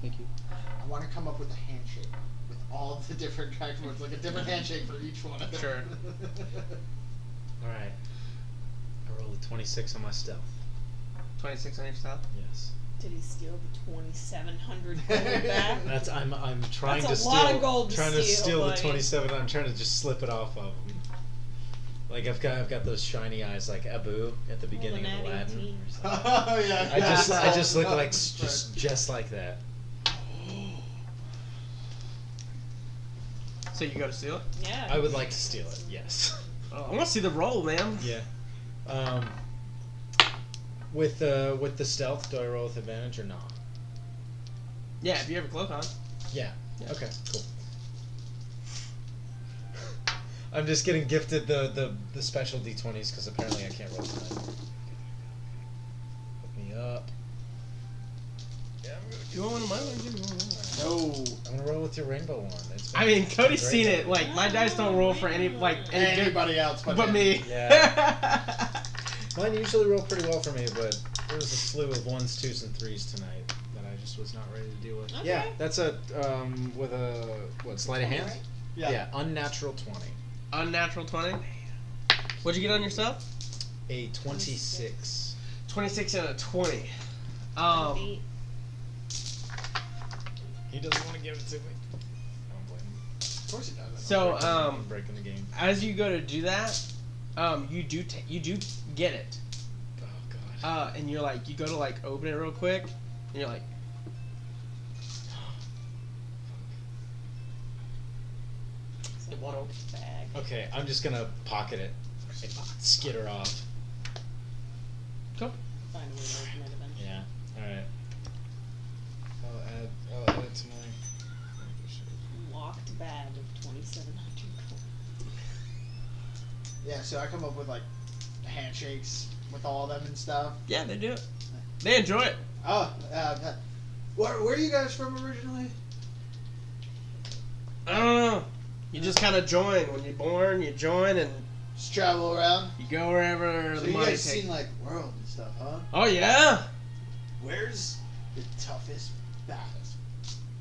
Thank you. I want to come up with a handshake with all the different dragon words, like a different handshake for each one of them. Sure. All right. I rolled a 26 on my stealth. 26 on your style? Yes. Did he steal the 2,700 gold back? That's I'm trying That's to a steal. lot of gold to trying to steal, steal the buddy. 27. I'm trying to just slip it off of him. Like I've got those shiny eyes like Abu at the beginning of Well, an Aladdin. 18 or something. Oh yeah. I just look like Right. just like that. So you go to steal it? Yeah. I would like to steal it. Yes. Oh, I want to see the roll, man. Yeah. With the stealth, do I roll with advantage or not? Yeah, if you have a cloak on. Yeah. Yeah. Okay. Cool. I'm just getting gifted the special d20s because apparently I can't roll tonight. Hook me up. Yeah, I'm gonna You want one of mine? No. I'm gonna roll with your rainbow one. It's I mean, it's Cody's great. seen it. Like, my dice don't roll for any, like, any good, Anybody else but him. me. Yeah. Mine usually roll pretty well for me, but there was a slew of 1s, 2s, and 3s tonight that I just was not ready to deal with. Okay. Yeah, that's a with a sleight of hand. Right? Yeah. Unnatural 20. Unnatural 20. What'd you get on yourself? A 26. 26 and a 20. Beat. He doesn't want to give it to me. I don't blame him. Of course he does. So, I'm breaking the game. as you go to do that, you do get it. Oh god. And you're like, you go to like open it real quick, and you're like, it won't open. Bag. Okay, I'm just gonna pocket it and skitter off. Cool. Find a way to open it eventually. Yeah. All right. I'll add it to my. Locked bag of 2,700 gold. Yeah, so I come up with like handshakes with all of them and stuff. Yeah, they do it. They enjoy it. Oh, where are you guys from originally? I don't know. You just kind of join. When you're born, you join, and Just travel around. you go wherever So the you money guys takes. seen like world and stuff, huh? Oh yeah. Where's the toughest, baddest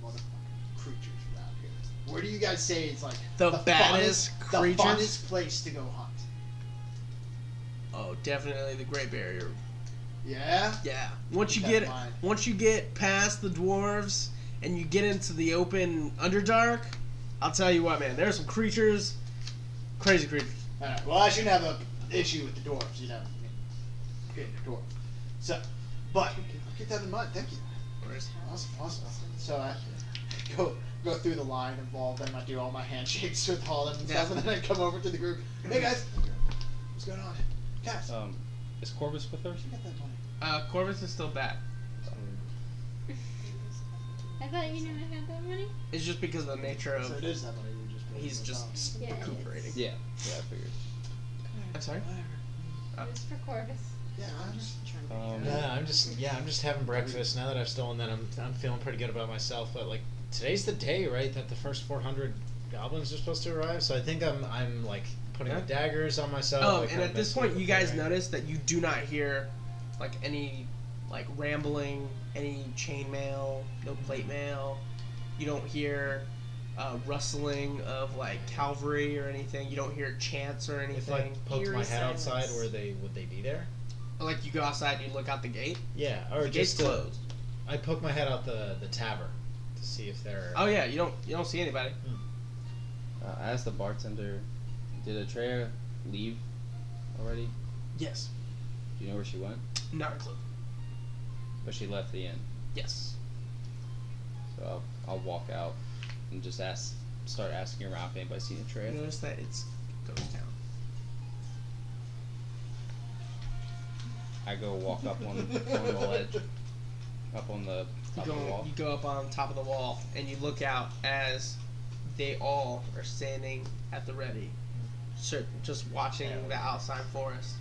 motherfucking creatures around here? Where do you guys say it's like The baddest creatures? the funnest place to go hunt? Oh, definitely the Great Barrier. Yeah. Yeah. Once you Keep that get in mind. once you get past the dwarves and you get into the open Underdark, I'll tell you what, man. There's some creatures, crazy creatures. All right. Well, I shouldn't have an issue with the dwarves, you know. Okay, the dwarf. So, but I'll keep that in mind. Thank you. Awesome. So I go go through the line of all of them. I do all my handshakes with all of them and Yeah. stuff, and then I come over to the group. Hey guys, what's going on? Cass, Is Corvus with her? where'd you get that money? Corvus is still back. I thought you never had that money. It's just because of the nature So of it is that money we just paid. he's for just Yeah, it is. recuperating. Yeah, I figured. I'm sorry. Whatever. It was for Corvus. Yeah, I'm just. I'm just having breakfast. Now that I've stolen that, I'm feeling pretty good about myself. But like today's the day, right? That the first 400 goblins are supposed to arrive. So I think I'm like putting Yeah. the daggers on myself. Oh, like, and I'm at this mentally point, you guys preparing. notice that you do not hear like any like rambling, any chainmail, no plate mail. You don't hear rustling of like cavalry or anything. You don't hear chants or If I anything. poked Eerie my head silence. outside, would they be there? Like you go outside and you look out the gate. Yeah, or The gate's just closed. I poke my head out the tavern to see if they're. Oh yeah, you don't see anybody. I asked the bartender, did Atreya leave already? Yes. Do you know where she went? Not a clue. But she left the inn. Yes. So I'll walk out and just start asking around if anybody's seen You Atreya. notice that it's ghost town. I go walk up on the ledge, up on the top of the wall. You go up on top of the wall and you look out as they all are standing at the ready, just watching the outside forest.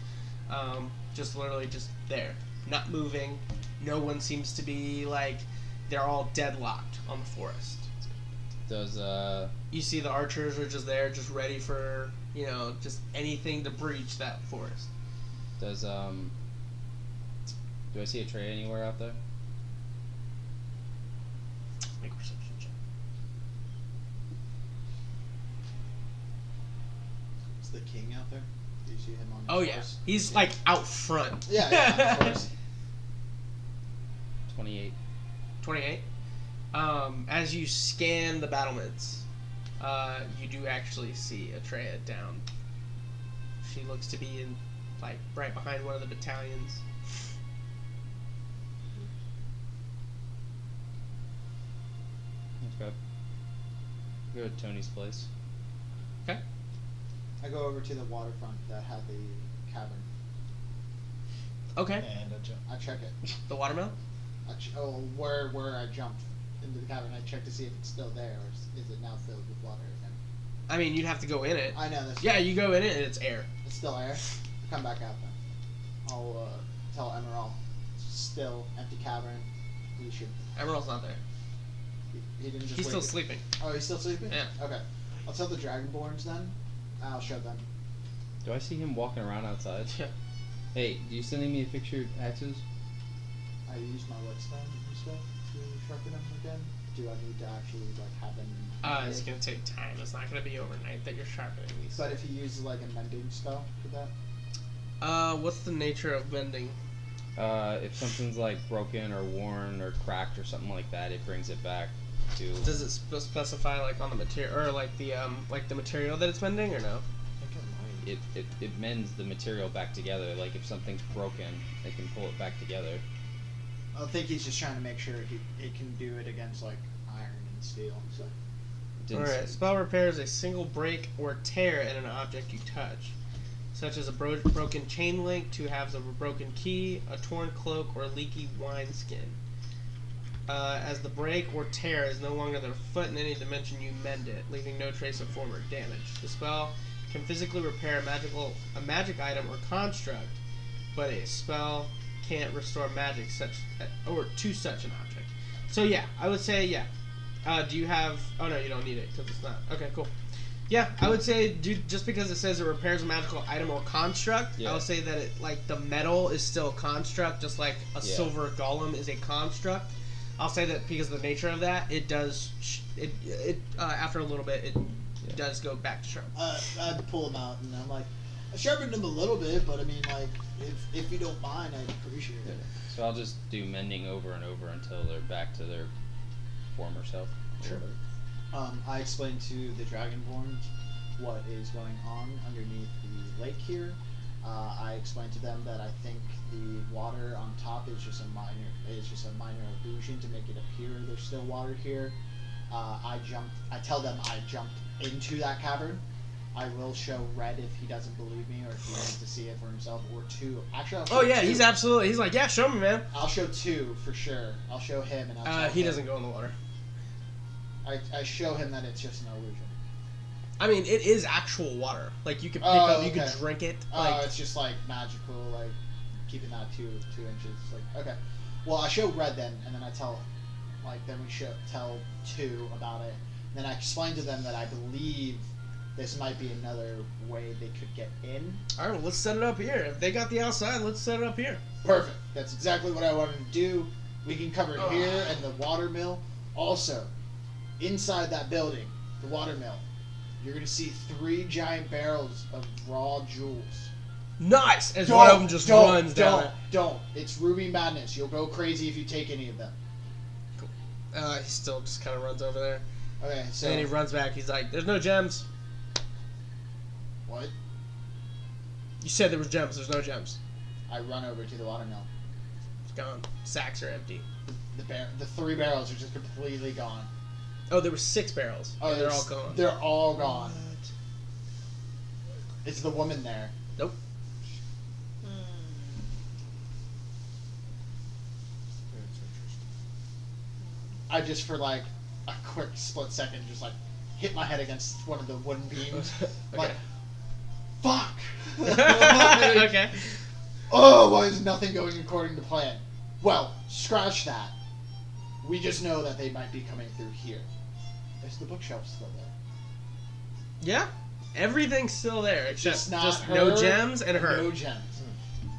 Just literally just there, not moving. No one seems to be like, they're all deadlocked on the forest. Does You see the archers are just there, just ready for, just anything to breach that forest. do I see Atreya anywhere out there? Make a perception check. Is the king out there? Do you see him on his Oh yeah, horse? he's like out front. Yeah, of course. 28. 28. As you scan the battlements, you do actually see Atreya down. She looks to be in, like, right behind one of the battalions. Okay. Go to Tony's place. Okay. I go over to the waterfront that had the cavern. Okay. And a jump. I check it. The watermill? Where I jumped into the cavern, I check to see if it's still there, or is it now filled with water again? I mean, you'd have to go in it. I know this. Yeah, you go in it and it's air. It's still air. Come back out then. I'll tell Emerald. It's still empty cavern. He should. Emerald's not there. He didn't just. He's wake still it- sleeping. Oh, he's still sleeping. Yeah. Okay. I'll tell the Dragonborns then. I'll show them. Do I see him walking around outside? Yeah. Hey, do you sending me a picture of axes? I use my whetstone and stuff to sharpen them again. Do I need to actually have them? It's gonna take time. It's not gonna be overnight that you're sharpening these. But if he uses like a mending spell for that. What's the nature of mending? If something's like broken or worn or cracked or something like that, it brings it back to. Does it specify like on the material or like the material that it's mending or no? I think it might. It mends the material back together. Like if something's broken, it can pull it back together. I think he's just trying to make sure it can do it against like iron and steel. So. Didn't Alright, s- spell repairs a single break or tear in an object you touch, such as a broken chain link, 2 halves of a broken key, a torn cloak, or leaky wineskin. As the break or tear is no longer their foot in any dimension, you mend it, leaving no trace of former damage. The spell can physically repair a magic item or construct, but a spell can't restore magic to such an object. So yeah, I would say yeah. Do you have? Oh no, you don't need it because it's not. Okay, cool. Yeah, I would say, just because it says it repairs a magical item or construct, Yeah. I would say that it the metal is still a construct, just like a silver golem is a construct. I'll say that because of the nature of that, it does. After a little bit, it does go back to sharp. I'd pull them out, and I'm like, I sharpened them a little bit, but I mean, like, if you don't mind, I'd appreciate it. So I'll just do mending over and over until they're back to their former self. Sure. I explained to the Dragonborn what is going on underneath the lake here. I explained to them that I think the water on top is just a minor illusion to make it appear there's still water here. I tell them I jumped into that cavern. I will show Red if he doesn't believe me or if he wants to see it for himself, or 2. Actually, I'll show Oh yeah, 2. he's like, yeah, show me, man. I'll show 2 for sure. I'll show him and I'll tell He him. doesn't go in the water. I show him that it's just an illusion. I mean, it is actual water. Like you could pick Oh, up, you could okay. drink it. Oh, Like it's just like magical, like keeping that 2 inches. Like, okay. Well, I show Red then, and then I tell, then we tell 2 about it. And then I explain to them that I believe this might be another way they could get in. all right, well, let's set it up here. If they got the outside, let's set it up here. Perfect. That's exactly what I wanted to do. We can cover it Oh. here and the water mill. Also, inside that building, the water mill, you're going to see 3 giant barrels of raw jewels. Nice. As one of them just runs down. It. Don't. It's Ruby Madness. You'll go crazy if you take any of them. He still just kind of runs over there. Okay, so... And then he runs back. He's like, "There's no gems." What? You said there was gems. There's no gems. I run over to the water mill. It's gone. Sacks are empty. The 3 barrels are just completely gone. Oh, there were 6 barrels. Oh, and they're all gone. They're all gone. Is the woman there? Nope. I just, for like a quick split second, just like hit my head against one of the wooden beams. Okay. Like, fuck! Okay. Oh, why is nothing going according to plan? Well, scratch that. We just know that they might be coming through here. Is the bookshelf still there? Yeah. Everything's still there except Just not just her no gems and her. No gems.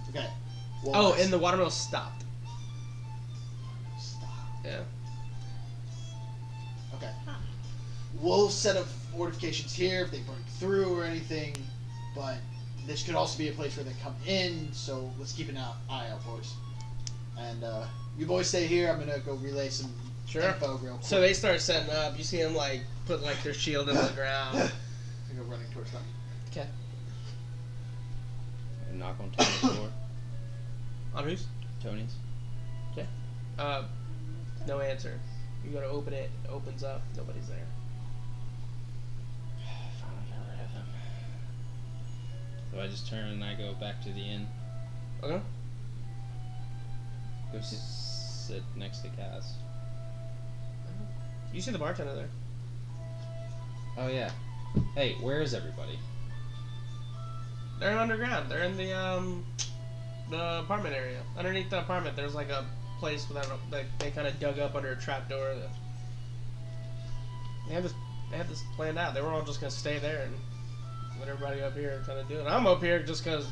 Okay. Well, Oh, let's- and the watermill stopped. Stop. Yeah. Okay. We'll set up fortifications here if they break through or anything, but this could also be a place where they come in, so let's keep an eye out, boys. And you boys stay here. I'm gonna go relay some info real quick. So they start setting up. You see them like put like their shield into the ground. I go running towards them. Okay. I knock on Tony's door. On whose? Tony's. No answer. You go to open it. It opens up. Nobody's there. Finally got rid of him. So I just turn and I go back to the inn. Okay. Go sit next to Cass. You see the bartender there. Oh yeah. Hey, where is everybody? They're underground. They're in the apartment area. Underneath the apartment, there's like a place that they kind of dug up under a trapdoor. They had this planned out. They were all just gonna stay there and let everybody up here kind of do it. I'm up here just because,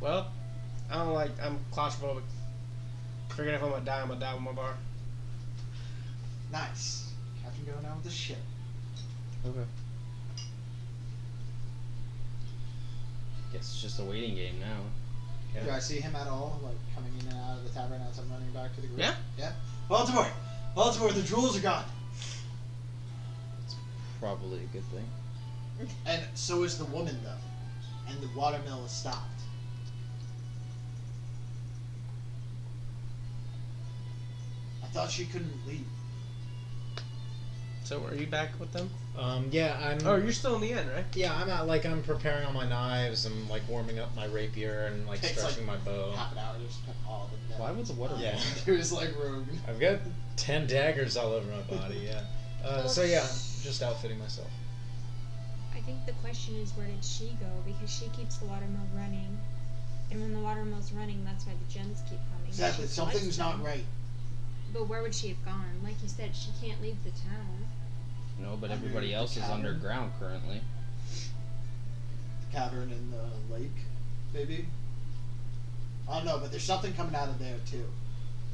well, I'm claustrophobic. Figuring if I'm gonna die with my bar. Nice. Captain going down with the ship. Okay. Guess it's just a waiting game now. Do I see him at all, like coming in and out of the tavern as I'm running back to the group? Yeah. Yeah. Baltimore, the jewels are gone. Probably a good thing. And so is the woman, though. And the watermill is stopped. I thought she couldn't leave. So are you back with them? Yeah, I'm. Oh, you're still in the inn, right? Yeah, I'm at, I'm preparing all my knives and warming up my rapier and Takes, stretching my bow. Half an hour just put all of them down. Why would the water? Yeah. It was like rogue. I've got 10 daggers all over my body. Yeah. So yeah, I'm just outfitting myself. I think the question is, where did she go? Because she keeps the watermill running, and when the watermill's running, that's why the gems keep coming. Exactly. She Something's collects not them. right. But where would she have gone? Like you said, she can't leave the town. No, but Under everybody the else is cavern. underground currently. Cavern in the lake, maybe. I don't know, but there's something coming out of there too.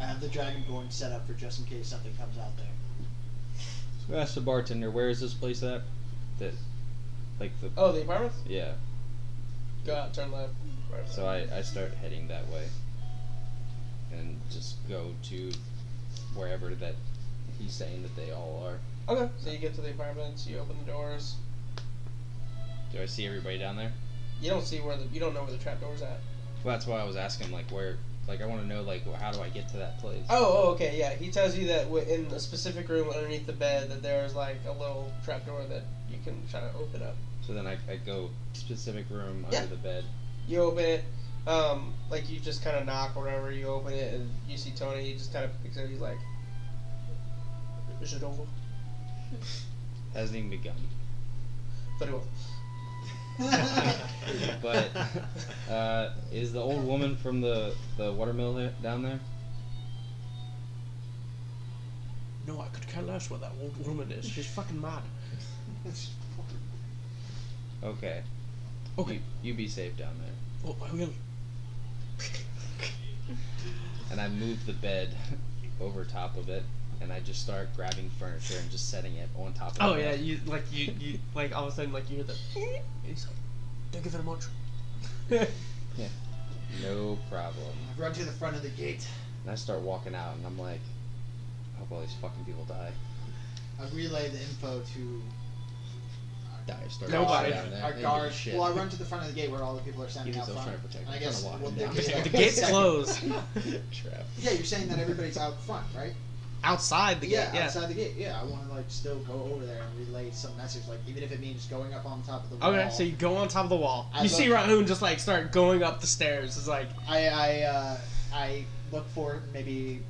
I have the dragonborn set up for just in case something comes out there. So I asked the bartender, where is this place at? The Oh, the apartments? yeah. Go out, turn left. Right. So I start heading that way. And just go to wherever that he's saying that they all are. Okay. So you get to the apartments. You open the doors. Do I see everybody down there? You don't see you don't know where the trapdoor's at. Well, that's why I was asking, where Like, I want to know, like, how do I get to that place? Oh, okay, yeah. He tells you that in a specific room underneath the bed that there's like a little trapdoor that you can try to open up. So then I go specific room Yeah. under the bed. You open it, like you just kind of knock or whatever. You open it and you see Tony. He just kind of picks it up. He's like, "Is it over?" Hasn't even begun. Very well. But is the old woman from the watermill down there? No, I could care less what that old woman is. She's fucking mad. Okay. Okay. You be safe down there. Oh, I will. And I move the bed over top of it, and I just start grabbing furniture and just setting it on top of it. Oh yeah, you like all of a sudden like you hear the. He's like, "Thank you very much." Yeah. No problem. I run to the front of the gate. And I start walking out, and I'm like, I hope all these fucking people die. I relay the info to Start Nobody. down there. our They don't give a guard. shit. Well, I run to the front of the gate where all the people are standing Even out though I was front. trying to protect And I them, guess I'm trying to well, lock the them gate, down. The gate's closed. Trap. Yeah, you're saying that everybody's out front, right? Outside the gate. Yeah. Outside the gate. Yeah, I want to like still go over there and relay some message, like even if it means going up on top of the wall. Okay, so you go on top of the wall. I You see look- Rahun just like start going up the stairs. It's like, I look for maybe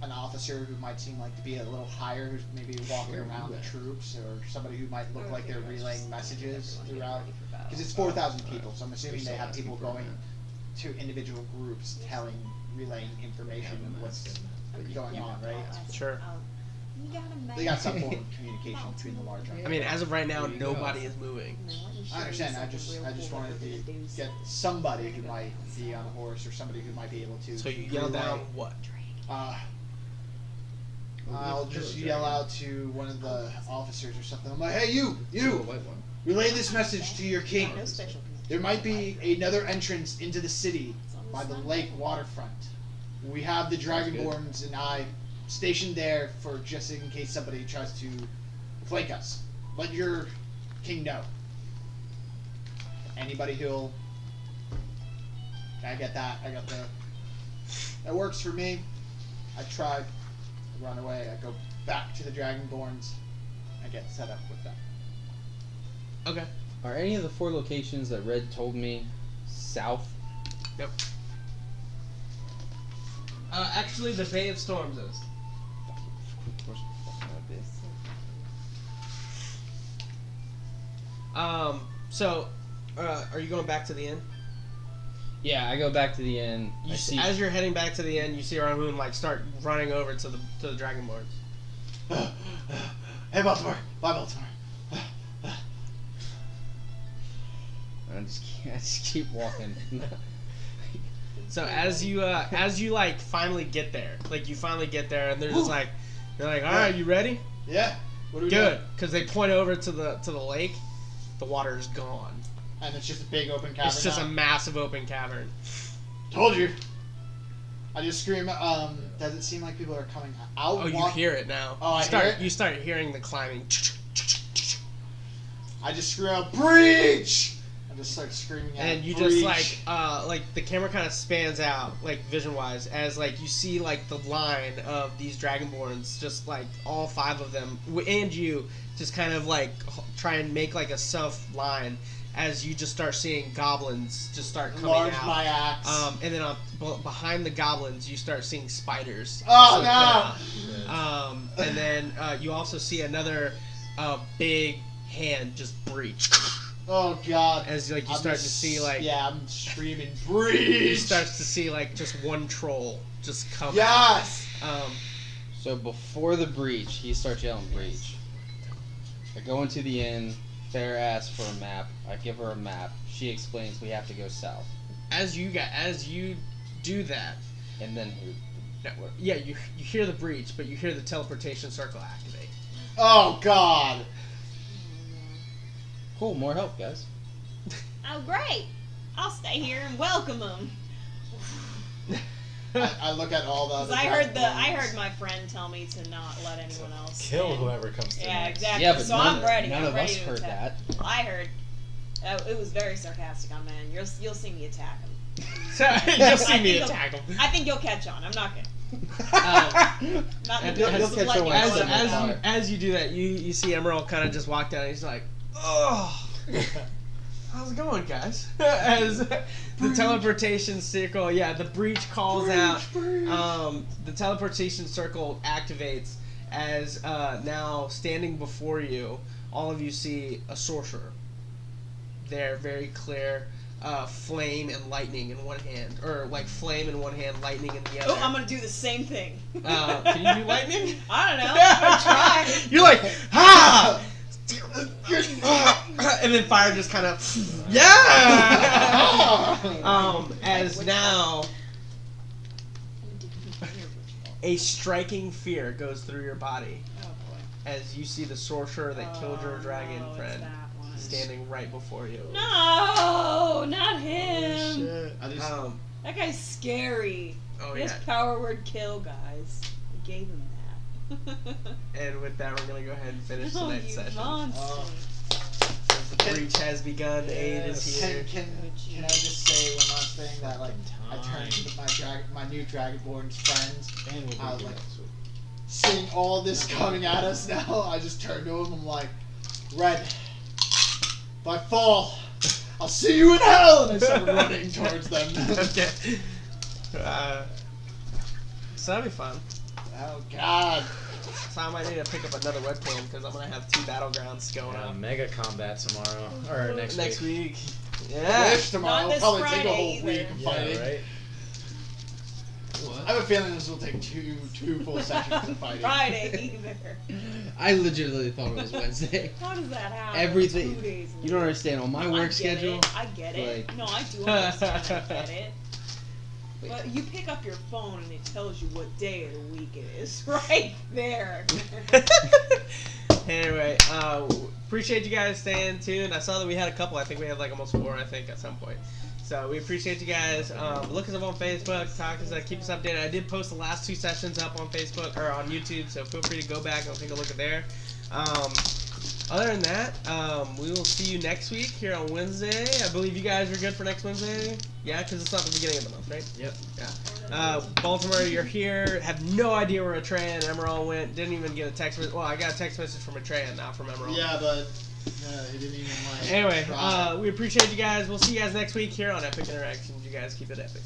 an officer who might seem like to be a little higher, who's maybe walking around the troops, or somebody who might look like they're relaying messages throughout. Because it's 4,000 people, so I'm assuming they have people going to individual groups, relaying information of what's going on, right? Sure. They got some form of communication between the large. I mean, as of right now, nobody is moving. I understand. I just wanted to get somebody who might be on a horse, or somebody who might be able to. So you yell relay. down what? I'll just yell out to one of the officers or something. I'm like, hey, you, White one. relay this message to your king. No special. There might be another entrance into the city by the lake waterfront. We have the Dragonborns and I stationed there for just in case somebody tries to flank us. Let your king know. Anybody who'll... I get that. I got the... That works for me. I tried. I run away. I go back to the Dragonborns. I get set up with them. Okay. Are any of the 4 locations that Red told me south? Yep. Actually, the Bay of Storms is. Of course, fucking would be. So, are you going back to the inn? Yeah, I go back to the inn. You I see, see. as you're heading back to the inn, you see Rahun like start running over to the Dragonborns. Hey, Baltimore. Bye, Baltimore. I just keep walking. So as you like finally get there, like you finally get there, and they're just like, they're like, all right, you ready? Yeah. What do we Good, do? because they point over to the lake. The water is gone. And it's just a big open cavern. It's just now. a massive open cavern. Told you. I just scream. Does it seem like people are coming out? Oh, you hear it now. Oh, I you start, hear it? You start hearing the climbing. I just scream out, breach! I just start screaming out, And you breach. just like the camera kind of spans out, like vision wise, as like you see like the line of these Dragonborns, just like all 5 of them, and you just kind of like try and make like a self line as you just start seeing goblins just start coming Enlarge out. my axe. And then behind the goblins, you start seeing spiders. Oh, also come out. And then you also see another big hand just breach. Oh God! As like you I'm start just- to see like I'm screaming you breach. start to see like just one troll just come. Yes. So before the breach, he starts yelling breach. I go into the inn. Fair asks for a map. I give her a map. She explains we have to go south. As you do that, And then who? network. Yeah, you hear the breach, but you hear the teleportation circle activate. Oh God! Cool, more help, guys. Oh, great! I'll stay here and welcome them. I look at all the. Cause other I heard Dragonborns. my friend tell me to not let anyone else Kill in. whoever comes to Yeah, next. exactly. Yeah, but so none, I'm ready. none I'm of ready us to heard attack. that. I heard. It was very sarcastic on my end. You'll see me attack him. So you'll see me think attack him. I think you'll catch on. I'm not gonna. Not And gonna as- just let you as, go. as you do that, you see Emerald kind of just walk down. And he's like, "Oh, how's it going, guys?" As the teleportation circle, the breach calls out. The teleportation circle activates as now standing before you, all of you see a sorcerer. They're very clear. Flame and lightning in one hand, or like flame in one hand, lightning in the other. Oh, I'm gonna do the same thing. Can you do lightning? I don't know. I'm gonna try. You're like, ha! And then fire just kind of, as now a striking fear goes through your body Oh boy. as you see the sorcerer that killed your dragon no, it's friend that one. standing right before you. No, not him. Shit. I just. That guy's scary. Oh His yeah. power word kill, guys. I gave him that. And with that, we're gonna go ahead and finish Oh, tonight's you session. monster. As the breach has begun, Aid is here. Can I just say one last thing that like I turned to my new Dragonborn's friends. And we'll I was do like, that, so- seeing all this coming at us now, I just turned to him. I'm like, Red, if I fall, I'll see you in hell. And I started running towards them. Okay. So that'll be fun. Oh God. So I might need to pick up another webcam because I'm gonna have 2 battlegrounds going on Mega combat tomorrow or next week. Yeah. Wish tomorrow. Not this Probably take a Friday whole either. week of Yeah, fighting. right. I have a feeling this will take two full sessions of fighting. Friday either. I legitimately thought it was Wednesday. How does that happen? Everything. 2 days You don't understand. On my I work get schedule, It. I get it. like- No, I do understand. I get it. But you pick up your phone and it tells you what day of the week it is right there. Anyway, appreciate you guys staying tuned. I saw that we had a couple. I think we had like almost 4. I think at some point. So we appreciate you guys. Look us up on Facebook. Talk us. Keep us updated. I did post the last 2 sessions up on Facebook or on YouTube. So feel free to go back and take a look at there. Other than that, we will see you next week here on Wednesday. I believe you guys are good for next Wednesday. Yeah, because it's not the beginning of the month, right? Yep. Yeah. Baltimore, you're here. Have no idea where Atreya and Emerald went. Didn't even get a text message. Well, I got a text message from Atreya, not from Emerald. Yeah, but he didn't even like. Anyway, try. we appreciate you guys. We'll see you guys next week here on Epic Interactions. You guys keep it epic.